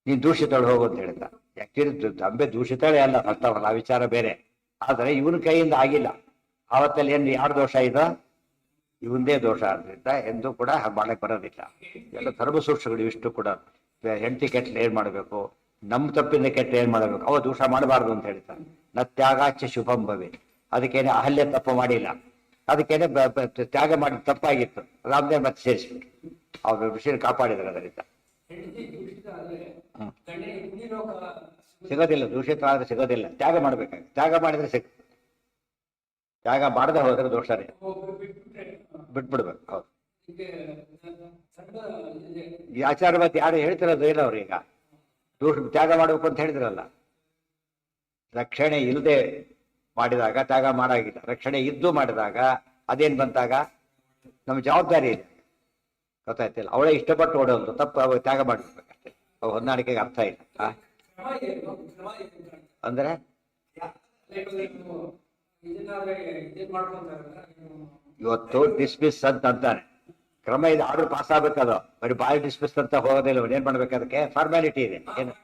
ನೀನ್ ದೂಷಿತಳು ಹೋಗು ಅಂತ ಹೇಳ್ತಾ. ಆಕ್ಚುಲಿ ದಂಬೆ ದೂಷಿತಳೆ ಅಲ್ಲ, ಫಸ್ಟ್ ಆಫ್ ಆಲ್ ಆ ವಿಚಾರ ಬೇರೆ. ಆದ್ರೆ ಇವನ ಕೈಯಿಂದ ಆಗಿಲ್ಲ. ಆವತ್ತಲ್ಲಿ ಏನ್ ಯಾರ ದೋಷ ಇದು? ಇವಂದೇ ದೋಷ. ಆದ್ರಿಂದ ಎಂದು ಕೂಡ ಮಾಡಕ್ ಬರೋದಿಲ್ಲ. ಎಲ್ಲ ಧರ್ಮಸೂಕ್ಷ್ಮಗಳು ಇಷ್ಟು ಕೂಡ. ಹೆಂಡತಿ ಕೆಟ್ಟಲೆ ಏನ್ ಮಾಡ್ಬೇಕು, ನಮ್ ತಪ್ಪಿಂದ ಕೆಟ್ಟ ಏನ್ ಮಾಡ್ಬೇಕು, ಅವ ದೋಷ ಮಾಡಬಾರ್ದು ಅಂತ ಹೇಳ್ತಾನೆ. ನ ತ್ಯಾಗಾಚ ಶುಭಂ ಭವೆ. ಅದಕ್ಕೇನೆ ಅಹಲ್ಯ ತಪ್ಪು ಮಾಡಿಲ್ಲ. ಅದಕ್ಕೇನೆ ತ್ಯಾಗ ಮಾಡಿ ತಪ್ಪಾಗಿತ್ತು. ರಾಮದೇವ್ ಮತ್ತೆ ಸೇರಿಸ್ಬಿಟ್ರು, ಅವ್ರ ವಿಷಯ ಕಾಪಾಡಿದ್ರು ಅದರಿಂದ. ಸಿಗೋದಿಲ್ಲ, ದೂಷಿತ ಆದ್ರೆ ಸಿಗೋದಿಲ್ಲ. ತ್ಯಾಗ ಮಾಡ್ಬೇಕಾಗ, ತ್ಯಾಗ ಮಾಡಿದ್ರೆ ಸಿಗ್ತದೆ. ತ್ಯಾಗ ಮಾಡದೆ ಹೋದ್ರೆ ದೋಷನೇ, ಬಿಟ್ಬಿಡ್ಬೇಕು. ಹೌದು, ಈ ಆಚಾರ ಮತ್ತೆ ಯಾರು ಹೇಳ್ತಿರೋದು ಇಲ್ಲ ಅವ್ರು. ಈಗ ತ್ಯಾಗ ಮಾಡ್ಬೇಕು ಅಂತ ಹೇಳಿದ್ರಲ್ಲ, ರಕ್ಷಣೆ ಇಲ್ಲದೆ ಮಾಡಿದಾಗ ತ್ಯಾಗ ಮಾಡಾಗಿಲ್ಲ, ರಕ್ಷಣೆ ಇದ್ದು ಮಾಡಿದಾಗ ಅದೇನ್ ಬಂತಾಗ ನಮ್ಮ ಜವಾಬ್ದಾರಿ ಇದೆ. ಗೊತ್ತಾಯ್ತಿಲ್ಲ, ಅವಳೇ ಇಷ್ಟಪಟ್ಟು ಓಡೋದು ತಪ್ಪು, ಅವಾಗ ತ್ಯಾಗ ಮಾಡಿರ್ಬೇಕಷ್ಟೇ. ಅವು ಹೊಂದಾಣಿಕೆಗೆ ಅರ್ಥ ಇಲ್ಲ. ಅಂದ್ರೆ ಇವತ್ತು ಡಿಸ್ಮಿಸ್ ಅಂತ ಅಂತಾನೆ, ಕ್ರಮ ಇದೆ, ಆರ್ಡರ್ ಪಾಸ್ ಆಗ್ಬೇಕದು. ಬರೀ ಬಾಯಿ ಡಿಸ್ಮಿಸ್ ಅಂತ ಹೋಗೋದಿಲ್ಲ. ಏನ್ ಮಾಡ್ಬೇಕು, ಅದಕ್ಕೆ ಫಾರ್ಮ್ಯಾಲಿಟಿ ಇದೆ. ಏನು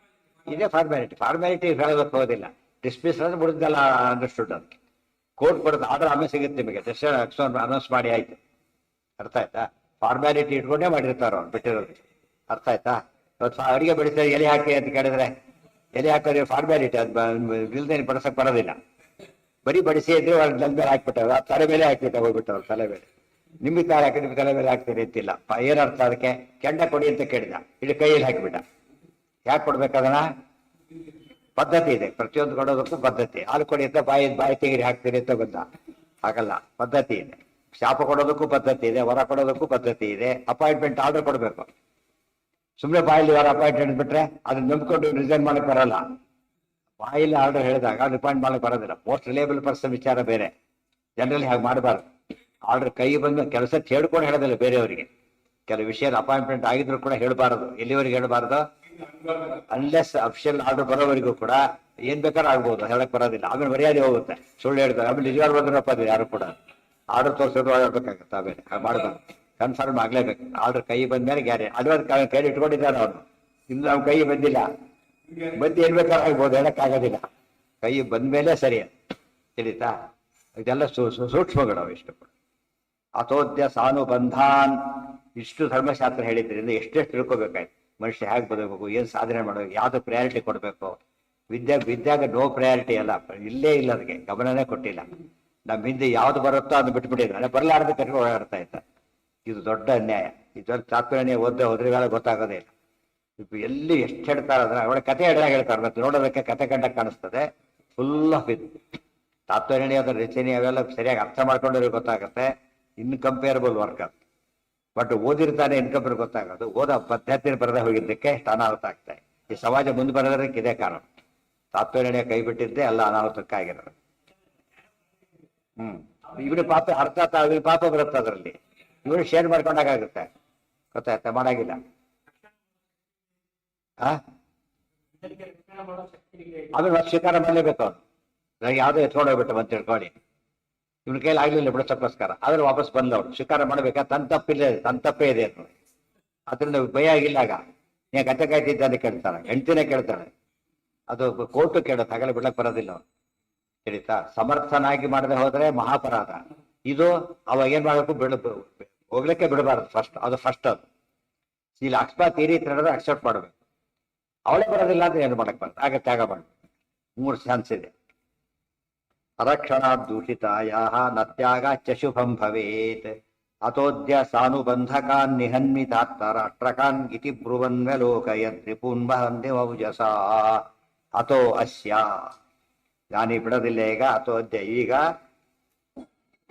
ಇದೇ ಫಾರ್ಮ್ಯಾಲಿಟಿ ಹೇಳೋದಕ್ಕೆ ಹೋಗೋದಿಲ್ಲ. ಡಿಸ್ಮಿಸ್ ಅಂದ್ರೆ ಮುಡಿದೆಲ್ಲ ಅಂಡರ್ಸ್ಟುಡ್. ಅದಕ್ಕೆ ಕೋರ್ಟ್ ಬರೋದು ಆರ್ಡರ್ ಆಮೇಲೆ ಸಿಗುತ್ತೆ ನಿಮಗೆ, ಡಿಸಿಷನ್ ಅನೌನ್ಸ್ ಮಾಡಿ ಆಯ್ತು. ಅರ್ಥ ಆಯ್ತಾ? ಫಾರ್ಮ್ಯಾಲಿಟಿ ಇಟ್ಕೊಂಡೇ ಮಾಡಿರ್ತಾರ ಅವ್ರು ಬಿಟ್ಟಿರೋದು. ಅರ್ಥ ಆಯ್ತಾ? ಇವತ್ತು ಅಡಿಗೆ ಬೆಳೆಸಿದ್ರೆ ಎಲೆ ಹಾಕಿ ಅಂತ ಕೇಳಿದ್ರೆ ಎಲೆ ಹಾಕೋದ್ರೆ ಫಾರ್ಮ್ಯಾಲಿಟಿ, ಅದು ಇಲ್ದೇ ಬಡಿಸಕ್ ಬರೋದಿಲ್ಲ. ಬರೀ ಬಡಿಸಿ ಇದ್ರೆ ನನ್ನ ಮೇಲೆ ಹಾಕ್ಬಿಟ್ಟವ್ರು, ತಲೆ ಮೇಲೆ ಹಾಕ್ಬಿಟ್ಟ ಹೋಗ್ಬಿಟ್ಟವ್ರು. ತಲೆ ಮೇಲೆ ನಿಮಗೆ ತಾಳೆ ಹಾಕಿ ನಿಮ್ಗೆ ತಲೆ ಮೇಲೆ ಹಾಕ್ತೀರಿ ಅಂತಿಲ್ಲ. ಏನರ್ಥ ಅದಕ್ಕೆ? ಕೆಂಡ ಕೊಡಿ ಅಂತ ಕೇಳಿದ, ಇಲ್ಲಿ ಕೈಯಲ್ಲಿ ಹಾಕಿಬಿಟ್ಟ. ಯಾಕೆ ಕೊಡ್ಬೇಕದನ್ನ? ಪದ್ಧತಿ ಇದೆ, ಪ್ರತಿಯೊಂದು ಕೊಡೋದಕ್ಕೂ ಪದ್ಧತಿ. ಹಾಲು ಕೊಡಿ ಅಂತ ಬಾಯಿ ತೆಗಿರಿ ಹಾಕ್ತೀರಿ ಅಂತ ಗೊತ್ತ? ಹಾಗಲ್ಲ, ಪದ್ಧತಿ ಇದೆ. ಶಾಪ ಕೊಡೋದಕ್ಕೂ ಪದ್ಧತಿ ಇದೆ, ವರ ಕೊಡೋದಕ್ಕೂ ಪದ್ಧತಿ ಇದೆ. ಅಪಾಯಿಂಟ್ಮೆಂಟ್ ಆರ್ಡರ್ ಕೊಡಬೇಕು. ಸುಮ್ಮನೆ ಬಾಯಲ್ಲಿ ವರ ಅಪಾಯಿಂಟ್ಮೆಂಟ್ ಬಿಟ್ರೆ ಅದನ್ನ ನಂಬ್ಕೊಂಡು ರಿಸೈನ್ ಮಾಡಕ್ ಬರಲ್ಲ. ಬಾಯಲ್ಲಿ ಆರ್ಡರ್ ಹೇಳಿದಾಗ ರಿಪಾಯಿಂಟ್ ಮಾಡಕ್ ಬರೋದಿಲ್ಲ. ಮೋಸ್ಟ್ ರಿಲೇಬಲ್ ಪರ್ಸನ್ ವಿಚಾರ ಬೇರೆ. ಜನರಲಿ ಹಾಗೆ ಮಾಡಬಾರ್ದು. ಆರ್ಡರ್ ಕೈ ಬಂದ ಕೆಲಸ ಹೇಳ್ಕೊಂಡು ಹೇಳೋದಿಲ್ಲ ಬೇರೆಯವರಿಗೆ. ಕೆಲವು ವಿಷಯ ಅಪಾಯಿಂಟ್ಮೆಂಟ್ ಆಗಿದ್ರು ಕೂಡ ಹೇಳಬಾರದು. ಎಲ್ಲಿವರೆಗೆ ಹೇಳಬಾರ್ದು? ಅನ್ಲೆಸ್ ಅಫಿಷಿಯಲ್ ಆರ್ಡರ್ ಬರೋವರೆಗೂ ಕೂಡ ಏನ್ ಬೇಕಾದ್ರೂ ಆಗ್ಬೋದು, ಹೇಳಕ್ ಬರೋದಿಲ್ಲ. ಆಮೇಲೆ ಮರ್ಯಾದೆ ಹೋಗುತ್ತೆ. ಸುಳ್ಳು ಹೇಳ್ತಾರೆ, ಆಮೇಲೆ ನಿಜವಾಗ್ಲೂ ಬಂದ್ರಪ್ಪ ಅದು ಯಾರು ಕೂಡ ಆರ್ಡರ್ ತೋರಿಸೋದು ಹೇಳ್ಬೇಕಾಗತ್ತೆ. ಆಮೇಲೆ ಮಾಡಬಾರ್ದು, ಕನ್ಫರ್ಮ್ ಆಗ್ಲೇಬೇಕು. ಆರ್ಡರ್ ಕೈ ಬಂದ್ಮೇಲೆ ಗ್ಯಾರೆ ಅದು ಕೈ ಇಟ್ಕೊಂಡಿದ್ದಾನೆ ಅವನು. ಇನ್ನು ನಾವು ಕೈ ಬಂದಿಲ್ಲ, ಬಂದು ಏನ್ ಬೇಕಾದ್ರೂ ಆಗ್ಬೋದು, ಹೇಳಕ್ಕಾಗೋದಿಲ್ಲ. ಕೈ ಬಂದ್ಮೇಲೆ ಸರಿ, ತಿಳಿತಾ? ಇದೆಲ್ಲ ಸೂಕ್ಷ್ಮಗಳು ಇಷ್ಟು. ಅಥೋದ್ಯ ಸಾನುಬಂಧಾನ್, ಇಷ್ಟು ಧರ್ಮಶಾಸ್ತ್ರ ಹೇಳಿದ್ರಿಂದ ಎಷ್ಟೆಷ್ಟು ತಿಳ್ಕೊಬೇಕಾಯ್ತು. ಮನುಷ್ಯ ಹೇಗೆ ಬದಬೇಕು, ಏನ್ ಸಾಧನೆ ಮಾಡಬೇಕು, ಯಾವ್ದು ಪ್ರಯಾರಿಟಿ ಕೊಡಬೇಕು. ವಿದ್ಯಾಗ ನೋ ಪ್ರಯಾರಿಟಿ ಅಲ್ಲ, ಇಲ್ಲೇ ಇಲ್ಲ, ಅದಕ್ಕೆ ಗಮನನೇ ಕೊಟ್ಟಿಲ್ಲ. ನಮ್ಮ ಹಿಂದೆ ಯಾವ್ದು ಬರುತ್ತೋ ಅದು ಬಿಟ್ಬಿಟ್ಟಿದ್ದಾರೆ, ಬರಲಾರ್ದ ಕಟ್ಕೊಂಡು ಓಡಾಡ್ತಾ ಇದ್ದ. ಇದು ದೊಡ್ಡ ಅನ್ಯಾಯ. ಇದರಲ್ಲಿ ತಾತ್ಪರ್ಯ ಹೋದ್ರೆ ವೇಳೆ ಗೊತ್ತಾಗೋದೇ ಇಲ್ಲ. ಎಲ್ಲಿ ಎಷ್ಟು ಹೇಳ್ತಾರೆ ಅಂದ್ರೆ ಅವಳ ಕತೆ ಹೇಳ್ದಾಗ ಹೇಳ್ತಾರೆ, ಮತ್ತೆ ನೋಡೋದಕ್ಕೆ ಕತೆ ಕಂಡಕ್ಕೆ ಕಾಣಿಸ್ತದೆ. ಫುಲ್ ಆಫ್ ಇದು ತಾತ್ಪರ್ಯ, ಅದರ ರಚನೆ ಅವೆಲ್ಲ ಸರಿಯಾಗಿ ಅರ್ಥ ಮಾಡ್ಕೊಂಡ್ರೆ ಗೊತ್ತಾಗತ್ತೆ. ಇನ್ಕಂಪೇರಬಲ್ ವರ್ಕ್ ಅದು. ಬಟ್ ಓದಿರ್ತಾನೆ ಇನ್ಕಂಪೇರ್ ಗೊತ್ತಾಗೋದು. ಓದೋ ಪದ್ಧತಿ ಬರದೇ ಹೋಗಿದ್ದಕ್ಕೆ ಎಷ್ಟು ಅನಾಹುತ ಆಗ್ತಾ ಇದೆ. ಈ ಸಮಾಜ ಮುಂದೆ ಬರೋದಕ್ಕೆ ಇದೇ ಕಾರಣ. ತಾತ್ಪರ್ಯ ಕೈ ಬಿಟ್ಟಿದ್ದೆ ಎಲ್ಲ ಅನಾಹುತಕ್ಕಾಗಿರೋದು. ಇವನು ಪಾಪ ಅರ್ಥ ಇವನು ಪಾಪ ಬರುತ್ತೆ ಅದರಲ್ಲಿ. ಇವನು ಶೇರ್ ಮಾಡ್ಕೊಂಡಾಗುತ್ತೆ. ಗೊತ್ತಾಯ್ತಾ? ಮಾಡಾಗಿಲ್ಲ. ಆಮೇಲೆ ಮತ್ತೆ ಸ್ವೀಕಾರ ಮಾಡಲೇಬೇಕು ಅವನು. ನನಗೆ ಯಾವುದೋ ಎತ್ಕೊಂಡು ಹೋಗ್ಬಿಟ್ಟು ಅಂತ ತಿಳ್ಕೊಳ್ಳಿ. ಇವನ ಕೈಲಿ ಆಗ್ಲಿಲ್ಲ ಬಿಡಿಸೋಕ್ಕೋಸ್ಕರ, ಆದ್ರೆ ವಾಪಸ್ ಬಂದವಳು ಸ್ವೀಕಾರ ಮಾಡ್ಬೇಕಾ? ತನ್ನ ತಪ್ಪಿಲ್ಲ, ತನ್ನ ತಪ್ಪೇ ಇದೆ ಅಂತ. ಅದರಿಂದ ಭಯ ಆಗಿಲ್ಲ. ಆಗ ನೀ ಕತೆ ಕಾಯ್ತಿದ್ದ ಅಂತ ಕೇಳ್ತಾಳೆ, ಹೆಂಡ್ತಿನೇ ಕೇಳ್ತಾಳೆ. ಅದು ಕೋರ್ಟು ಕೇಳುತ್ತೆ, ಹಾಗೆಲ್ಲ ಬಿಡ್ಲಕ್ ಬರೋದಿಲ್ಲ ಅವನು. ತಿಳಿತಾ? ಸಮರ್ಥನಾಗಿ ಮಾಡದೆ ಹೋದ್ರೆ ಮಹಾಪರಾಧ. ಇದು ಅವಾಗ ಏನ್ ಮಾಡ್ಬೇಕು? ಹೋಗ್ಲಿಕ್ಕೆ ಬಿಡಬಾರ್ದು. ಅದು ಫಸ್ಟ್ ಅದು. ಇಲ್ಲಿ ಅಕಸ್ಮಾತ್ ಈ ರೀತಿ ನಡೆದ್ರೆ ಅಕ್ಸೆಪ್ಟ್ ಮಾಡ್ಬೇಕು. ಅವಳೇ ಬರೋದಿಲ್ಲ ಅಂತ ಏನು ಮಾಡಕ್ ಬರ್ತದೆ, ಆಗ ತ್ಯಾಗ ಮಾಡ್ಬೇಕು. 3 ಚಾನ್ಸ್ ಇದೆ. ಅರಕ್ಷಣಾತ್ ದೂಷಿತಾಯ ನ ತ್ಯಾಗ ಶುಭಂ ಭವೇತ್. ಅಥೋದ್ಯ ಸಾನುಬಂಧಕಾನ್ ನಿಹನ್ಮಿತಾತ್ರಾಷ್ಟ್ರಕಾನ್ ಇತಿ ಬ್ರುವನ್ವ ಲೋಕಯದ್ ರಿಪುನ್ವಹಂತಿ ಮೌಜಸ. ಅಥೋ ಅಸ್ಯ, ನಾನೀ ಬಿಡೋದಿಲ್ಲ ಈಗ. ಅಥೋದ್ಯ, ಈಗ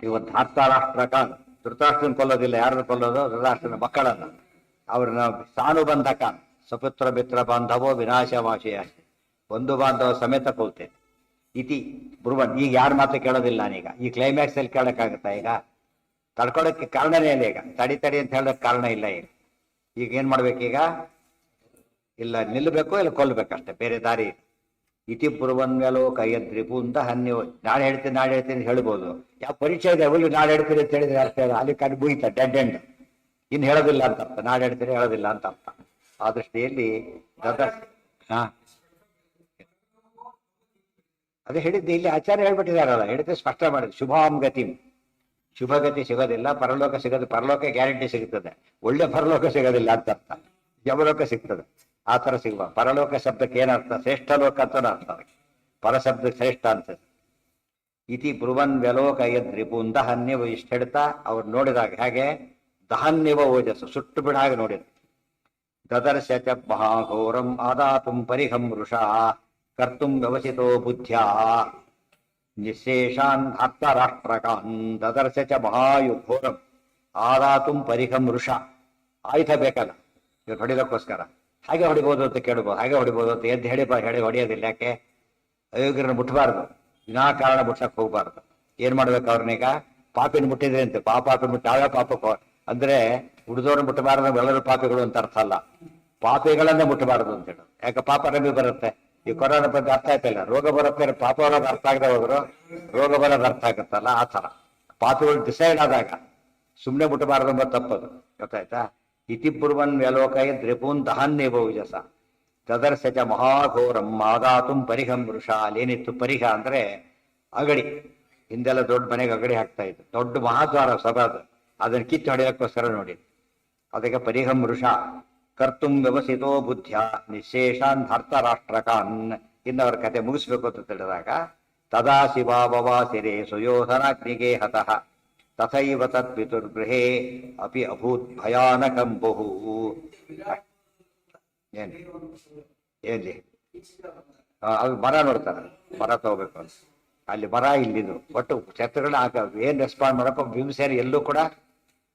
ಇವತ್ತು ಧಾರ್ತಾರಾಷ್ಟ್ರಕಾನ್, ಧೃತರಾಷ್ಟ್ರನ್ ಕೊಲ್ಲೋದಿಲ್ಲ. ಯಾರನ್ನು ಕೊಲ್ಲೋದು? ಧೃತರಾಷ್ಟ್ರನ ಮಕ್ಕಳನ್ನ. ಅವ್ರನ್ನ ಸಾನುಬಂಧಕಾನ್, ಸಪುತ್ರ ಮಿತ್ರ ಬಾಂಧವೋ ವಿನಾಶವಾಶಯ, ಒಂದು ಬಾಂಧವ ಸಮೇತ ಕೊಲ್ತೇನೆ. ಇತಿ ಬ್ರುವನ್, ಈಗ ಯಾರ ಮಾತು ಕೇಳೋದಿಲ್ಲ ನಾನೀಗ. ಈ ಕ್ಲೈಮ್ಯಾಕ್ಸ್ ಅಲ್ಲಿ ಕೇಳಕ್ಕಾಗತ್ತಾ? ಈಗ ತಡ್ಕೊಳಕ್ಕೆ ಕಾರಣನೇ ಇಲ್ಲ. ಈಗ ತಡಿ ಅಂತ ಹೇಳೋದಕ್ಕೆ ಕಾರಣ ಇಲ್ಲ. ಈಗ ಏನ್ ಮಾಡ್ಬೇಕೀಗ? ಇಲ್ಲ ನಿಲ್ಲಬೇಕು, ಇಲ್ಲ ಕೊಲ್ಬೇಕಷ್ಟೇ, ಬೇರೆ ದಾರಿ. ಇತಿ ಬ್ರುವನ್ವೆಲೋ ಕೈಯದ್ರಿಪು ಅಂತ ಹನ್ಯೋ. ನಾಳೆ ಹೇಳ್ತೀನಿ ಹೇಳ್ಬೋದು. ಯಾವ ಪರೀಕ್ಷೆ ಇದೆ ಅವಳು ನಾಳೆ ಹೇಳ್ತೀರಿ ಅಂತ ಹೇಳಿದ್ರೆ ಅರ್ಥ ಇಲ್ಲ. ಅಲ್ಲಿ ಕಣ್ಣು ಬೂಯ್ತ ಡೆಡ್ ಎಂಡ್. ಇನ್ನು ಹೇಳೋದಿಲ್ಲ ಅಂತ ಅರ್ಥ. ನಾಳೆ ಹೇಳ್ತೀರಿ ಹೇಳೋದಿಲ್ಲ ಅಂತ ಅರ್ಥ. ಆ ದೃಷ್ಟಿಯಲ್ಲಿ ಅದೇ ಹೇಳಿದ್ದೆ. ಇಲ್ಲಿ ಆಚಾರ್ಯ ಹೇಳ್ಬಿಟ್ಟಿದಾರಲ್ಲ, ಹೇಳಿದ್ರೆ ಸ್ಪಷ್ಟ ಮಾಡಿದ್ರು. ಶುಭಾಂ ಗತಿ, ಶುಭಗತಿ ಸಿಗೋದಿಲ್ಲ, ಪರಲೋಕ ಸಿಗೋದು. ಪರಲೋಕ ಗ್ಯಾರಂಟಿ ಸಿಗುತ್ತದೆ, ಒಳ್ಳೆ ಪರಲೋಕ ಸಿಗೋದಿಲ್ಲ ಅಂತ ಅರ್ಥ. ಯಮಲೋಕ ಸಿಗ್ತದೆ, ಆ ತರ ಸಿಗುವ. ಪರಲೋಕ ಶಬ್ದಕ್ಕೆ ಏನರ್ಥ? ಶ್ರೇಷ್ಠ ಲೋಕ ಅಂತ ಅರ್ಥ. ಅದಕ್ಕೆ ಪರ ಶಬ್ದಕ್ಕೆ ಶ್ರೇಷ್ಠ ಅಂತ. ಇತಿ ಬ್ರುವನ್ ವ್ಯಲೋಕಯದ್ರಿಪುನ್ ದಹನ್ಯವ ಇಷ್ಟು ಹೇಳ್ತಾ ಅವ್ರು ನೋಡಿದಾಗ ಹೇಗೆ ದಹನ್ಯವ ಓಜಸ್ಸು ಸುಟ್ಟು ಬಿಡ ಹಾಗೆ ನೋಡಿದ್ರು. ದದರ್ಶ ಚ ಮಹಾಘೋರಂ ಆದಾತುಂ ಪರಿಹಂ ವೃಷಾ ಕರ್ತುಂ ವ್ಯವಸಿತೋ ಬುದ್ಧ್ಯಾ ನಿಶೇಷಾನ್ ಅರ್ಥರಾಷ್ಟ್ರಕಾನ್. ದದರ್ಶ ಚ ಮಹಾಯುಘೋರಂ ಆದಾತುಂ ಪರಿಹಂ ವೃಷಾ. ಆಯುಧ ಬೇಕಲ್ಲ ಇವ್ರು ಹೊಡಿಲಕ್ಕೋಸ್ಕರ. ಹಾಗೆ ಹೊಡಿಬೋದು ಅಂತ ಕೇಳ್ಬೋದು, ಹಾಗೆ ಹೊಡಿಬೋದು ಅಂತ ಎದ್ದು ಹೇಳಿ ಹೊಡೆಯೋದಿಲ್ಲ. ಯಾಕೆ? ಅಯೋಗ್ಯರನ್ನು ಮುಟ್ಟಬಾರ್ದು, ವಿನಾಕಾರಣ ಮುಟ್ಟಕ್ಕೆ ಹೋಗ್ಬಾರ್ದು. ಏನ್ ಮಾಡ್ಬೇಕು ಅವ್ರನ್ನೀಗ? ಪಾಪಿನ ಮುಟ್ಟಿದ್ರೆ ಅಂತೆ, ಪಾಪಿನ ಮುಟ್ಟಿ ಯಾವ ಪಾಪಕ್ಕೋ ಅಂದ್ರೆ ಹುಡಿದವ್ರನ್ನ ಮುಟ್ಟಬಾರದು, ಎಲ್ಲರೂ ಪಾಪಿಗಳು ಅಂತ ಅರ್ಥ ಅಲ್ಲ, ಪಾಪಿಗಳನ್ನೇ ಮುಟ್ಟಬಾರದು ಅಂತ ಹೇಳೋದು. ಯಾಕೆ? ಪಾಪ ನಮಗೆ ಬರುತ್ತೆ. ಈ ಕೊರೋನಾ ಬಗ್ಗೆ ಅರ್ಥ ಆಯ್ತಲ್ಲ, ರೋಗ ಬರುತ್ತೆ, ಪಾಪ ಬರೋದು ಅರ್ಥ ಆಗದೆ ಹೋದ್ರು ರೋಗ ಬರೋದು ಅರ್ಥ ಆಗುತ್ತಲ್ಲ, ಆ ಥರ ಪಾಪಿಗಳು ಡಿಸೈಡ್ ಆದಾಗ ಸುಮ್ಮನೆ ಮುಟ್ಟಬಾರದು ಎಂಬ ತಪ್ಪದು. ಗೊತ್ತಾಯ್ತಾ? ಇತಿಪುರ್ವನ್ ವ್ಯಲೋಕೈ ದ್ರಿಪೂನ್ ದಹನ್ಯವ ಓಜಸ ತದರ್ಶ ಚ ಮಹಾಘೋರಂ ಆದಾತುಂ ಪರಿಹಂ ವೃಷ. ಅಲ್ಲೇನಿತ್ತು ಪರಿಹ ಅಂದ್ರೆ ಅಗಡಿ. ಹಿಂದೆಲ್ಲ ದೊಡ್ಡ ಮನೆಗೆ ಅಗಡಿ ಹಾಕ್ತಾ ಇತ್ತು, ದೊಡ್ಡ ಮಹಾದ್ವಾರ ಸಭಾದ, ಅದನ್ನು ಕಿತ್ತು ಹೊಡೆಯೋಕ್ಕೋಸ್ಕರ ನೋಡಿ. ಅದಕ್ಕೆ ಪರಿಹಂ ವೃಷ ಕರ್ತುಂ ವ್ಯವಸಿತೋ ಬುದ್ಧ್ಯ ನಿಶೇಷಾನ್ ಧರ್ತರಾಷ್ಟ್ರಕಾನ್. ಇನ್ನವರ ಕತೆ ಮುಗಿಸ್ಬೇಕು ಅಂತ ತಿಳಿದಾಗ ತದಾ ಶಿವಾವವಾಸಿರೆ ಸುಯೋಧನಾಗ್ನಿಗೆ ಹತಃ ತಥೈವ ತತ್ಪಿತುರ್ಗೃಹೇ ಅಪಿ ಅಭೂತ್ ಭಯಾನಕಂ ಬಹು. ಏನ್ಲಿ ಅದು ಮರ ನೋಡ್ತಾರೆ, ಮರ ತಗೋಬೇಕು ಅಂತ. ಅಲ್ಲಿ ಮರ ಇಲ್ಲಿದು ಒಟ್ಟು ಛತ್ರಗಳನ್ನ ಏನ್ ರೆಸ್ಪಾಂಡ್ ಮಾಡಪ್ಪ ಭೀಮಸೇನ ಎಲ್ಲೂ ಕೂಡ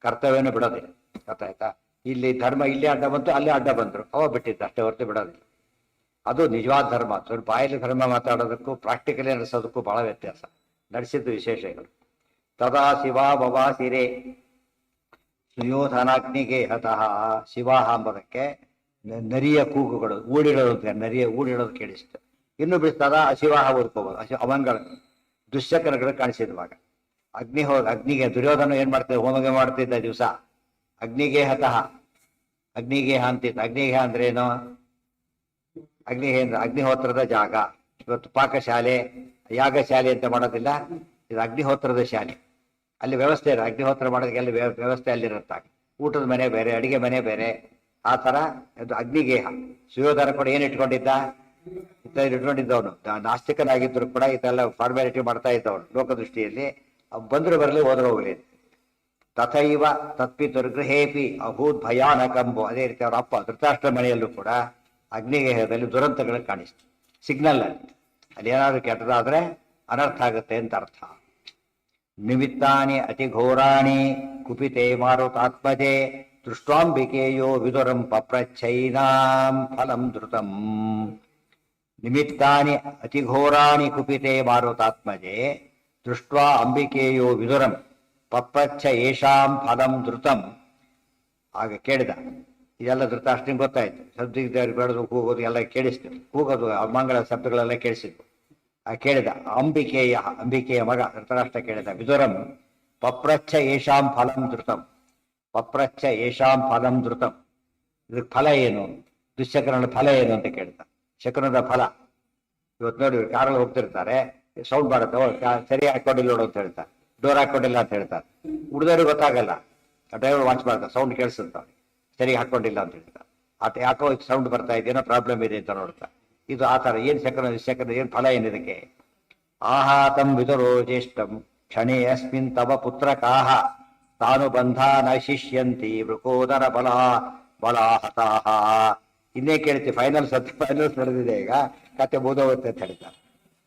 ಕರ್ತವ್ಯನ ಬಿಡೋದಿಲ್ಲ. ಗೊತ್ತಾಯ್ತಾ? ಇಲ್ಲಿ ಧರ್ಮ ಇಲ್ಲಿ ಅಡ್ಡ ಬಂತು, ಅಲ್ಲಿ ಅಡ್ಡ ಬಂದ್ರು, ಅವ ಬಿಟ್ಟಿದ್ದ ಅಷ್ಟೇ ಹೊರತು ಬಿಡೋದಿಲ್ಲ. ಅದು ನಿಜವಾದ ಧರ್ಮ. ಸ್ವಲ್ಪ ಬಾಯಲ್ಲಿ ಧರ್ಮ ಮಾತಾಡೋದಕ್ಕೂ ಪ್ರಾಕ್ಟಿಕಲಿ ನಡೆಸೋದಕ್ಕೂ ಬಹಳ ವ್ಯತ್ಯಾಸ. ನಡೆಸಿದ್ದು ವಿಶೇಷಗಳು. ತದಾ ಶಿವ ಬವಾಸಿರೆ ಸುಯೋಧನಾಗ್ನಿಗೆ ಹತಃ. ಶಿವಾಹ ಎಂಬುದಕ್ಕೆ ನರಿಯ ಕೂಗುಗಳು, ಊಡಿಡೋದು, ನರಿಯ ಊಡಿಡೋದು ಕೇಳಿಸ್ತು. ಇನ್ನು ಬಿಡಿಸ್ತದ ಅಶಿವಾಹ ಓದ್ಕೋಬಹುದು. ಅವಂಗಳ ದುಶ್ಶಕನಗಳು ಕಾಣಿಸಿದ್ವಾಗ ಅಗ್ನಿಗೆ ದುರ್ಯೋಧನ ಏನ್ ಮಾಡ್ತಿದ್ದ, ಹೋಮಗೆ ಮಾಡ್ತಿದ್ದ ದಿವಸ ಅಗ್ನಿಗೆ ಹತಃ. ಅಗ್ನಿಗೇಹ ಅಂತಿತ್ತು. ಅಗ್ನಿಗೇಹ ಅಂದ್ರೆ ಏನು? ಅಗ್ನಿಗೇಹ ಅಂದ್ರೆ ಅಗ್ನಿಹೋತ್ರದ ಜಾಗ. ಇವತ್ತು ಪಾಕಶಾಲೆ ಯಾಗಶಾಲೆ ಅಂತ ಮಾಡೋದಿಲ್ಲ, ಇದು ಅಗ್ನಿಹೋತ್ರದ ಶಾಲೆ. ಅಲ್ಲಿ ವ್ಯವಸ್ಥೆ ಇದೆ, ಅಗ್ನಿಹೋತ್ರ ಮಾಡೋದಕ್ಕೆ ಅಲ್ಲಿ ವ್ಯವಸ್ಥೆ ಅಲ್ಲಿರುತ್ತ. ಊಟದ ಮನೆ ಬೇರೆ, ಅಡಿಗೆ ಮನೆ ಬೇರೆ, ಆ ತರ ಇದು ಅಗ್ನಿಗೇಹ. ಸುಯೋಧನ ಕೂಡ ಏನ್ ಇಟ್ಕೊಂಡಿದ್ದ? ಇಟ್ಕೊಂಡಿದ್ದವನು ನಾಸ್ತಿಕನಾಗಿದ್ರು ಕೂಡ ಇದೆಲ್ಲ ಫಾರ್ಮ್ಯಾಲಿಟಿ ಮಾಡ್ತಾ ಇದ್ದವನು ಲೋಕದೃಷ್ಟಿಯಲ್ಲಿ. ಬಂದ್ರು ಬರಲಿ, ಹೋದ್ರು ಹೋಗ್ಲಿ. ತಥೈವ ತತ್ಪಿತುರ್ಗೃಹೇಪಿ ಅಭೂತ್ ಭಯಾನಕಂಬು. ಅದೇ ರೀತಿ ಅವರ ಅಪ್ಪ ಧೃತರಾಷ್ಟ್ರ ಮನೆಯಲ್ಲೂ ಕೂಡ ಅಗ್ನಿಗೇಹದಲ್ಲಿ ದುರಂತಗಳು ಕಾಣಿಸ್ತು. ಸಿಗ್ನಲ್ ಅಲ್ಲಿ ಏನಾದ್ರು ಕೆಟ್ಟದಾದ್ರೆ ಅನರ್ಥ ಆಗುತ್ತೆ ಅಂತ ಅರ್ಥ. ನಿಮಿತ್ತಾನಿ ಅತಿಘೋರಾಣಿ ಕುಪಿತೆ ಮಾರುತಾತ್ಮಜೆ ದೃಷ್ಟಾಂಬಿಕೆಯೋ ವಿದುರಂ ಪಪ್ರಚ್ಛೈನಾಂ ಫಲಂ ಧೃತಂ. ನಿಮಿತ್ತಾನಿ ಅತಿಘೋರಾಣಿ ಕುಪಿತೆ ಮಾರುತಾತ್ಮಜೆ ದೃಷ್ಟ್ವಾ ಅಂಬಿಕೆಯೋ ವಿದುರಂ ಪಪ್ರಚ್ಛ ಏಷಾಂ ಫಲಂ ಧೃತಂ. ಆಗ ಕೇಳಿದ. ಇದೆಲ್ಲ ಧೃತರಾಷ್ಟ್ರನಿಗೆ ಗೊತ್ತಾಯ್ತು. ಶಬ್ದ ಬೆಳೆದು ಕೂಗೋದು ಎಲ್ಲ ಕೇಳಿಸ್ತು, ಕೂಗೋದು ಮಂಗಳ ಶಬ್ದಗಳೆಲ್ಲ ಕೇಳಿಸಿದ್ವು. ಕೇಳಿದ ಅಂಬಿಕೆಯ ಮಗ ಧೃತರಾಷ್ಟ್ರ ಕೇಳಿದ, ವಿದುರಂ ಪಪ್ರಚ್ಛ ಏಷಾಂ ಫಲಂ ಧೃತಂ. ಪಪ್ರಚ್ಛ ಏಷಾಂ ಫಲಂ ಧೃತಂ. ಇದಕ್ಕೆ ಫಲ ಏನು? ದುಶ್ಶಕರನ ಫಲ ಏನು ಅಂತ ಕೇಳ್ತ. ಶಕುನದ ಫಲ ಇವತ್ತು ನೋಡಿ, ಕಾರಲ್ಲಿ ಹೋಗ್ತಿರ್ತಾರೆ, ಸೌಂಡ್ ಮಾಡುತ್ತೆ, ಸರಿ ಹಾಕೊಂಡಿಲ್ಲ ನೋಡು ಅಂತ ಹೇಳ್ತಾರೆ, ಡೋರ್ ಹಾಕೊಂಡಿಲ್ಲ ಅಂತ ಹೇಳ್ತಾರೆ. ಉಳಿದವ್ರಿಗೆ ಗೊತ್ತಾಗಲ್ಲ, ಡ್ರೈವರ್ ವಾಚ್ ಮಾಡ್ತಾರೆ, ಸೌಂಡ್ ಕೇಳಿಸುತ್ತ, ಸರಿ ಹಾಕೊಂಡಿಲ್ಲ ಅಂತ ಹೇಳ್ತಾರೆ. ಆತ ಯಾಕೋ ಸೌಂಡ್ ಬರ್ತಾ ಇದೆಯೇನೋ ಪ್ರಾಬ್ಲಮ್ ಇದೆ ಅಂತ ನೋಡ್ತಾ. ಇದು ಆ ಥರ. ಏನ್ ಶಕನ ಏನ್ ಫಲ ಏನಿದಕ್ಕೆ? ಆಹಾತಂ ವಿದುರೋ ಜ್ಯೇಷ್ಠಂ ಕ್ಷಣೇ ಅಸ್ಮಿನ್ ತವ ಪುತ್ರ ಕಾಹ ತಾನು ಬಂಧ ನಶಿಷ್ಯಂತಿ ವೃಕೋದರ ಬಲಾಹತಾಹ. ಇನ್ನೇ ಕೇಳ್ತಿ, ಫೈನಲ್ಸ್ ನಡೆದಿದೆ ಈಗ, ಕತೆ ಬೋಧವತ್ತೆ ಅಂತ ಹೇಳ್ತಾರೆ.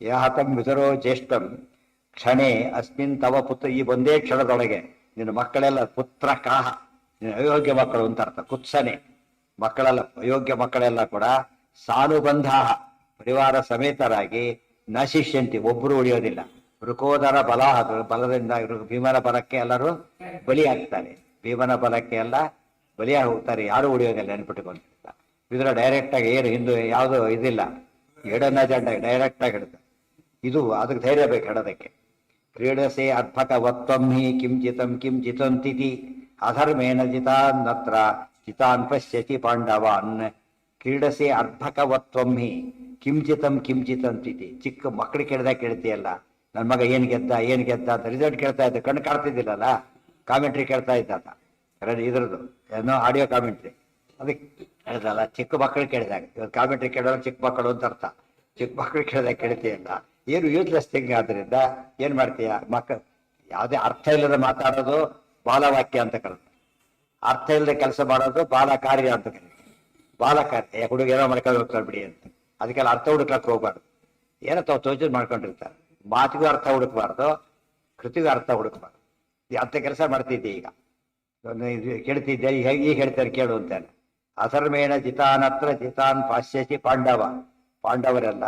ಯಾಹತಂ ವಿದುರೋ ಜ್ಯೇಷ್ಠಂ ಕ್ಷಣೇ ಅಸ್ಮಿನ್ ತವ ಪುತ್ರ. ಈ ಒಂದೇ ಕ್ಷಣದೊಳಗೆ ನಿನ್ನ ಮಕ್ಕಳೆಲ್ಲ ಪುತ್ರ ಕಾಹ, ನಿನ್ನ ಅಯೋಗ್ಯ ಮಕ್ಕಳು ಅಂತ ಅರ್ಥ. ಕುತ್ಸನೆ ಮಕ್ಕಳೆಲ್ಲ, ಅಯೋಗ್ಯ ಮಕ್ಕಳೆಲ್ಲ ಕೂಡ ಸಾನುಬಂಧ ಪರಿವಾರ ಸಮೇತರಾಗಿ ನಶಿಷ್ಯಂತಿ, ಒಬ್ಬರು ಉಳಿಯೋದಿಲ್ಲ. ವೃಕೋದರ ಬಲದಿಂದ ಭೀಮನ ಬಲಕ್ಕೆ ಎಲ್ಲರೂ ಬಲಿಯಾಗ್ತಾರೆ. ಭೀಮನ ಬಲಕ್ಕೆ ಎಲ್ಲ ಬಲಿಯಾಗಿ ಹೋಗ್ತಾರೆ, ಯಾರು ಉಳಿಯೋದಿಲ್ಲ. ನೆನ್ಪಿಟ್ಟುಕೊಂಡು ಇದ್ರ ಡೈರೆಕ್ಟ್ ಆಗಿ ಏನು ಹಿಂದೂ ಯಾವುದು ಇದಿಲ್ಲ, ಎಡನ ಜಂಡ ಡೈರೆಕ್ಟ್ ಆಗಿ ಹಿಡಿದ. ಇದು ಅದಕ್ಕೆ ಧೈರ್ಯ ಬೇಕು ಹೇಳೋದಕ್ಕೆ. ಕ್ರೀಡಸೆ ಅರ್ಭಕವತ್ವಂ ಹಿ ಕಿಂ ಜಿತಂತಿತಿ ಅಧರ್ಮೇನ ಜಿತಾನ್ನತ್ರ ಜಿತಾನ್ ಪಶ್ಯತಿ ಪಾಂಡವಾನ್. ಕ್ರೀಡಸೆ ಅರ್ಭಕವತ್ವಂ ಹಿ ಕಿಂ ಜಿತಂತಿತಿ. ಚಿಕ್ಕ ಮಕ್ಕಳು ಕೇಳಿದಾಗ ಕೇಳ್ತೀಯಲ್ಲ, ನನ್ನ ಮಗ ಏನ್ ಗೆದ್ದ ಅಂತ ರಿಸಲ್ಟ್ ಕೇಳ್ತಾ ಇದ್ದ, ಕಣ್ಣು ಕಾಡ್ತಿದ್ದಿಲ್ಲಲ್ಲ, ಕಾಮೆಂಟ್ರಿ ಕೇಳ್ತಾ ಇದ್ದ. ಇದ್ರದ್ದು ಏನೋ ಆಡಿಯೋ ಕಾಮೆಂಟ್ರಿ ಅದಕ್ಕೆ ಹೇಳ್ದಲ್ಲ. ಚಿಕ್ಕ ಮಕ್ಕಳು ಕೇಳಿದಾಗ, ಇವತ್ತು ಕಾಮೆಂಟ್ರಿ ಕೇಳೋರು ಚಿಕ್ಕ ಮಕ್ಕಳು ಅಂತ ಅರ್ಥ. ಚಿಕ್ಕ ಮಕ್ಕಳು ಕೇಳಿದಾಗ ಕೇಳ್ತೀಯಲ್ಲ, ಏನು ಯೂಸ್ಲೆಸ್ ಥಿಂಗ್ ಆದ್ರಿಂದ ಏನ್ ಮಾಡ್ತೀಯ ಮಕ್ಕಳು ಯಾವುದೇ ಅರ್ಥ ಇಲ್ಲದ ಮಾತಾಡೋದು ಬಾಲವಾಕ್ಯ ಅಂತ ಕರೆದು, ಅರ್ಥ ಇಲ್ಲದೆ ಕೆಲಸ ಮಾಡೋದು ಬಾಲ ಕಾರ್ಯ ಅಂತ ಕರೀತಾರೆ. ಬಾಲ ಕಾರ್ಯ ಹುಡುಗ ಏನೋ ಮಾಡ್ಕೊಂಡು ಹೋಗ್ತಾರೆ ಬಿಡಿ ಅಂತ, ಅದಕ್ಕೆಲ್ಲ ಅರ್ಥ ಹುಡುಕ್ಲಕ್ಕೆ ಹೋಗ್ಬಾರ್ದು. ಏನೋ ತಾವು ತೋಚದ್ ಮಾಡ್ಕೊಂಡಿರ್ತಾರೆ. ಮಾತಿಗೂ ಅರ್ಥ ಹುಡುಕ್ಬಾರ್ದು, ಕೃತಿಗೂ ಅರ್ಥ ಹುಡುಕ್ಬಾರ್ದು. ಅಂತ ಕೆಲಸ ಮಾಡ್ತಿದ್ದೆ. ಈಗ ಕೇಳ್ತಿದ್ದೆ, ಈಗ ಹೇಳ್ತಾರೆ ಕೇಳು ಅಂತಾನೆ. ಅಧರ್ಮೇಣ ಜಿತಾನತ್ರ ಜಿತಾನ್ ಪಾಶ್ಯಸಿ ಪಾಂಡವ. ಪಾಂಡವರೆಲ್ಲ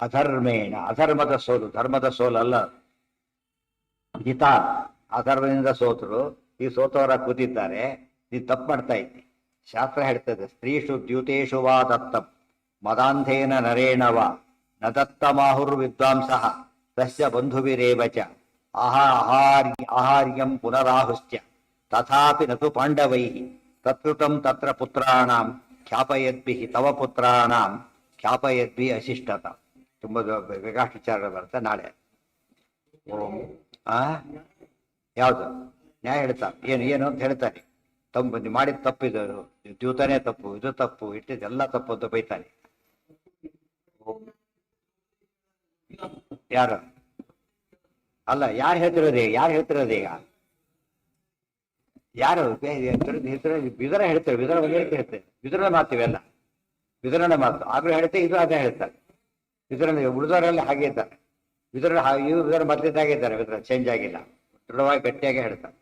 ಅಧರ್ಮೇಣ, ಅಧರ್ಮದ ಸೋಲು, ಧರ್ಮದ ಸೋಲು ಅಲ್ಲ. ಜಿತಾನ್ ಅಧರ್ಮದಿಂದ ಸೋತರು. ಈ ಸೋತವರ ಕೂತಿದ್ದಾರೆ. ನೀನು ತಪ್ಪು ಮಾಡ್ತಾ ಇದ್ದಿ. ಶಾಸ್ತ್ರ ಹೇಳ್ತದೆ, ಸ್ತ್ರೀಷು ದ್ಯೂತೇಶು ವಾ ದತ್ತಂ ಮದಾಂಧೇನ ನರೇಣವ ನ ದತ್ತಮಾಹುರ್ ವಿದ್ವಾಂಸಃ ತಸ್ಯ ಬಂಧುವಿರೇವ ಚ ಆಹಾರ್ಯಂ ಪುನರಾಹುಶ್ಚ ತಥಾಪಿ ನತು ಪಾಂಡವೈಃ ತತ್ಕೃತಂ ತತ್ರ ಪುತ್ರಾಣಾಂ ಖ್ಯಾಪಯದ್ಭಿಃ ತವ ಪುತ್ರಾಣಾಂ ಖ್ಯಾಪಯದ್ಭಿ ಅಶಿಷ್ಟತ. ತುಂಬ ಬೇಕಾಷ್ಟು ವಿಚಾರಗಳು ಬರುತ್ತೆ ನಾಳೆ. ಓಂ ಯಾವುದು ನ್ಯಾಯ ಹೇಳ್ತಾರೆ, ಏನು ಅಂತ ಹೇಳ್ತಾರೆ. ನೀವು ಮಾಡಿದ ತಪ್ಪಿದು, ದ್ಯೂತನೇ ತಪ್ಪು, ಇದು ತಪ್ಪು, ಇಟ್ಟಿದ್ದೆಲ್ಲ ತಪ್ಪು ಅಂತ ಬೈತಾನೆ. ಯಾರು ಅಲ್ಲ, ಯಾರು ಹೇಳ್ತಿರೋದು ಈಗ? ಯಾರು ಹೇಳ್ತಿರೋದು ಈಗ? ಯಾರು ವಿದುರ ಹೇಳ್ತೇವೆ. ವಿದುರ ಒಂದು ಹೇಳ್ತೇವೆ, ವಿದುರನ ಮಾತಿವೆಲ್ಲ ವಿದುರನ ಮಾತು. ಆಗ್ಲೂ ಹೇಳ್ತೇವೆ, ಇದು ಅದೇ ಹೇಳ್ತಾರೆ. ವಿದುರನ ಉಳಿದವರೆಲ್ಲ ಹಾಗೆ ಇದ್ದಾರೆ. ವಿದುರ ಮೊದಲಿದ್ದಾಗೆ ಇದ್ದಾರೆ. ವಿದುರ ಚೇಂಜ್ ಆಗಿಲ್ಲ, ದೃಢವಾಗಿ ಗಟ್ಟಿಯಾಗಿ ಹೇಳ್ತಾರೆ.